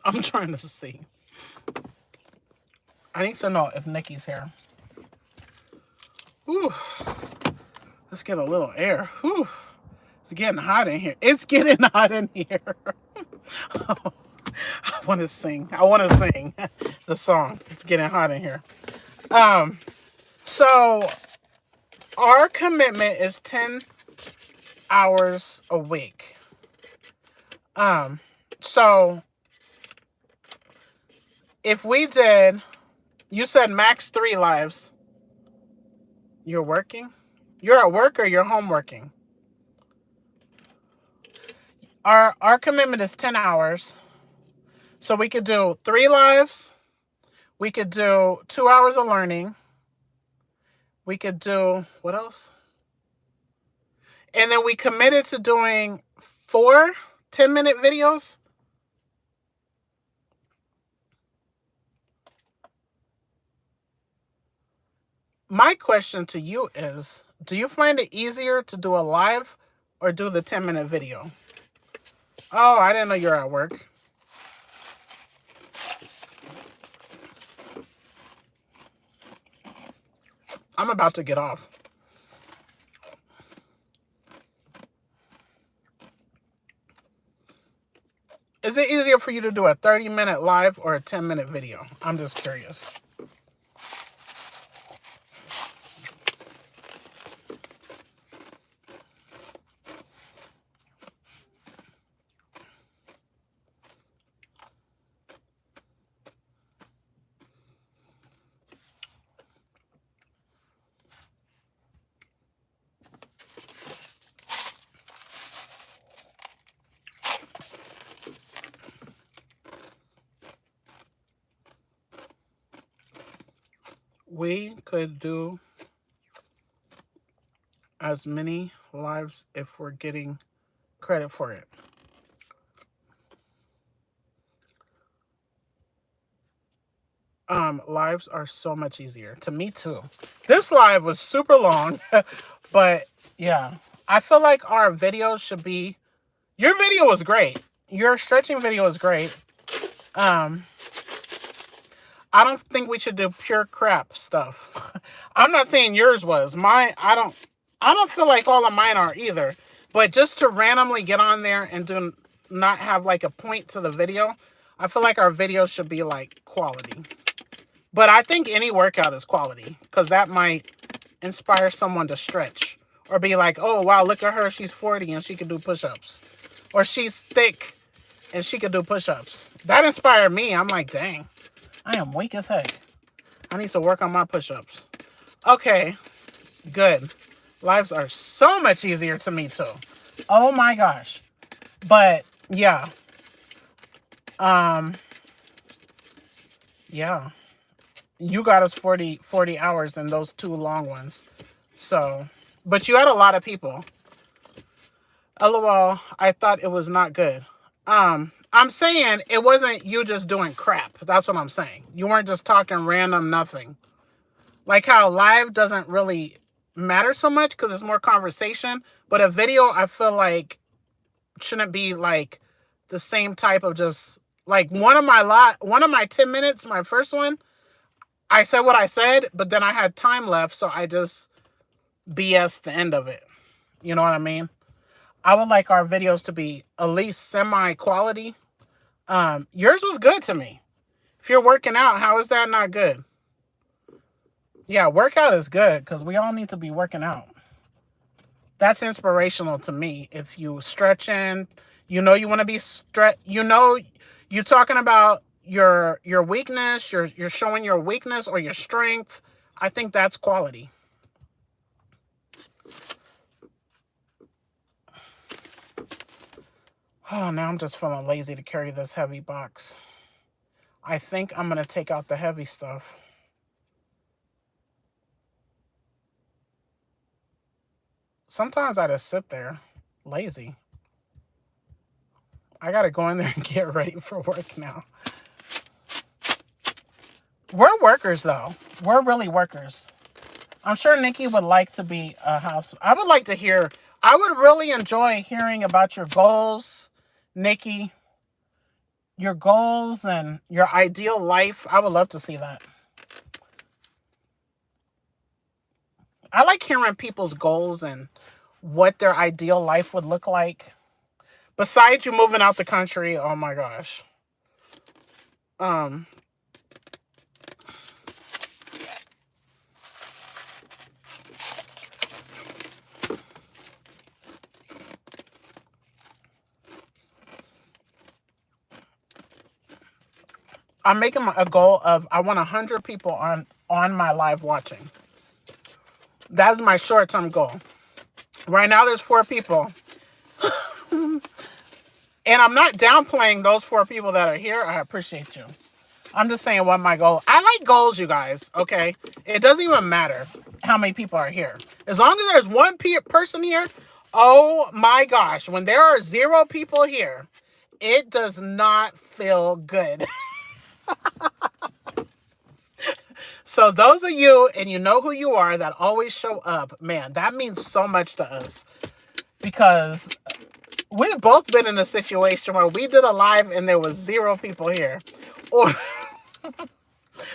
I'm trying to see. I need to know if Nikki's here. Whew. Let's get a little air. Whew. It's getting hot in here. It's getting hot in here. I want to sing. I want to sing the song. It's getting hot in here. So our commitment is 10 hours a week. So if we did, you said max 3 lives. You're working? You're at work or you're home working? Our commitment is 10 hours. So we could do 3 lives. We could do 2 hours of learning. We could do, what else? And then we committed to doing 4 10-minute videos. My question to you is, do you find it easier to do a live or do the 10-minute video? Oh, I didn't know you're at work. I'm about to get off. Is it easier for you to do a 30-minute live or a 10-minute video? I'm just curious. We could do as many lives if we're getting credit for it. Lives are so much easier. To me too. This live was super long, but yeah. I feel like our videos should be, your video was great. Your stretching video is great. I don't think we should do pure crap stuff. I'm not saying yours was. I don't feel like all of mine are either. But just to randomly get on there and do not have like a point to the video, I feel like our video should be like quality. But I think any workout is quality because that might inspire someone to stretch or be like, oh, wow, look at her. She's 40 and she can do push-ups. Or she's thick and she can do push-ups. That inspired me. I'm like, dang, I am weak as heck. I need to work on my push-ups. Okay, good. Lives are so much easier to me too. Oh my gosh. But yeah. Yeah. You got us 40 hours in those 2 long ones. So, but you had a lot of people. LOL, I thought it was not good. I'm saying it wasn't you just doing crap. That's what I'm saying. You weren't just talking random nothing. Like how live doesn't really matter so much because it's more conversation. But a video, I feel like, shouldn't be like the same type of just like one of my 10 minutes, my first one, I said what I said, but then I had time left, so I just BS the end of it. You know what I mean? I would like our videos to be at least semi-quality. Yours was good to me. If you're working out, how is that not good? Yeah, workout is good because we all need to be working out. That's inspirational to me. If you stretching, you know you want to be you're talking about your weakness, you're showing your weakness or your strength. I think that's quality. Oh, now I'm just feeling lazy to carry this heavy box. I think I'm going to take out the heavy stuff. Sometimes I just sit there, lazy. I gotta go in there and get ready for work now. We're workers, though. We're really workers. I'm sure Nikki would like to be a house. I would like to hear. I would really enjoy hearing about your goals, Nikki. Your goals and your ideal life. I would love to see that. I like hearing people's goals and what their ideal life would look like. Besides you moving out the country, oh my gosh. I'm making a goal of I want 100 people on my live watching. That's my short-term goal. Right now there's 4 people. And I'm not downplaying those 4 people that are here. I appreciate you. I'm just saying what my goal. I like goals, you guys, okay? It doesn't even matter how many people are here. As long as there's one person here, oh my gosh, when there are 0 people here, it does not feel good. So those of you, and you know who you are, that always show up, man, that means so much to us. Because we've both been in a situation where we did a live and there was 0 people here.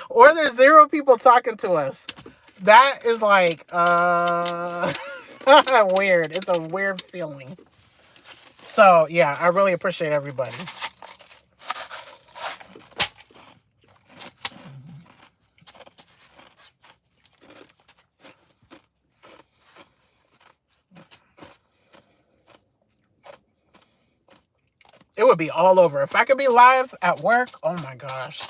Or there's 0 people talking to us. That is like, weird. It's a weird feeling. So, yeah, I really appreciate everybody. It would be all over. If I could be live at work, oh my gosh.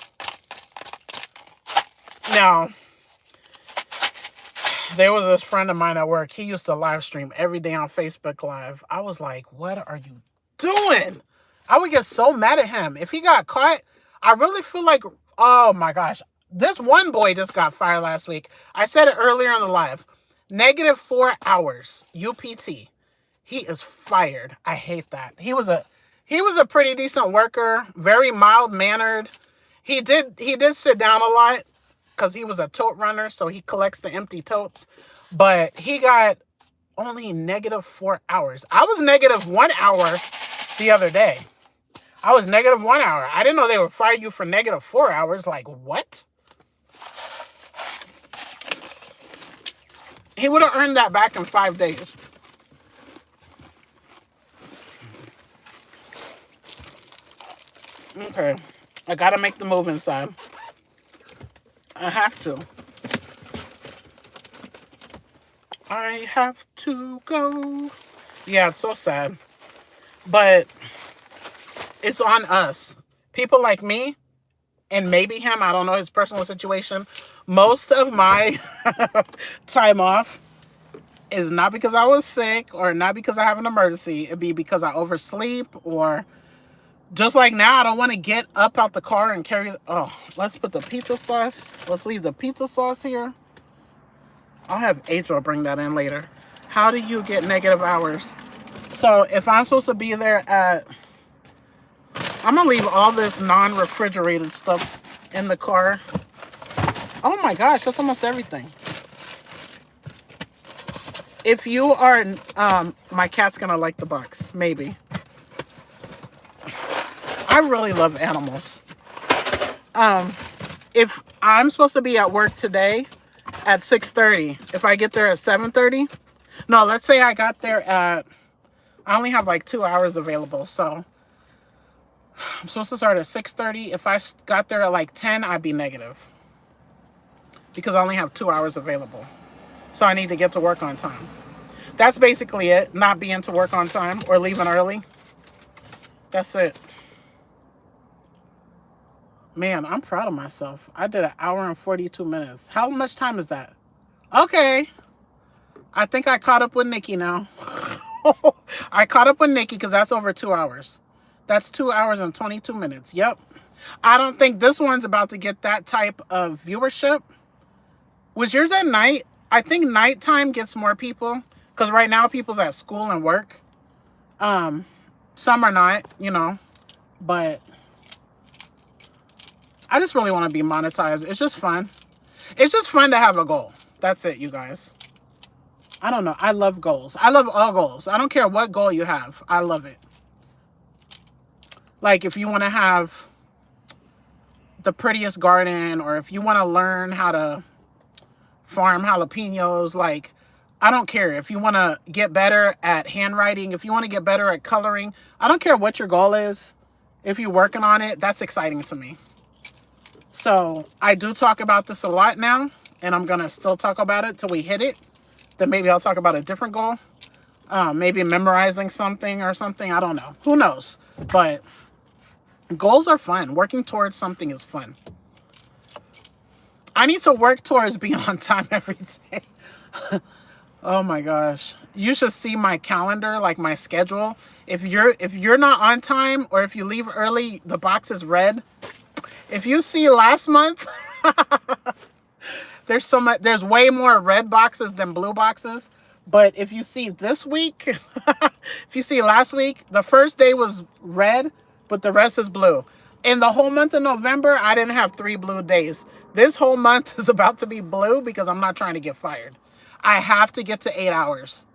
Now, there was this friend of mine at work. He used to live stream every day on Facebook Live. I was like, what are you doing? I would get so mad at him. If he got caught, I really feel like, oh my gosh. This one boy just got fired last week. I said it earlier in the live. -4 hours, UPT. He is fired. I hate that. He was a pretty decent worker, very mild-mannered. He did sit down a lot because he was a tote runner, so he collects the empty totes. But he got only -4 hours. I was -1 hour the other day. I was -1 hour. I didn't know they would fire you for -4 hours. Like, what? He would have earned that back in 5 days. Okay, I gotta make the move inside. I have to. I have to go. Yeah, it's so sad. But it's on us. People like me, and maybe him, I don't know his personal situation. Most of my time off is not because I was sick or not because I have an emergency. It'd be because I oversleep or... Just like now, I don't want to get up out the car and carry... Oh, let's put the pizza sauce. Let's leave the pizza sauce here. I'll have April bring that in later. How do you get negative hours? So if I'm supposed to be there at... I'm going to leave all this non-refrigerated stuff in the car. Oh my gosh, that's almost everything. If you are... my cat's going to like the box. Maybe. I really love animals. If I'm supposed to be at work today at 6:30, if I get there at 7:30, no, let's say I got there at, I only have like 2 hours available. So I'm supposed to start at 6:30. If I got there at like 10, I'd be negative because I only have 2 hours available. So I need to get to work on time. That's basically it. Not being to work on time or leaving early. That's it. Man, I'm proud of myself. I did 1 hour and 42 minutes. How much time is that? Okay. I think I caught up with Nikki now. I caught up with Nikki because that's over 2 hours. That's 2 hours and 22 minutes. Yep. I don't think this one's about to get that type of viewership. Was yours at night? I think nighttime gets more people Because right now people's at school and work. Some are not, you know, but I just really want to be monetized. It's just fun. It's just fun to have a goal. That's it, you guys. I don't know. I love goals. I love all goals. I don't care what goal you have. I love it. Like if you want to have the prettiest garden, or if you want to learn how to farm jalapenos, like I don't care. If you want to get better at handwriting, if you want to get better at coloring, I don't care what your goal is. If you're working on it, that's exciting to me. So I do talk about this a lot now, and I'm going to still talk about it till we hit it. Then maybe I'll talk about a different goal. Maybe memorizing something or something. I don't know. Who knows? But goals are fun. Working towards something is fun. I need to work towards being on time every day. Oh my gosh. You should see my calendar, like my schedule. If you're not on time, or if you leave early, the box is red. If you see last month, there's way more red boxes than blue boxes. But if you see this week, if you see last week, the first day was red, but the rest is blue. In the whole month of November, I didn't have 3 blue days. This whole month is about to be blue because I'm not trying to get fired. I have to get to 8 hours.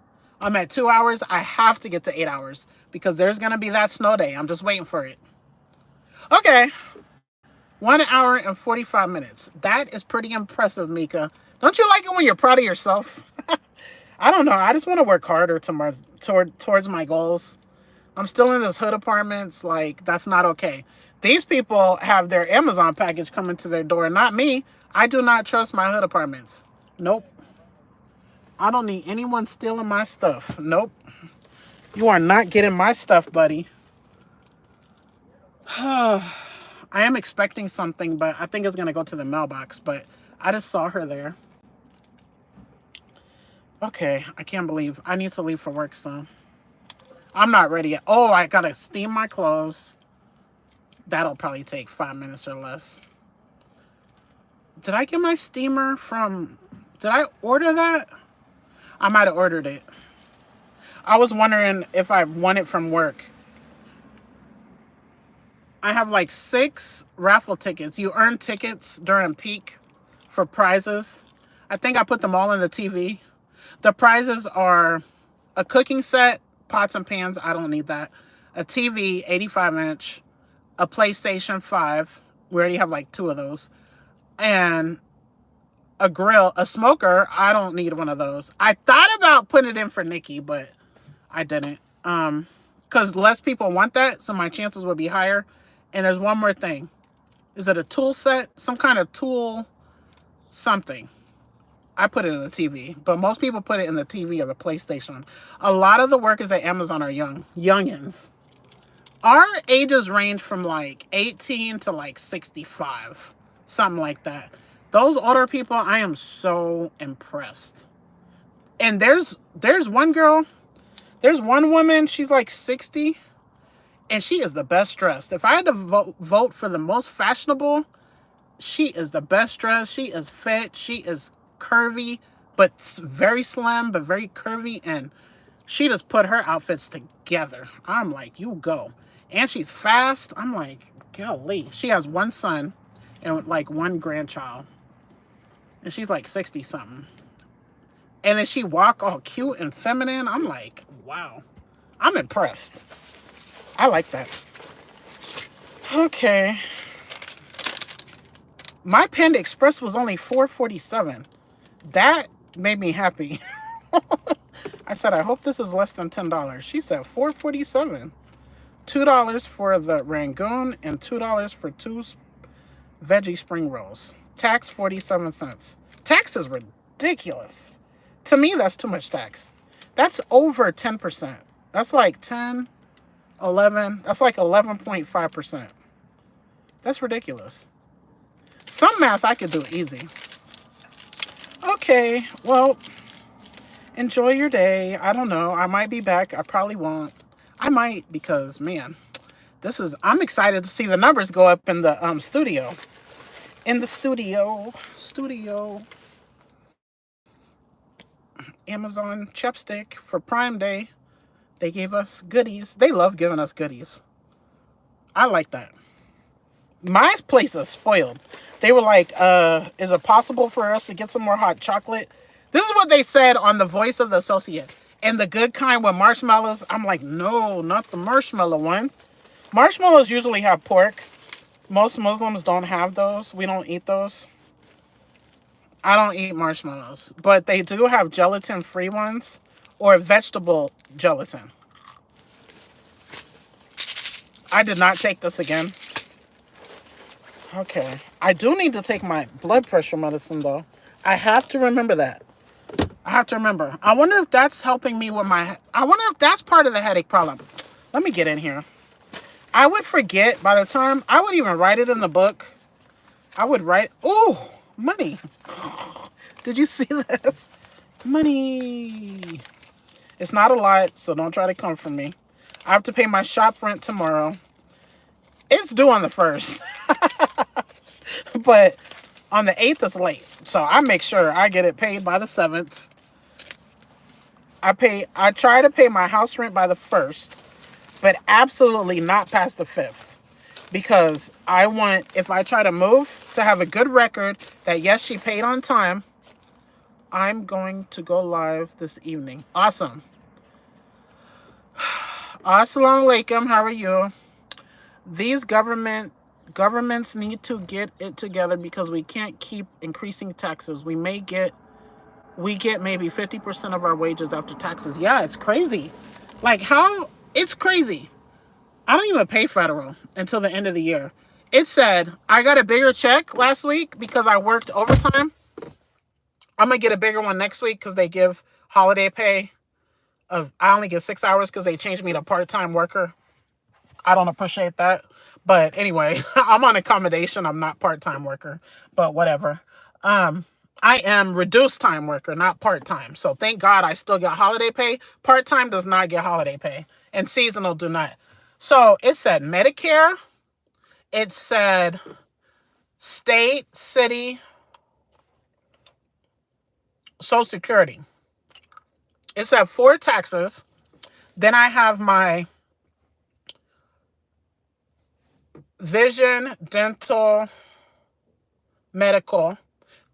I'm at 2 hours. I have to get to 8 hours because there's going to be that snow day. I'm just waiting for it. Okay. 1 hour and 45 minutes. That is pretty impressive, Mieka. Don't you like it when you're proud of yourself? I don't know. I just want to work harder towards my goals. I'm still in this hood apartments. Like, that's not okay. These people have their Amazon package coming to their door, not me. I do not trust my hood apartments. Nope. I don't need anyone stealing my stuff. Nope. You are not getting my stuff, buddy. I am expecting something, but I think it's going to go to the mailbox. But I just saw her there. Okay, I can't believe. I need to leave for work soon. I'm not ready yet. Oh, I got to steam my clothes. That'll probably take 5 minutes or less. Did I get my steamer from... Did I order that? I might have ordered it. I was wondering if I won it from work. I have like 6 raffle tickets. You earn tickets during peak for prizes. I think I put them all in the TV. The prizes are a cooking set, pots and pans. I don't need that. A TV, 85-inch. A PlayStation 5. We already have like 2 of those. And a grill, a smoker. I don't need one of those. I thought about putting it in for Nikki, but I didn't. Because less people want that, so my chances would be higher. And there's one more thing. Is it a tool set? Some kind of tool something. I put it in the TV, but most people put it in the TV or the PlayStation. A lot of the workers at Amazon are youngins. Our ages range from like 18 to like 65. Something like that. Those older people, I am so impressed. And there's one girl, there's one woman, she's like 60, and she is the best dressed. If I had to vote for the most fashionable, she is the best dressed. She is fit. She is curvy, but very slim, but very curvy. And she just put her outfits together. I'm like, you go. And she's fast. I'm like, golly. She has 1 son and like 1 grandchild. And she's like 60 something. And then she walk all cute and feminine. I'm like, wow. I'm impressed. I like that. Okay. My Panda Express was only $4.47. That made me happy. I said, I hope this is less than $10. She said $4.47. $2 for the Rangoon and $2 for 2 veggie spring rolls. Tax 47 cents. Tax is ridiculous. To me, that's too much tax. That's over 10%. That's like 10, 11. That's like 11.5%. That's ridiculous. Some math I could do easy. Okay, well, enjoy your day. I don't know. I might be back. I probably won't. I might because, man, I'm excited to see the numbers go up in the studio. In the studio. Amazon chapstick for Prime Day. They gave us goodies. They love giving us goodies. I like that. My place is spoiled. They were like, is it possible for us to get some more hot chocolate? This is what they said on the Voice of the Associate. And the good kind with marshmallows. I'm like, no, not the marshmallow ones. Marshmallows usually have pork. Most Muslims don't have those. We don't eat those. I don't eat marshmallows. But they do have gelatin-free ones or vegetable gelatin. I did not take this again. Okay. I do need to take my blood pressure medicine, though. I have to remember that. I have to remember. I wonder if that's helping me with my... I wonder if that's part of the headache problem. Let me get in here. I would forget by the time... I would even write it in the book. I would write... Ooh, money. Did you see that? Money. It's not a lot, so don't try to come for me. I have to pay my shop rent tomorrow. It's due on the 1st. But on the 8th, it's late. So I make sure I get it paid by the 7th. I try to pay my house rent by the 1st, but absolutely not past the 5th. Because I want, if I try to move, to have a good record that yes, she paid on time. I'm going to go live this evening. Awesome. Assalamu alaikum, how are you? These governments need to get it together because we can't keep increasing taxes. We get maybe 50% of our wages after taxes. Yeah, it's crazy. Like how, it's crazy. I don't even pay federal until the end of the year. It said I got a bigger check last week because I worked overtime. I'm going to get a bigger one next week because they give holiday pay. I only get 6 hours because they changed me to part-time worker. I don't appreciate that. But anyway, I'm on accommodation. I'm not part-time worker, but whatever. I am reduced time worker, not part-time. So thank God I still get holiday pay. Part-time does not get holiday pay and seasonal do not. So it said Medicare. It said state, city, Social Security. It said 4 taxes. Then I have my vision, dental, medical.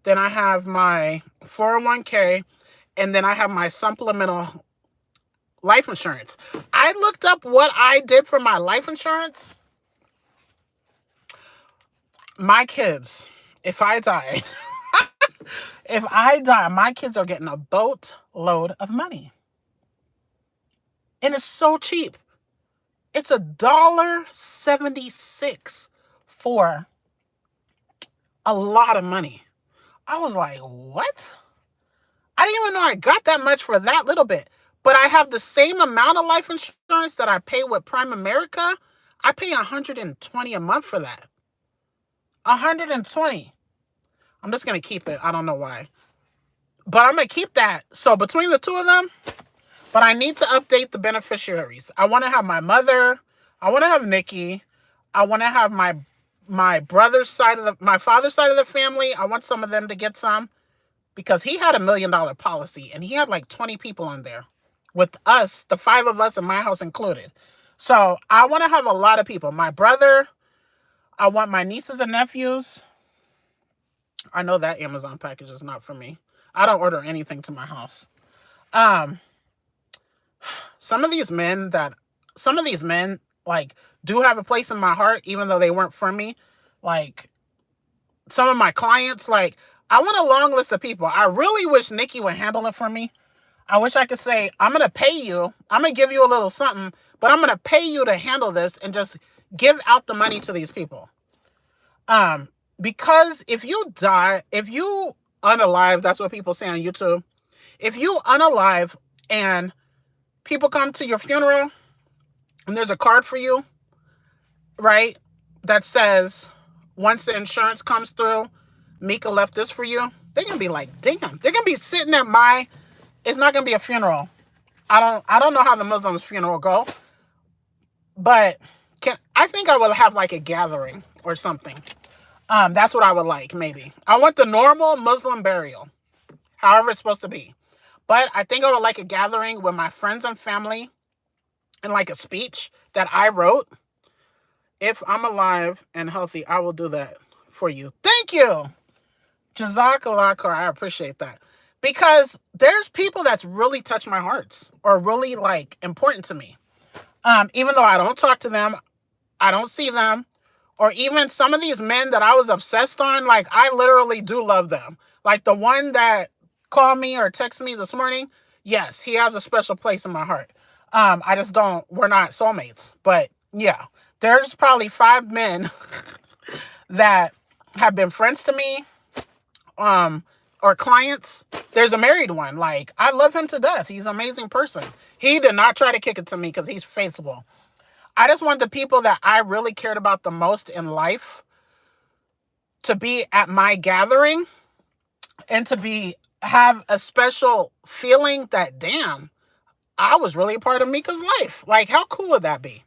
Then I have my 401k. And then I have my supplemental life insurance. I looked up what I did for my life insurance. My kids, if I die, my kids are getting a boatload of money. And it's so cheap. It's $1.76 for a lot of money. I was like, what? I didn't even know I got that much for that little bit. But I have the same amount of life insurance that I pay with Prime America. I pay $120 a month for that. $120. I'm just going to keep it. I don't know why. But I'm going to keep that. So between the two of them, but I need to update the beneficiaries. I want to have my mother. I want to have Nikki. I want to have my brother's side of my father's side of the family. I want some of them to get some because he had $1 million policy and he had like 20 people on there with us, the 5 of us in my house included. So I want to have a lot of people. My brother, I want my nieces and nephews. I know that Amazon package is not for me. I don't order anything to my house. Some of these men like do have a place in my heart, even though they weren't for me. Like some of my clients, like I want a long list of people. I really wish Nikki would handle it for me. I wish I could say, I'm going to pay you. I'm going to give you a little something, but I'm going to pay you to handle this and just give out the money to these people. Because if you die, if you unalive, that's what people say on YouTube. If you unalive and people come to your funeral and there's a card for you, right? That says, once the insurance comes through, Mieka left this for you. They're going to be like, damn. They're going to be sitting at it's not going to be a funeral. I don't know how the Muslims' funeral go. But I think I will have like a gathering or something. That's what I would like, maybe. I want the normal Muslim burial, however it's supposed to be. But I think I would like a gathering with my friends and family and like a speech that I wrote. If I'm alive and healthy, I will do that for you. Thank you. Jazakallah khair. I appreciate that. Because there's people that's really touched my hearts or really like important to me. Even though I don't talk to them, I don't see them, or even some of these men that I was obsessed on, like I literally do love them. Like the one that called me or texted me this morning, yes, he has a special place in my heart. I just don't, we're not soulmates. But yeah, there's probably 5 men that have been friends to me, or clients. There's a married one. Like, I love him to death. He's an amazing person. He did not try to kick it to me because he's faithful. I just want the people that I really cared about the most in life to be at my gathering and to have a special feeling that, damn, I was really a part of Mieka's life. Like, how cool would that be?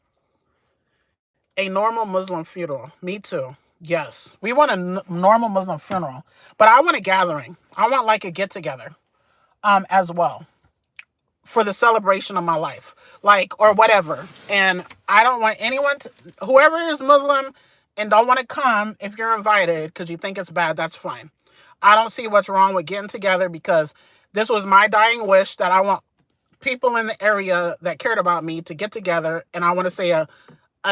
A normal Muslim funeral. Me too. Yes. We want a normal Muslim funeral. But I want a gathering. I want like a get together as well for the celebration of my life. Like, or whatever. And I don't want anyone to, whoever is Muslim and don't want to come, if you're invited because you think it's bad, that's fine. I don't see what's wrong with getting together because this was my dying wish that I want people in the area that cared about me to get together, and I want to say a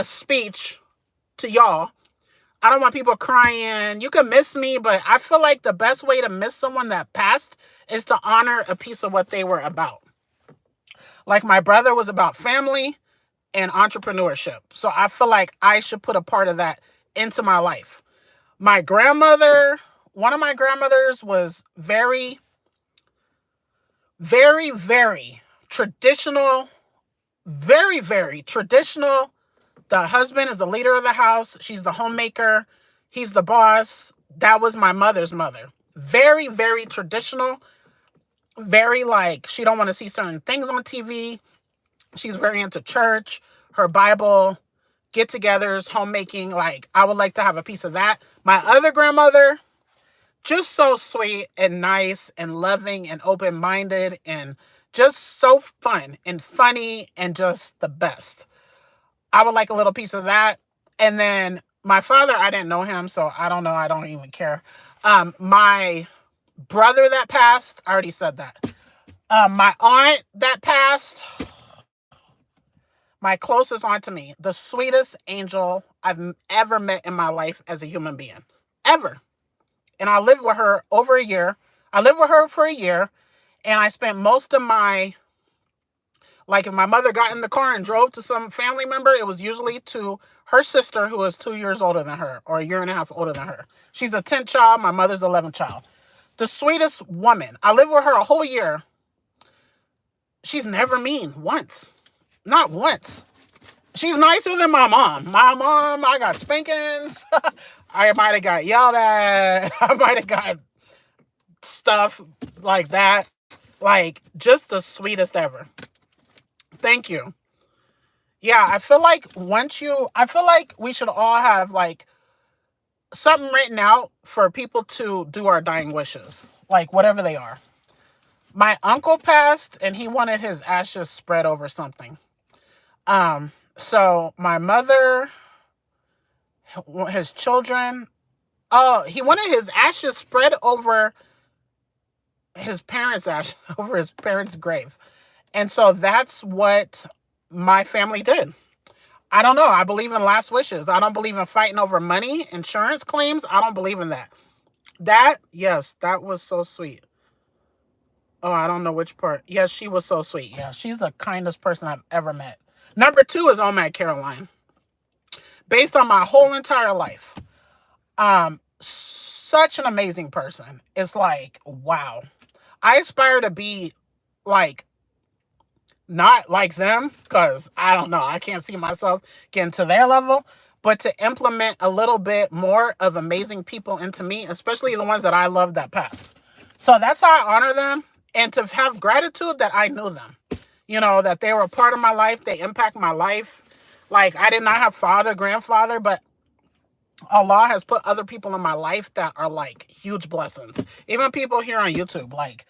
speech to y'all. I don't want people crying. You can miss me, but I feel like the best way to miss someone that passed is to honor a piece of what they were about. Like my brother was about family and entrepreneurship. So I feel like I should put a part of that into my life. My grandmother, one of my grandmothers was very, very, very traditional. Very, very traditional. The husband is the leader of the house. She's the homemaker. He's the boss. That was my mother's mother. Very, very traditional. Very like, she don't want to see certain things on TV. She's very into church, her Bible, get-togethers, homemaking. Like, I would like to have a piece of that. My other grandmother, just so sweet and nice and loving and open-minded and just so fun and funny and just the best. I would like a little piece of that. And then my father, I didn't know him, so I don't know. I don't even care. My brother that passed, I already said that. My aunt that passed, my closest aunt to me, the sweetest angel I've ever met in my life as a human being. Ever. And I lived with her over a year. I lived with her for a year. And I spent most of my, like if my mother got in the car and drove to some family member, it was usually to her sister who is 2 years older than her or a year and a half older than her. She's a 10th child. My mother's 11th child. The sweetest woman. I lived with her a whole year. She's never mean once. Not once. She's nicer than my mom. My mom, I got spankings. I might have got yelled at. I might have got stuff like that. Like, just the sweetest ever. Thank you. Yeah, I feel like we should all have like something written out for people to do our dying wishes. Like, whatever they are. My uncle passed and he wanted his ashes spread over something. So my mother, his children, he wanted his ashes spread over his parents' ashes, over his parents' grave. And so that's what my family did. I don't know. I believe in last wishes. I don't believe in fighting over money, insurance claims. I don't believe in that. Yes, that was so sweet. Oh, I don't know which part. Yes, she was so sweet. Yeah, she's the kindest person I've ever met. Number 2 is Omad Caroline. Based on my whole entire life. Such an amazing person. It's like, wow. I aspire to be like, not like them, because I don't know. I can't see myself getting to their level. But to implement a little bit more of amazing people into me, especially the ones that I love that pass. So that's how I honor them. And to have gratitude that I knew them. You know, that they were a part of my life. They impact my life. Like, I did not have father, grandfather, but Allah has put other people in my life that are like huge blessings. Even people here on YouTube. Like,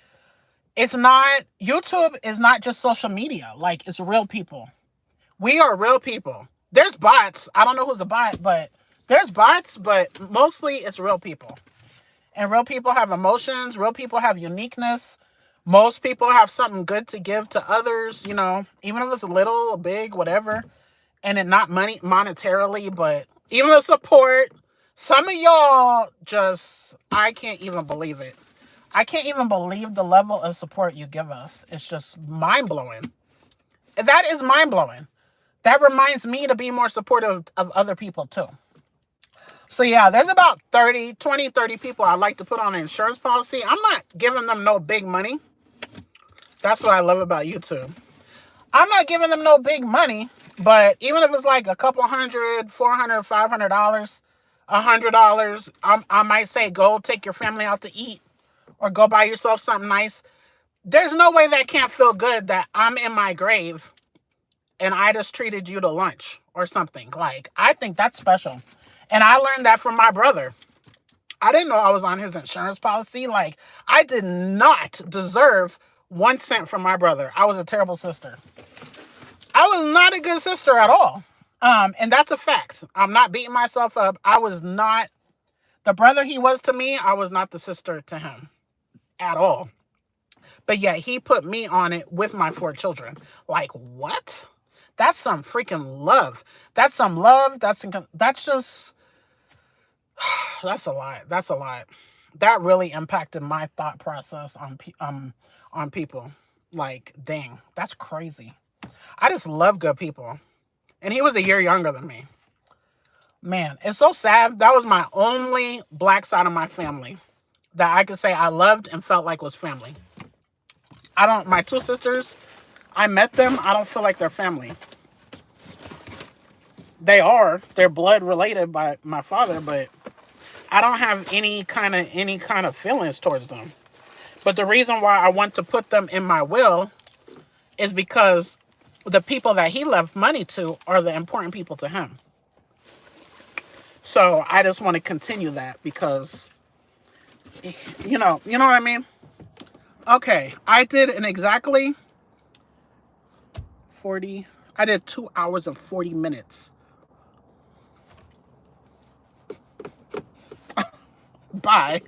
It's not, YouTube is not just social media. Like, it's real people. We are real people. There's bots. I don't know who's a bot, but there's bots, but mostly it's real people. And real people have emotions. Real people have uniqueness. Most people have something good to give to others, you know, even if it's little or big, whatever. And it not money monetarily, but even the support. Some of y'all just, I can't even believe it. I can't even believe the level of support you give us. It's just mind-blowing. That is mind-blowing. That reminds me to be more supportive of other people too. So yeah, there's about 30 people I'd like to put on an insurance policy. I'm not giving them no big money. That's what I love about YouTube. I'm not giving them no big money, but even if it's like a couple $100, $400, $500, $100, I might say, go take your family out to eat or go buy yourself something nice. There's no way that can't feel good that I'm in my grave and I just treated you to lunch or something. Like, I think that's special. And I learned that from my brother. I didn't know I was on his insurance policy. Like, I did not deserve 1 cent from my brother. I was a terrible sister. I was not a good sister at all. And that's a fact. I'm not beating myself up. I was not the brother he was to me. I was not the sister to him at all. But yet he put me on it with my 4 children. Like, what? That's some freaking love. That's some love. That's just, that's a lot. That's a lot. That really impacted my thought process on people. Like, dang, that's crazy. I just love good people. And he was a year younger than me. Man, it's so sad. That was my only black side of my family that I could say I loved and felt like was family. My 2 sisters, I met them. I don't feel like they're family. They're blood related by my father, but I don't have any kind of feelings towards them. But the reason why I want to put them in my will is because the people that he left money to are the important people to him. So I just want to continue that because, you know what I mean? Okay, I did exactly 40, I did 2 hours and 40 minutes. Bye.